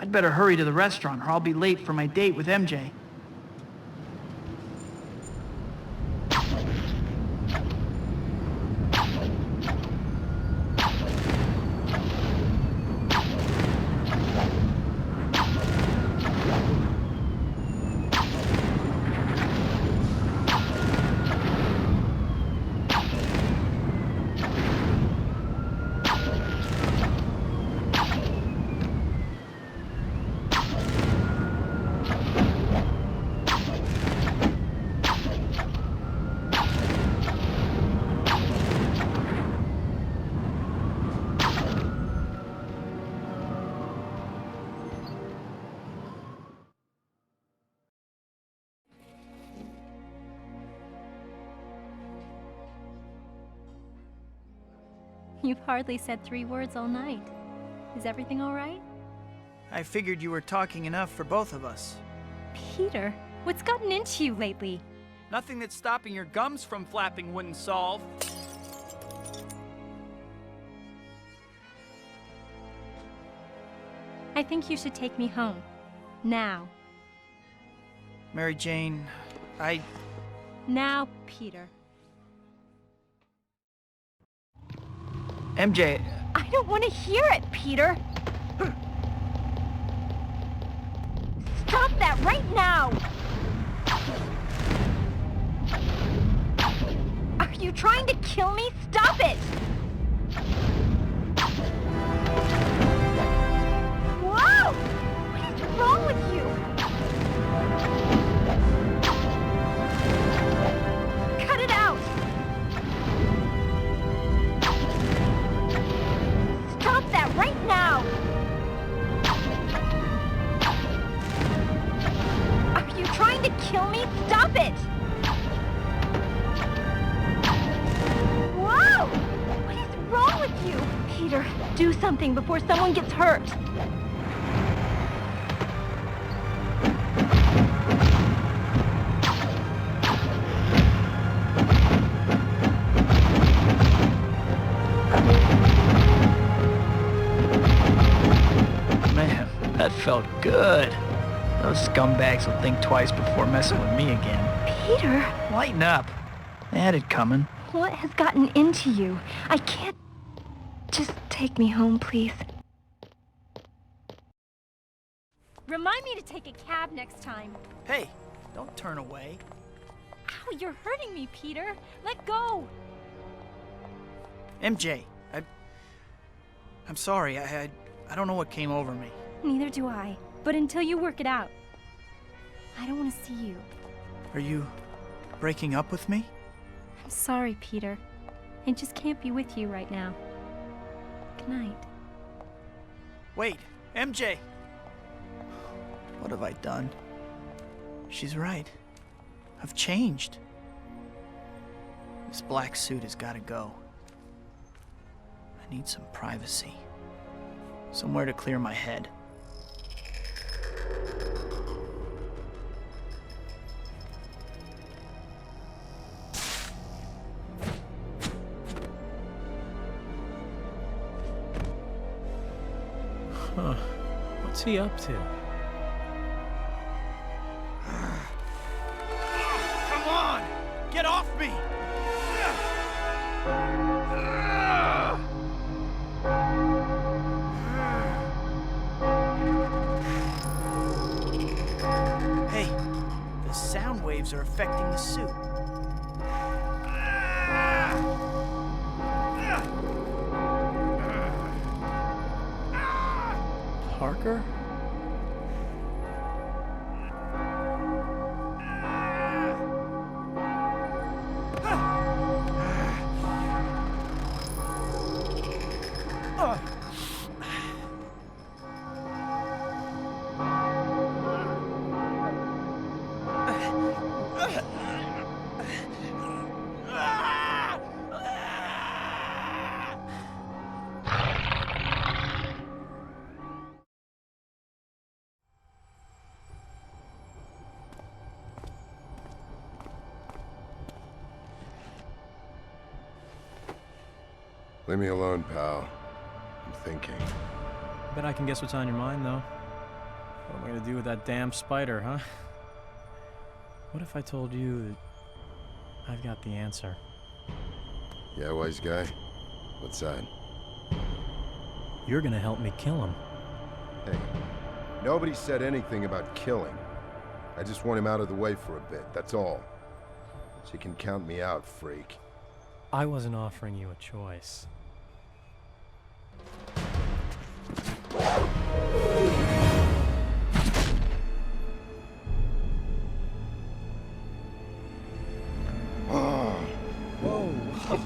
I'd better hurry to the restaurant or I'll be late for my date with MJ. You've hardly said 3 words all night. Is everything all right? I figured you were talking enough for both of us. Peter, what's gotten into you lately? Nothing that stopping your gums from flapping wouldn't solve. I think you should take me home. Now. Mary Jane, Now, Peter. MJ... I don't want to hear it, Peter! Stop that right now! Are you trying to kill me? Stop it! Whoa! What is wrong with you? Cut it out! to kill me? Stop it! Whoa! What is wrong with you? Peter, do something before someone gets hurt. Man, that felt good. Those scumbags will think twice before messing with me again. Peter! Lighten up. They had it coming. What has gotten into you? I can't... Just take me home, please. Remind me to take a cab next time. Hey, don't turn away. Ow, you're hurting me, Peter. Let go. MJ, I'm sorry. I don't know what came over me. Neither do I. But until you work it out, I don't want to see you. Are you breaking up with me? I'm sorry, Peter. I just can't be with you right now. Good night. Wait, MJ! What have I done? She's right. I've changed. This black suit has got to go. I need some privacy. Somewhere to clear my head. Huh. What's he up to? Come on! Get off me! Hey, the sound waves are affecting the suit. Parker? Leave me alone, pal. I'm thinking. Bet I can guess what's on your mind, though. What am I gonna do with that damn spider, huh? What if I told you that I've got the answer? Yeah, wise guy? What's that? You're gonna help me kill him. Hey, nobody said anything about killing. I just want him out of the way for a bit, that's all. So you can count me out, freak. I wasn't offering you a choice.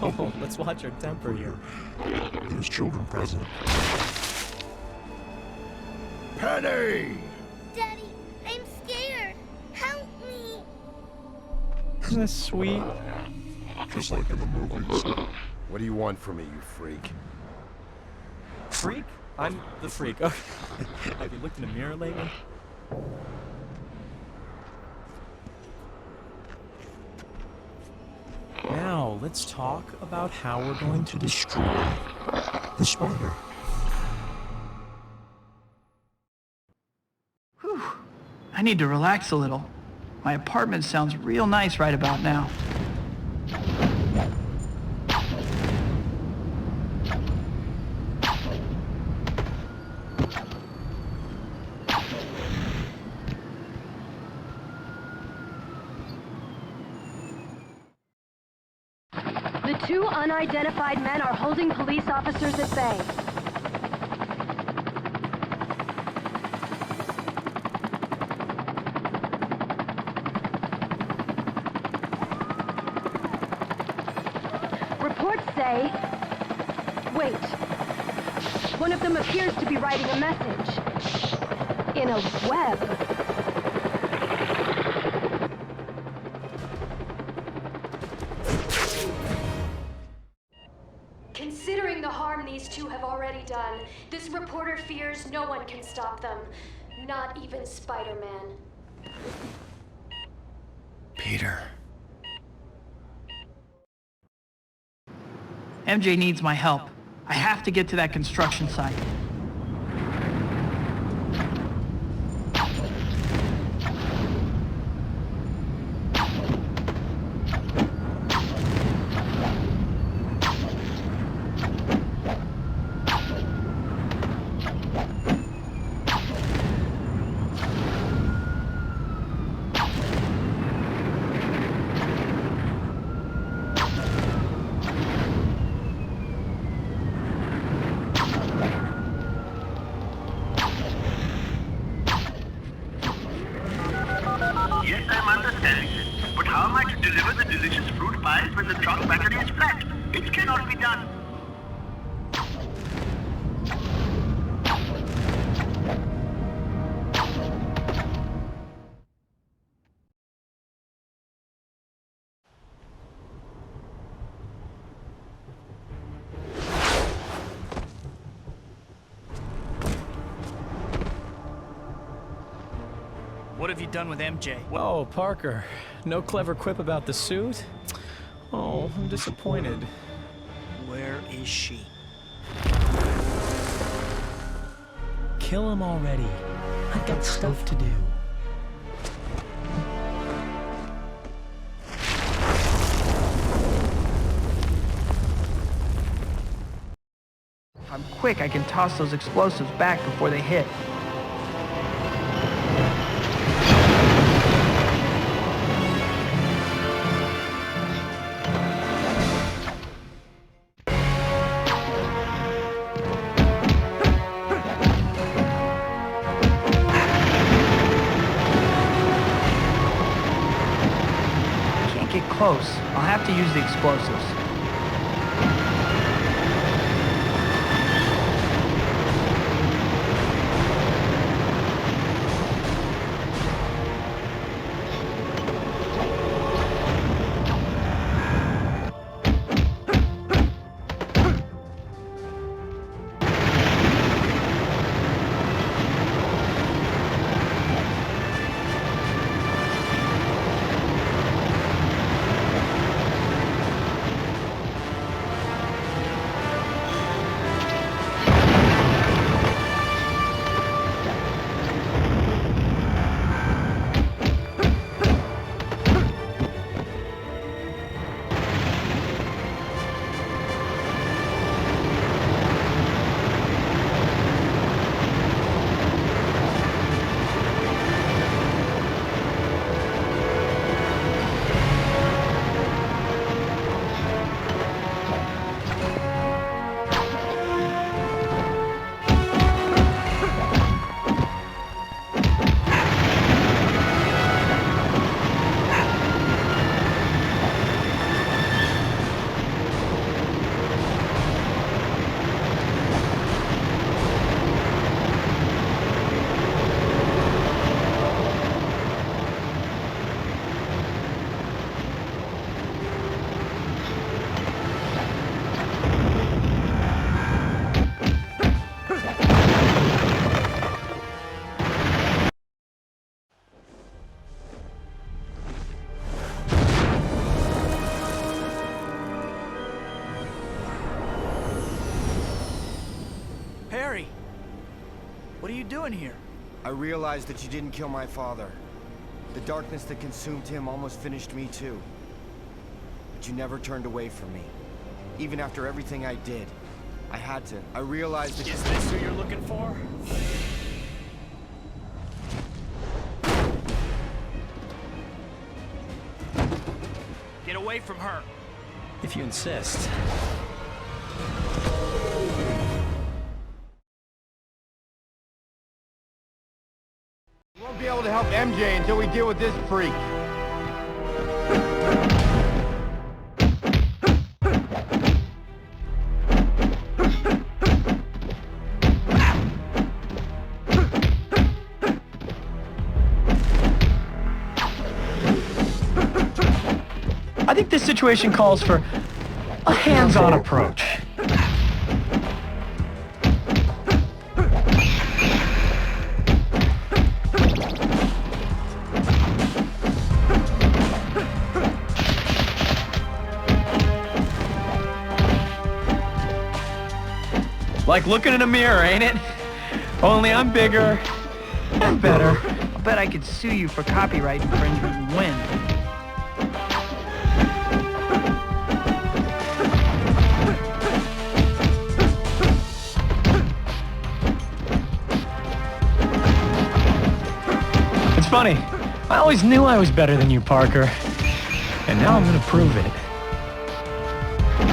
Whoa, let's watch our temper here. There's children present. Penny! Daddy, I'm scared. Help me. Isn't this sweet? Just like in the movies. What do you want from me, you freak? Freak? I'm the freak. Okay. Have you looked in a mirror lately? Now, let's talk about how we're going to destroy the spider. Whew. I need to relax a little. My apartment sounds real nice right about now. The two unidentified men are holding police officers at bay. Reports say... Wait. One of them appears to be writing a message. In a web. already done. This reporter fears no one can stop them. Not even Spider-Man. Peter. MJ needs my help. I have to get to that construction site. Yes, I'm understanding this. But how am I to deliver the delicious fruit pies when the truck battery is flat? It cannot be done. What have you done with MJ? Whoa, Parker. No clever quip about the suit? Oh, I'm disappointed. Where is she? Kill him already. I've got stuff to do. If I'm quick, I can toss those explosives back before they hit. Get close. I'll have to use the explosives. Harry! What are you doing here? I realized that you didn't kill my father. The darkness that consumed him almost finished me too. But you never turned away from me. Even after everything I did, I had to. I realized that— Is this who you're looking for? Get away from her. If you insist. We won't be able to help MJ until we deal with this freak. I think this situation calls for a hands-on approach. Like looking in a mirror, ain't it? Only I'm bigger and better. I'll bet I could sue you for copyright infringement and win. It's funny. I always knew I was better than you, Parker. And now I'm gonna prove it.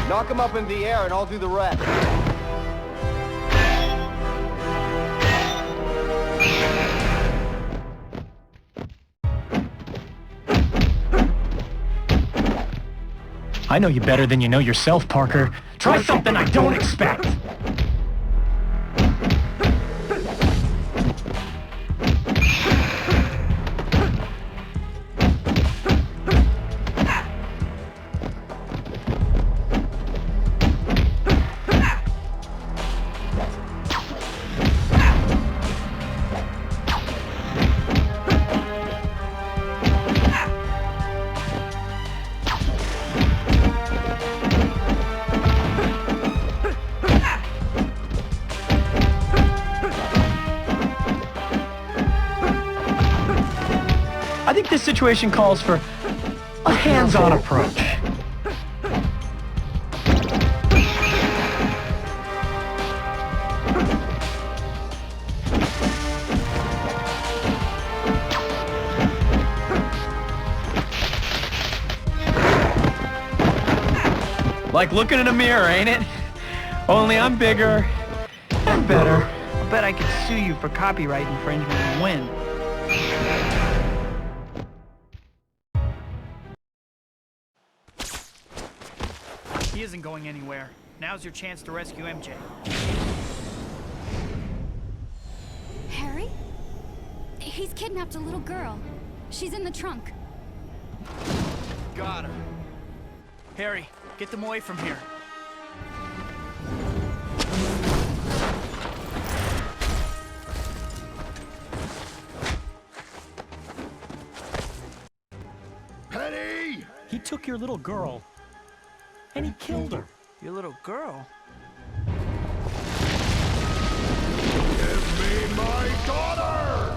Knock him up in the air and I'll do the rest. I know you better than you know yourself, Parker. Try something I don't expect! I think this situation calls for a hands-on approach. Like looking in a mirror, ain't it? Only I'm bigger and better. I'll bet I could sue you for copyright infringement and win. He isn't going anywhere. Now's your chance to rescue MJ. Harry? He's kidnapped a little girl. She's in the trunk. Got her. Harry, get them away from here. Penny! He took your little girl. And he killed her. Your little girl? Give me my daughter!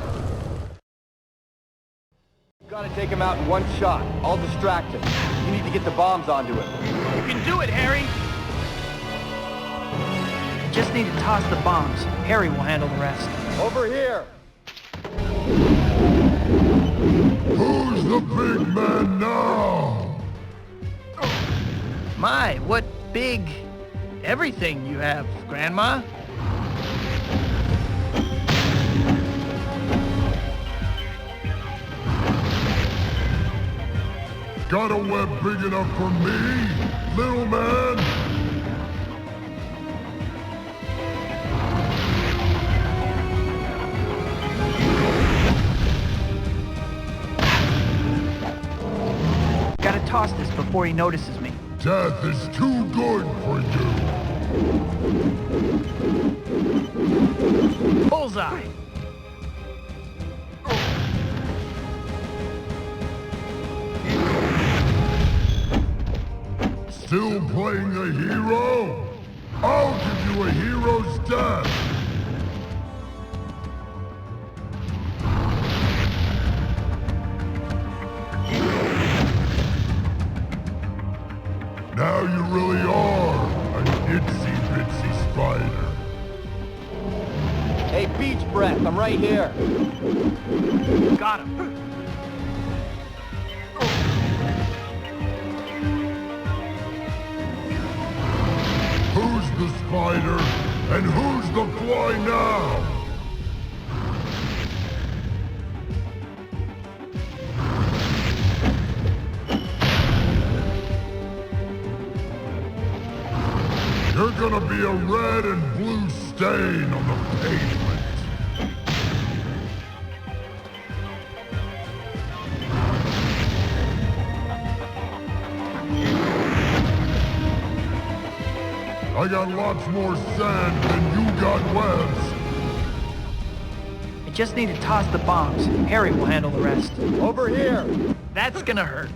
Gotta take him out in one shot. I'll distract him. You need to get the bombs onto him. You can do it, Harry! Just need to toss the bombs. Harry will handle the rest. Over here! Who's the big man now? My, what big everything you have, Grandma. Got a web big enough for me, little man? Gotta toss this before he notices me. Death is too good for you. Bullseye! Still playing the hero? I'll give you a hero's death. Now you really are an itsy-bitsy spider. Hey, beach breath, I'm right here. Got him. Who's the spider and who's the fly now? You're gonna be a red and blue stain on the pavement. I got lots more sand than you got webs. I just need to toss the bombs. Harry will handle the rest. Over here! That's gonna hurt.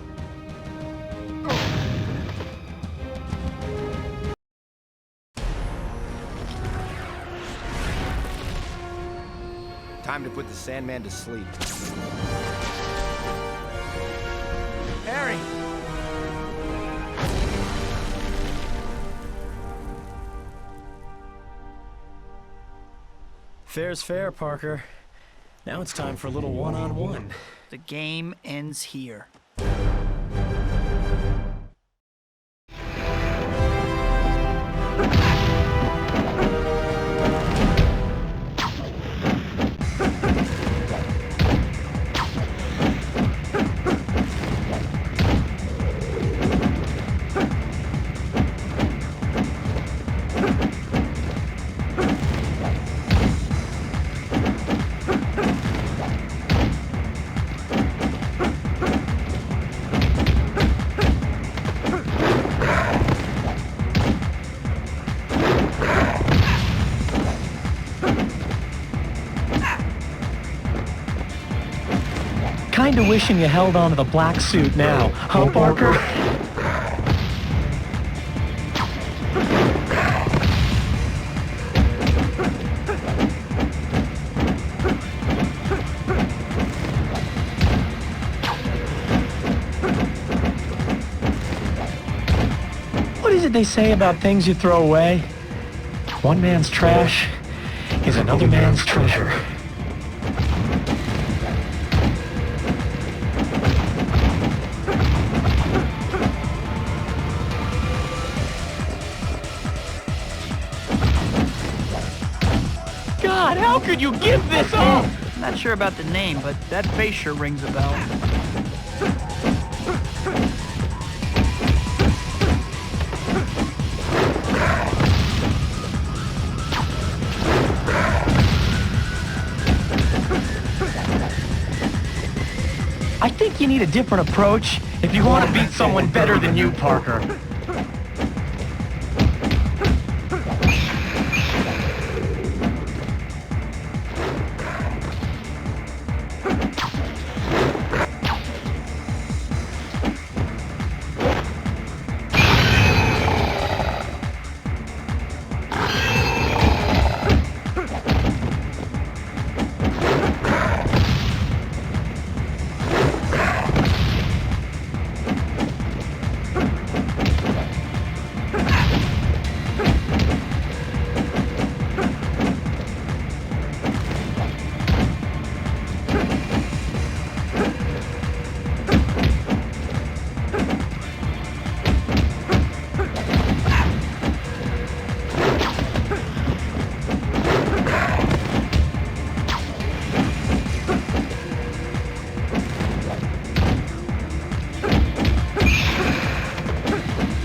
put the Sandman to sleep. Harry! Fair's fair, Parker. Now it's time for a little one-on-one. The game ends here. Kinda wishing you held on to the black suit now, huh, Parker? What is it they say about things you throw away? One man's trash is another man's treasure. God, how could you give this up? I'm not sure about the name, but that face sure rings a bell. I think you need a different approach if you want to beat someone better than you, Parker.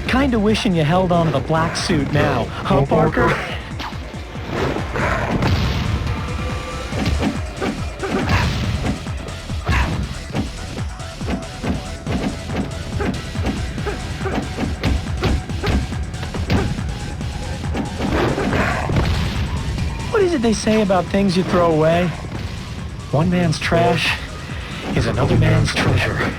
Kinda wishing you held on to the black suit now, huh, Parker? What is it they say about things you throw away? One man's trash is another man's treasure.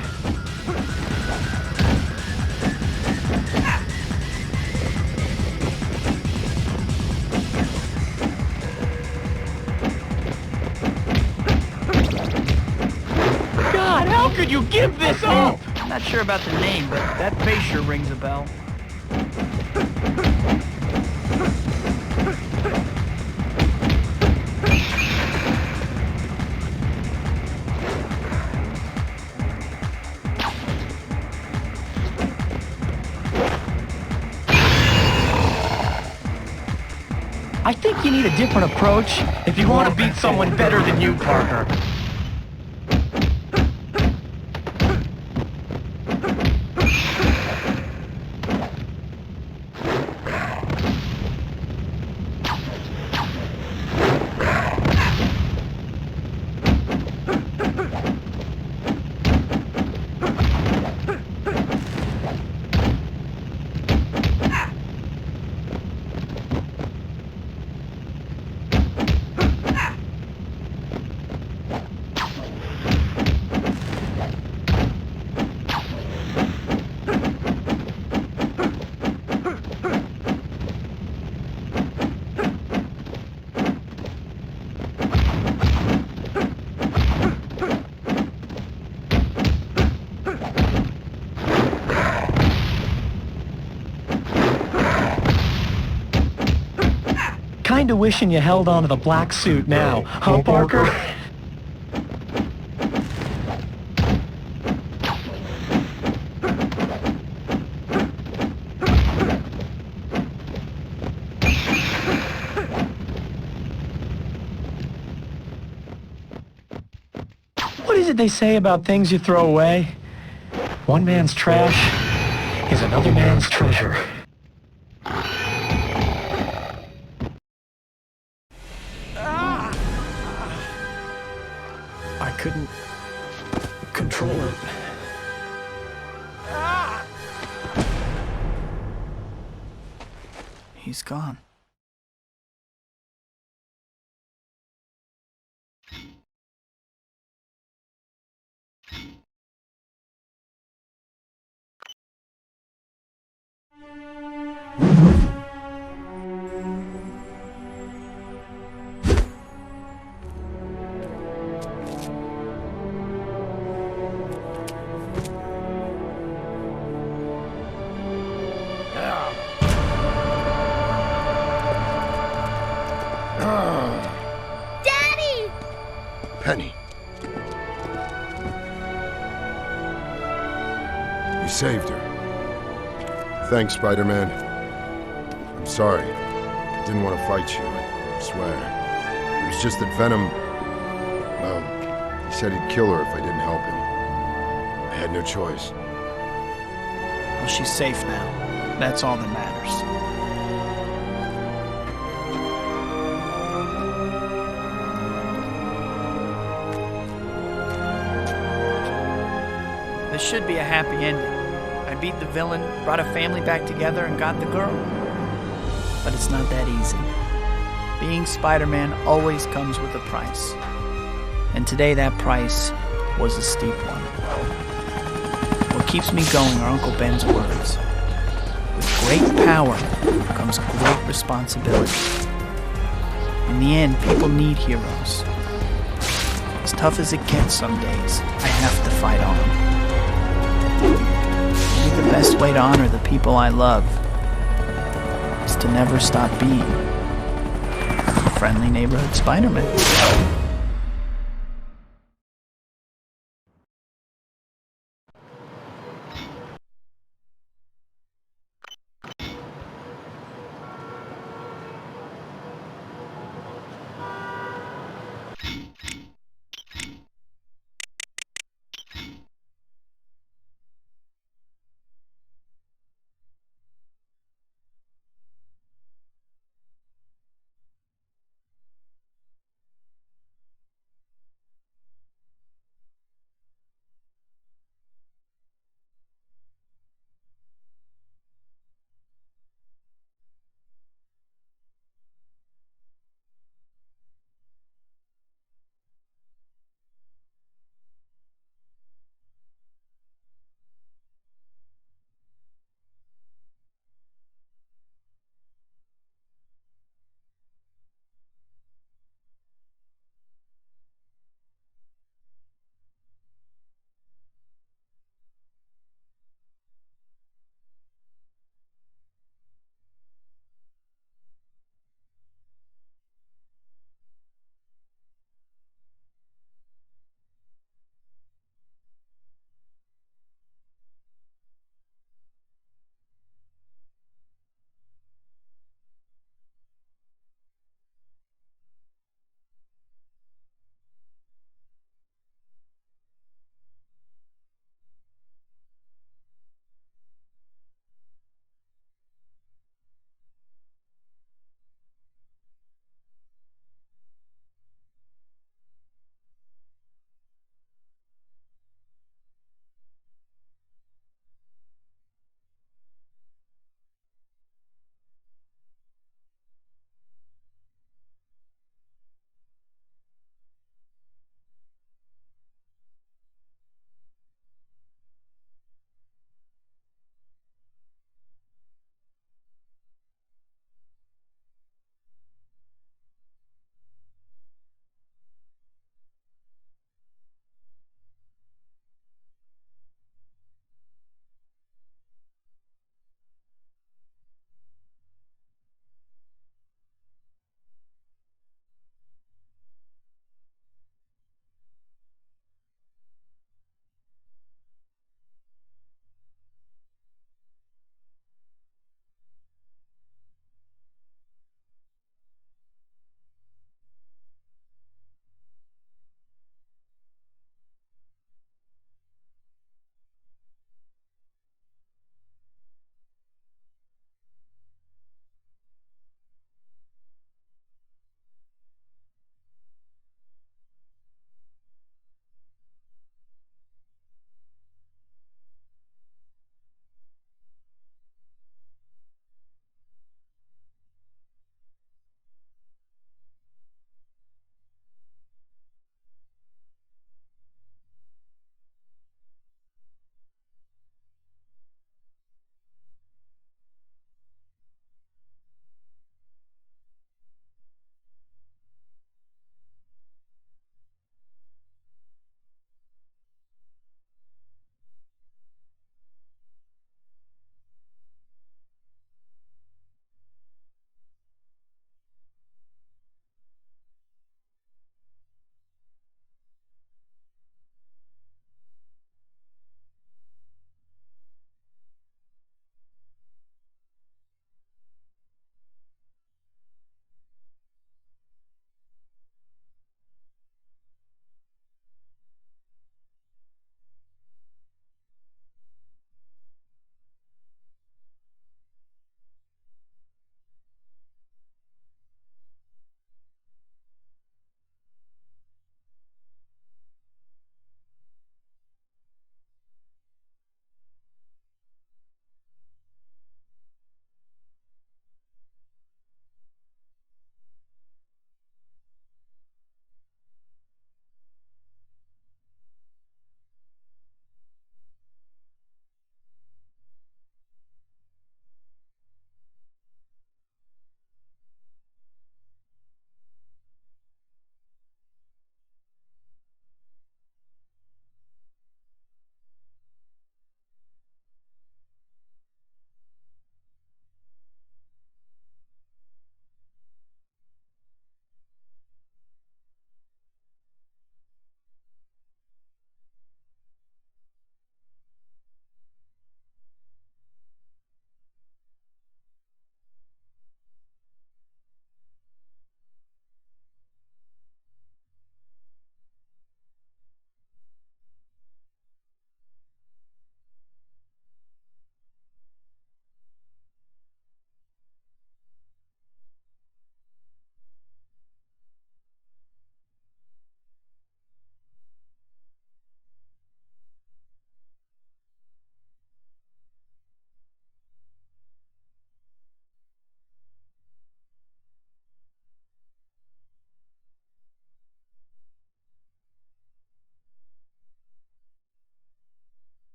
How could you give this up? I'm not sure about the name, but that face sure rings a bell. I think you need a different approach if you want to beat someone better than you, Parker. kinda wishing you held on to the black suit now, huh, Parker? What is it they say about things you throw away? One man's trash is another man's treasure. I couldn't control it. He's gone. Daddy! Penny. You saved her. Thanks, Spider-Man. I'm sorry. I didn't want to fight you, I swear. It was just that Venom... Well, he said he'd kill her if I didn't help him. I had no choice. Well, she's safe now. That's all that matters. This should be a happy ending. I beat the villain, brought a family back together, and got the girl. But it's not that easy. Being Spider-Man always comes with a price. And today that price was a steep one. What keeps me going are Uncle Ben's words. With great power comes great responsibility. In the end, people need heroes. As tough as it gets some days, I have to fight on. Maybe the best way to honor the people I love is to never stop being a friendly neighborhood Spider-Man.